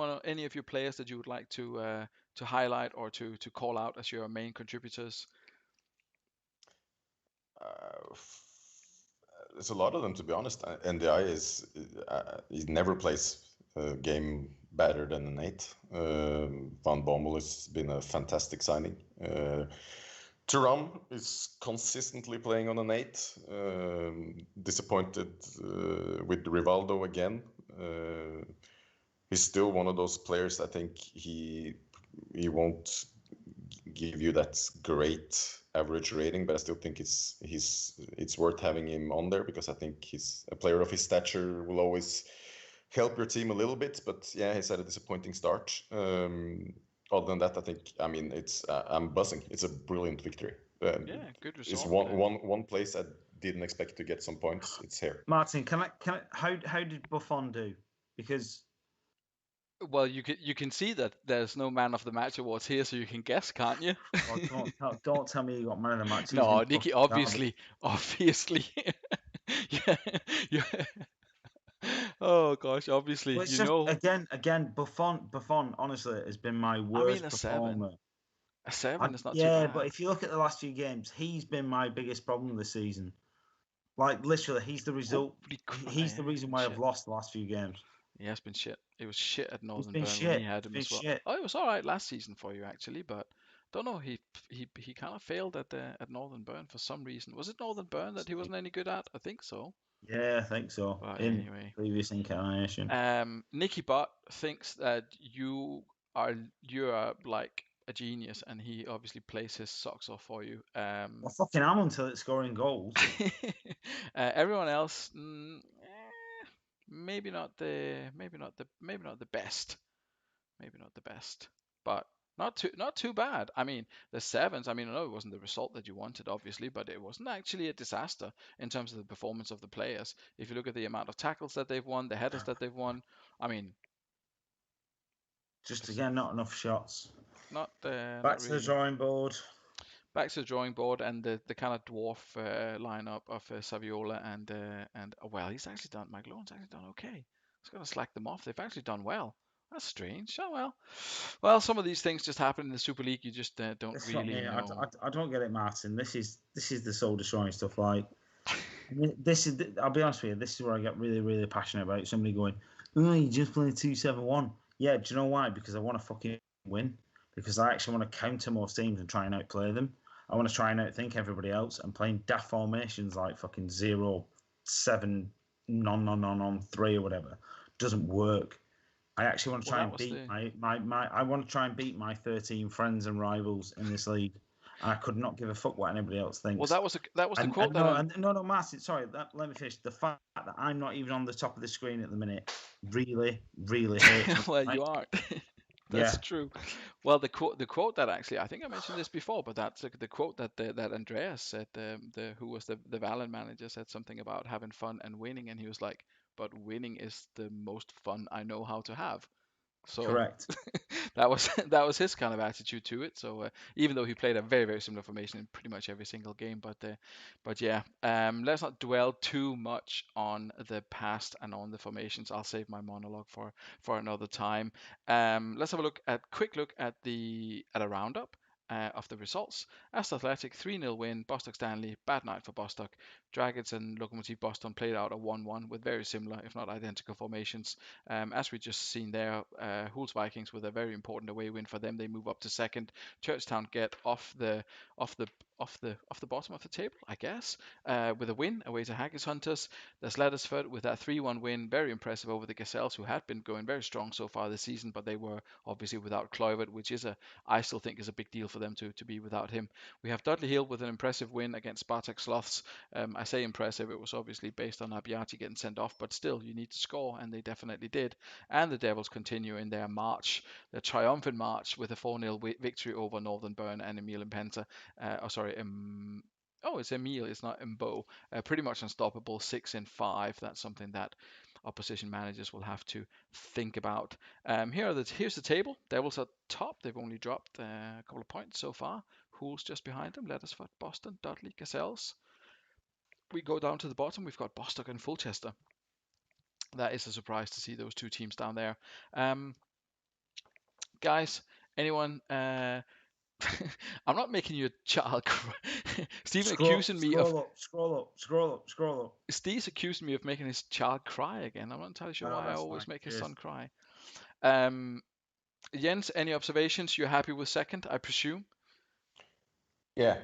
of your players that you would like to highlight or to call out as your main contributors? There's a lot of them, to be honest. NDI he never plays a game better than an 8. Van Bommel has been a fantastic signing. Thuram is consistently playing on an 8. Disappointed with Rivaldo again. He's still one of those players. I think he won't give you that great average rating, but I still think it's worth having him on there because I think he's a player of his stature will always help your team a little bit. But yeah, he's had a disappointing start. Other than that, it's I'm buzzing. It's a brilliant victory. Yeah, good result. It's one place I didn't expect to get some points. It's here. Martin, how did Buffon do? Because well, you can see that there's no man of the match awards here, so you can guess, can't you? Oh, don't tell me you got man of the match. No, Nicky, obviously. yeah. Oh gosh, obviously, well, again, Buffon, honestly, has been my worst performer. A 7 is not too bad. Yeah, but if you look at the last few games, he's been my biggest problem this season. Like literally, he's the result. He's the reason why I've lost the last few games. He has been shit. It was shit at Northern Burn when he had him as well. Shit. Oh, it was all right last season for you actually, but don't know. He kind of failed at Northern Burn for some reason. Was it Northern Burn that he wasn't any good at? I think so. Yeah, I think so. But anyway, previous incarnation. Nicky Butt thinks that you are like a genius, and he obviously plays his socks off for you. I fucking am until it's scoring goals. Everyone else. Maybe not the best, but not too bad. I mean, the 7s. I mean, I know it wasn't the result that you wanted, obviously, but it wasn't actually a disaster in terms of the performance of the players. If you look at the amount of tackles that they've won, the headers that they've won, I mean, just again, not enough shots. Back to the drawing board. Back to the drawing board, and the kind of dwarf lineup of Saviola and well, he's actually done. McLaurin's actually done okay. I was gonna slack them off. They've actually done well. That's strange. Oh well, some of these things just happen in the Super League. You just don't really know. I don't get it, Martin. This is the soul destroying stuff. Like I'll be honest with you. This is where I get really, really passionate about somebody going, "Oh, you just played 2-7-1." Yeah, do you know why? Because I want to fucking win. Because I actually want to counter most teams and try and outplay them. I want to try and outthink everybody else, and playing daft formations like fucking 0-7 on 3 or whatever doesn't work. I actually want to try and beat I want to try and beat my 13 friends and rivals in this league. And I could not give a fuck what anybody else thinks. Well, that was the quote. No, Martin. Sorry, let me finish. The fact that I'm not even on the top of the screen at the minute really, really hurts. Well, you aren't. That's Yeah, true. Well, the quote that actually I think I mentioned this before, but that's the quote that that Andreas said, the who was the Valen manager, said something about having fun and winning, and he was like, "But winning is the most fun I know how to have." So correct. that was that was his kind of attitude to it. So even though he played a very very similar formation in pretty much every single game, but yeah, let's not dwell too much on the past and on the formations. I'll save my monologue for another time. Let's have a quick look at at a roundup. Of the results. Aston Athletic 3-0 win, Bostock Stanley, bad night for Bostock. Dragons and Lokomotiv Boston played out a 1-1 with very similar, if not identical, formations. As we just seen there, Hull's Vikings with a very important away win for them. They move up to second. Churchtown get off the off the bottom of the table, I guess, with a win away to Haggis Hunters. There's Laddersford with that 3-1 win, very impressive over the Gazelles, who had been going very strong so far this season, but they were obviously without Kluivert, which I still think is a big deal for them to be without him. We have Dudley Hill with an impressive win against Spartak Sloths. I say impressive, it was obviously based on Abiati getting sent off, but still, you need to score, and they definitely did. And the Devils continue in their march, their triumphant march, with a 4-0 victory over Northern Burn and Emil Impenta. It's Emil, it's not Mbo. Pretty much unstoppable, 6-5. That's something that opposition managers will have to think about. Here's the table. Devils at top. They've only dropped a couple of points so far. Who's just behind them? Laddersford, Boston, Dudley, Gazelles. We go down to the bottom. We've got Bostock and Fulchester. That is a surprise to see those two teams down there. Um, Guys, anyone? I'm not making you a child cry. Stephen accusing me of Scroll up, scroll up, scroll up, scroll up. Steve's accusing me of making his child cry again. I'm not entirely sure No, why I that's always fine. make his Cheers. son cry. Um, Jens, any observations? You're happy with second, I presume? Yeah.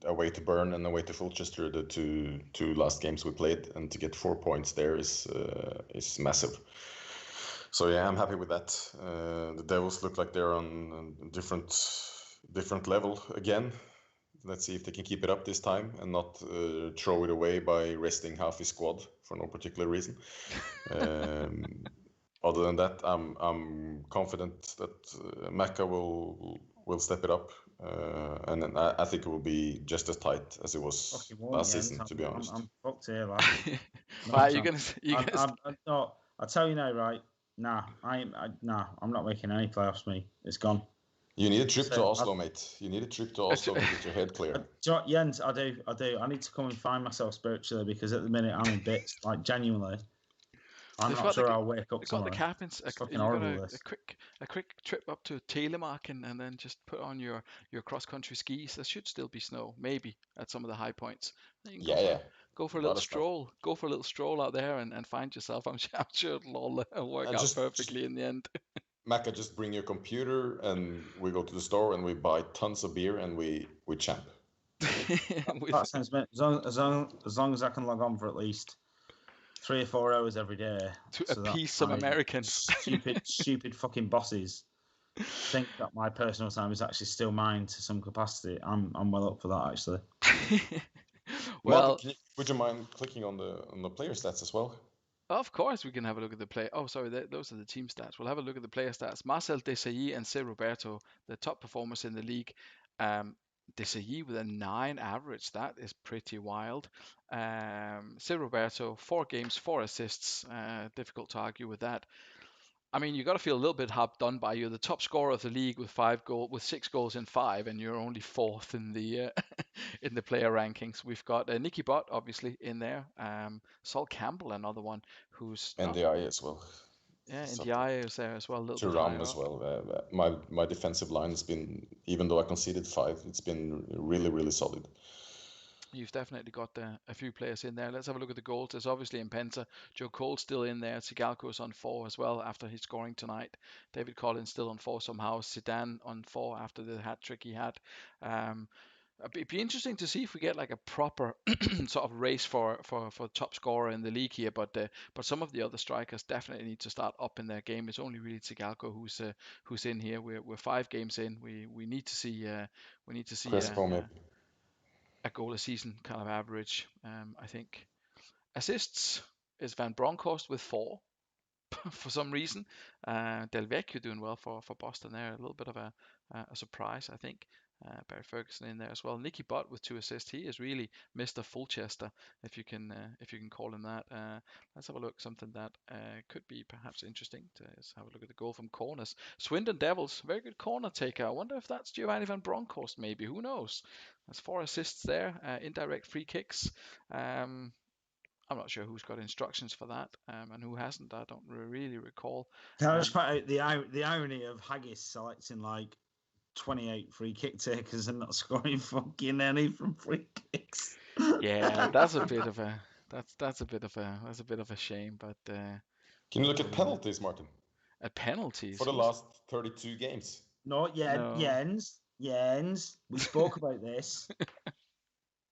Away to Bern and away to Fulchester, the two last games we played, and to get 4 points there is massive. So yeah, I'm happy with that. The Devils look like they're on a different level again. Let's see if they can keep it up this time and not throw it away by resting half his squad for no particular reason. Other than that, I'm confident that Macca will step it up, and then I think it will be just as tight as it was Fucking won't, last Jens. season. To be honest, I'm fucked here, lad. No Right, chance. No, I'll tell you now, right? Nah, I'm not making any playoffs. Me, it's gone. you need a trip to So, Oslo, mate. You need a trip to Oslo to get your head clear. Jens, I do. I need to come and find myself spiritually, because at the minute I'm in bits. Like, genuinely, I'm They've not got sure the I'll wake up they've got the tomorrow. cabins. It's fucking You got horrible. This. a quick trip up to Telemark and then just put on your cross country skis. There should still be snow, maybe at some of the high points. Then you can Yeah. go for a A little lot of stuff. stroll. Go for a little stroll out there and find yourself. I'm sure it'll all work And out just perfectly in the end. Macca, just bring your computer and we go to the store and we buy tons of beer and we champ. That sounds as long as I can log on for at least 3 or 4 hours every day, To so that appease some my Americans. stupid fucking bosses think that my personal time is actually still mine to some capacity. I'm well up for that, actually. Well, Martin, would you mind clicking on the player stats as well? of course, we can have a look at the play. Oh, sorry, those are the team stats. We'll have a look at the player stats. Marcel Desailly and C. Roberto, the top performers in the league. Desailly with a 9 average. That is pretty wild. C. Roberto, 4 games, 4 assists. Difficult to argue with that. I mean, you got to feel a little bit hard done by. You're the top scorer of the league with 6 goals in 5, and you're only 4th in the in the player rankings. We've got Nicky Butt obviously in there. Sol Campbell, another one who's And the eye as well. yeah, So NDI is there as well, a little bit Thuram higher as up. well. My defensive line has been, even though I conceded 5, it's been really solid. You've definitely got a few players in there. Let's have a look at the goals. There's obviously Impenta. Joe Cole's still in there. Sigalco's on 4 as well after his scoring tonight. David Collins still on 4 somehow. Zidane on 4 after the hat trick he had. It'd be interesting to see if we get like a proper sort of race for top scorer in the league here. But some of the other strikers definitely need to start up in their game. It's only really Sigalco who's in here. We're 5 games in. We need to see Crespo, maybe. a goal a season kind of average. I think assists is Van Bronckhorst with 4. for some reason. Del Vecchio doing well for Boston there. A little bit of a surprise, I think. Barry Ferguson in there as well. Nicky Butt with 2 assists. He is really Mr. Fulchester, if you can call him that. Let's have a look. Something that could be perhaps interesting. Let's have a look at the goal from corners. Swindon Devils, very good corner taker. I wonder if that's Giovanni Van Bronckhorst. Maybe. Who knows? That's 4 assists there. Indirect free kicks. I'm not sure who's got instructions for that and who hasn't. I don't really recall. Can I just point out the irony of Haggis selecting like 28 free kick takers and not scoring fucking any from free kicks? Yeah, that's a bit of a shame. But can you look at penalties, Martin? At penalties for the last 32 games? No. Jens. We spoke about this.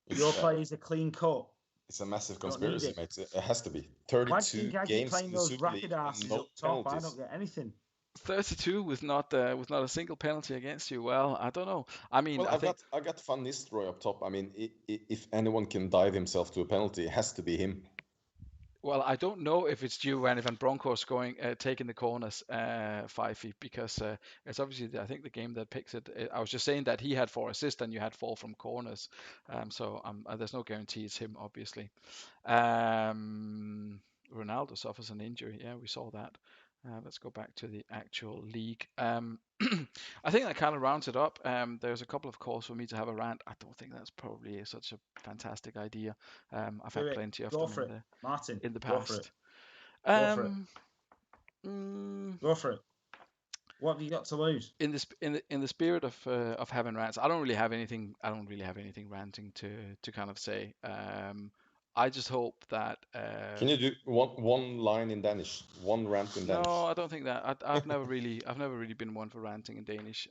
Your play is a clean cut. It's a massive conspiracy, mate. It has to be 32 games in the Super League. No penalties. I don't get anything. 32 with not a single penalty against you. Well, I don't know. I mean, I've got Van Nistelrooy up top. I mean, if anyone can dive himself to a penalty, it has to be him. Well, I don't know if it's Giovanni Van Bronckhorst taking the corners 5 feet, because it's obviously, I think, the game that picks it. I was just saying that he had 4 assists and you had 4 from corners. So there's no guarantee it's him, obviously. Ronaldo suffers an injury. Yeah, we saw that. Let's go back to the actual league. I think that kind of rounds it up. There's a couple of calls for me to have a rant. I don't think that's probably such a fantastic idea. I've had plenty of them in the past. Go for it. What have you got to lose? In the spirit of having rants, I don't really have anything ranting to kind of say. I just hope that. Can you do one line in Danish? One rant in Danish? No, I don't think that. I've never really been one for ranting in Danish.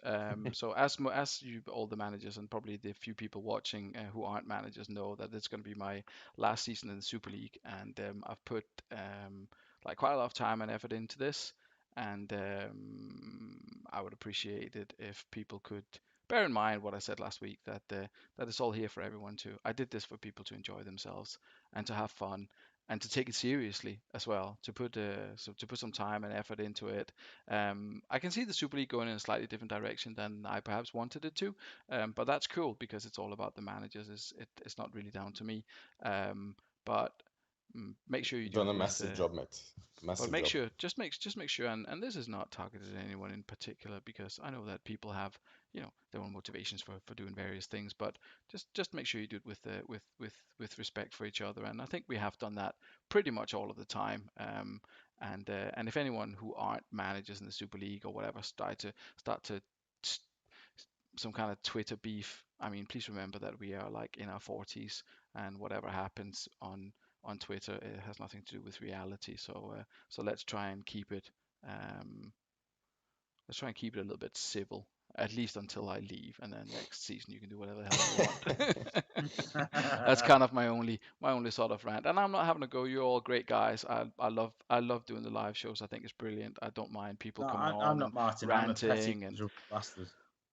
So as you, all the managers, and probably the few people watching who aren't managers, know that it's going to be my last season in the Super League, and I've put like quite a lot of time and effort into this, and I would appreciate it if people could bear in mind what I said last week, that it's all here for everyone to. I did this for people to enjoy themselves and to have fun and to take it seriously as well. To put some time and effort into it. I can see the Super League going in a slightly different direction than I perhaps wanted it to, but that's cool because it's all about the managers. It's not really down to me. But make sure you do done a massive job, mate. But make sure, just make sure, and this is not targeted at anyone in particular, because I know that people have, their own motivations for doing various things, but just make sure you do it with respect for each other, and I think we have done that pretty much all of the time. And if anyone who aren't managers in the Super League or whatever start to some kind of Twitter beef, I mean, please remember that we are like in our 40s, and whatever happens on Twitter, it has nothing to do with reality. So let's try and keep it a little bit civil, at least until I leave, and then next season you can do whatever the hell you want. That's kind of my only sort of rant. And I'm not having a go. You're all great guys. I love doing the live shows. I think it's brilliant. I don't mind people coming on. I'm not Martin. Ranting I'm a petty bastard.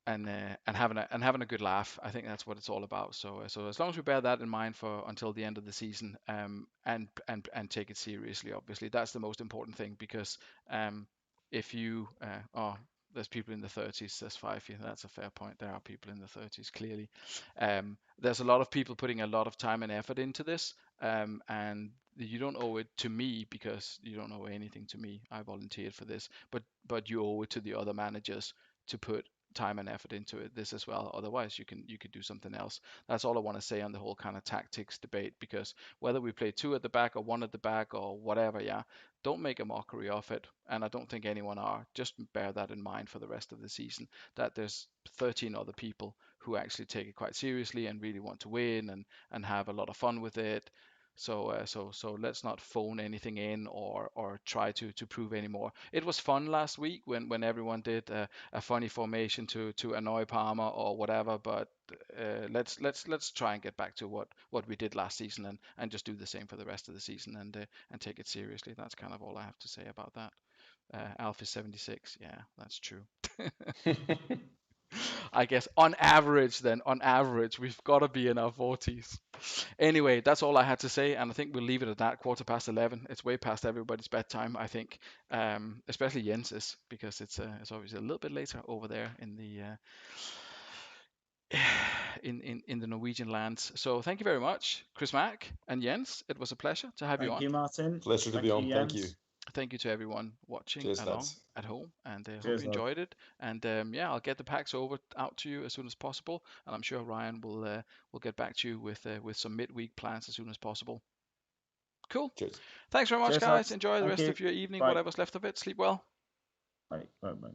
And having a good laugh. I think that's what it's all about. So as long as we bear that in mind until the end of the season, and take it seriously, obviously that's the most important thing, because if you there's people in the 30s, there's 5 years. That's a fair point. There are people in the 30s, clearly. There's a lot of people putting a lot of time and effort into this, and you don't owe it to me, because you don't owe anything to me. I volunteered for this, but you owe it to the other managers to put time and effort into this as well. Otherwise, you could do something else. That's all I want to say on the whole kind of tactics debate, because whether we play 2 at the back or 1 at the back or whatever, don't make a mockery of it, and I don't think anyone are. Just bear that in mind for the rest of the season, that there's 13 other people who actually take it quite seriously and really want to win and have a lot of fun with it. So let's not phone anything in or try to prove any more. It was fun last week when everyone did a funny formation to annoy Palmer or whatever, but let's try and get back to what we did last season, and just do the same for the rest of the season, and take it seriously. That's kind of all I have to say about that. Alf is 76. Yeah, that's true. I guess on average, we've got to be in our 40s. Anyway, that's all I had to say, and I think we'll leave it at that. 11:15. It's way past everybody's bedtime, I think, especially Jens's, because it's obviously a little bit later over there in the in the Norwegian lands. So thank you very much, Chris Mack and Jens. It was a pleasure to have you Thank on. you, Martin. Pleasure to be on. Thank you. Thank you to everyone watching Cheers, along lads. at home, and hope Cheers, you lad. enjoyed it. And yeah, I'll get the packs out to you as soon as possible, and I'm sure Ryan will get back to you with some midweek plans as soon as possible. Cool. Cheers. Thanks very much, Cheers, guys. lads. Enjoy the Thank rest you. of your evening, Bye. whatever's left of it. Sleep well. Bye. Bye. Bye.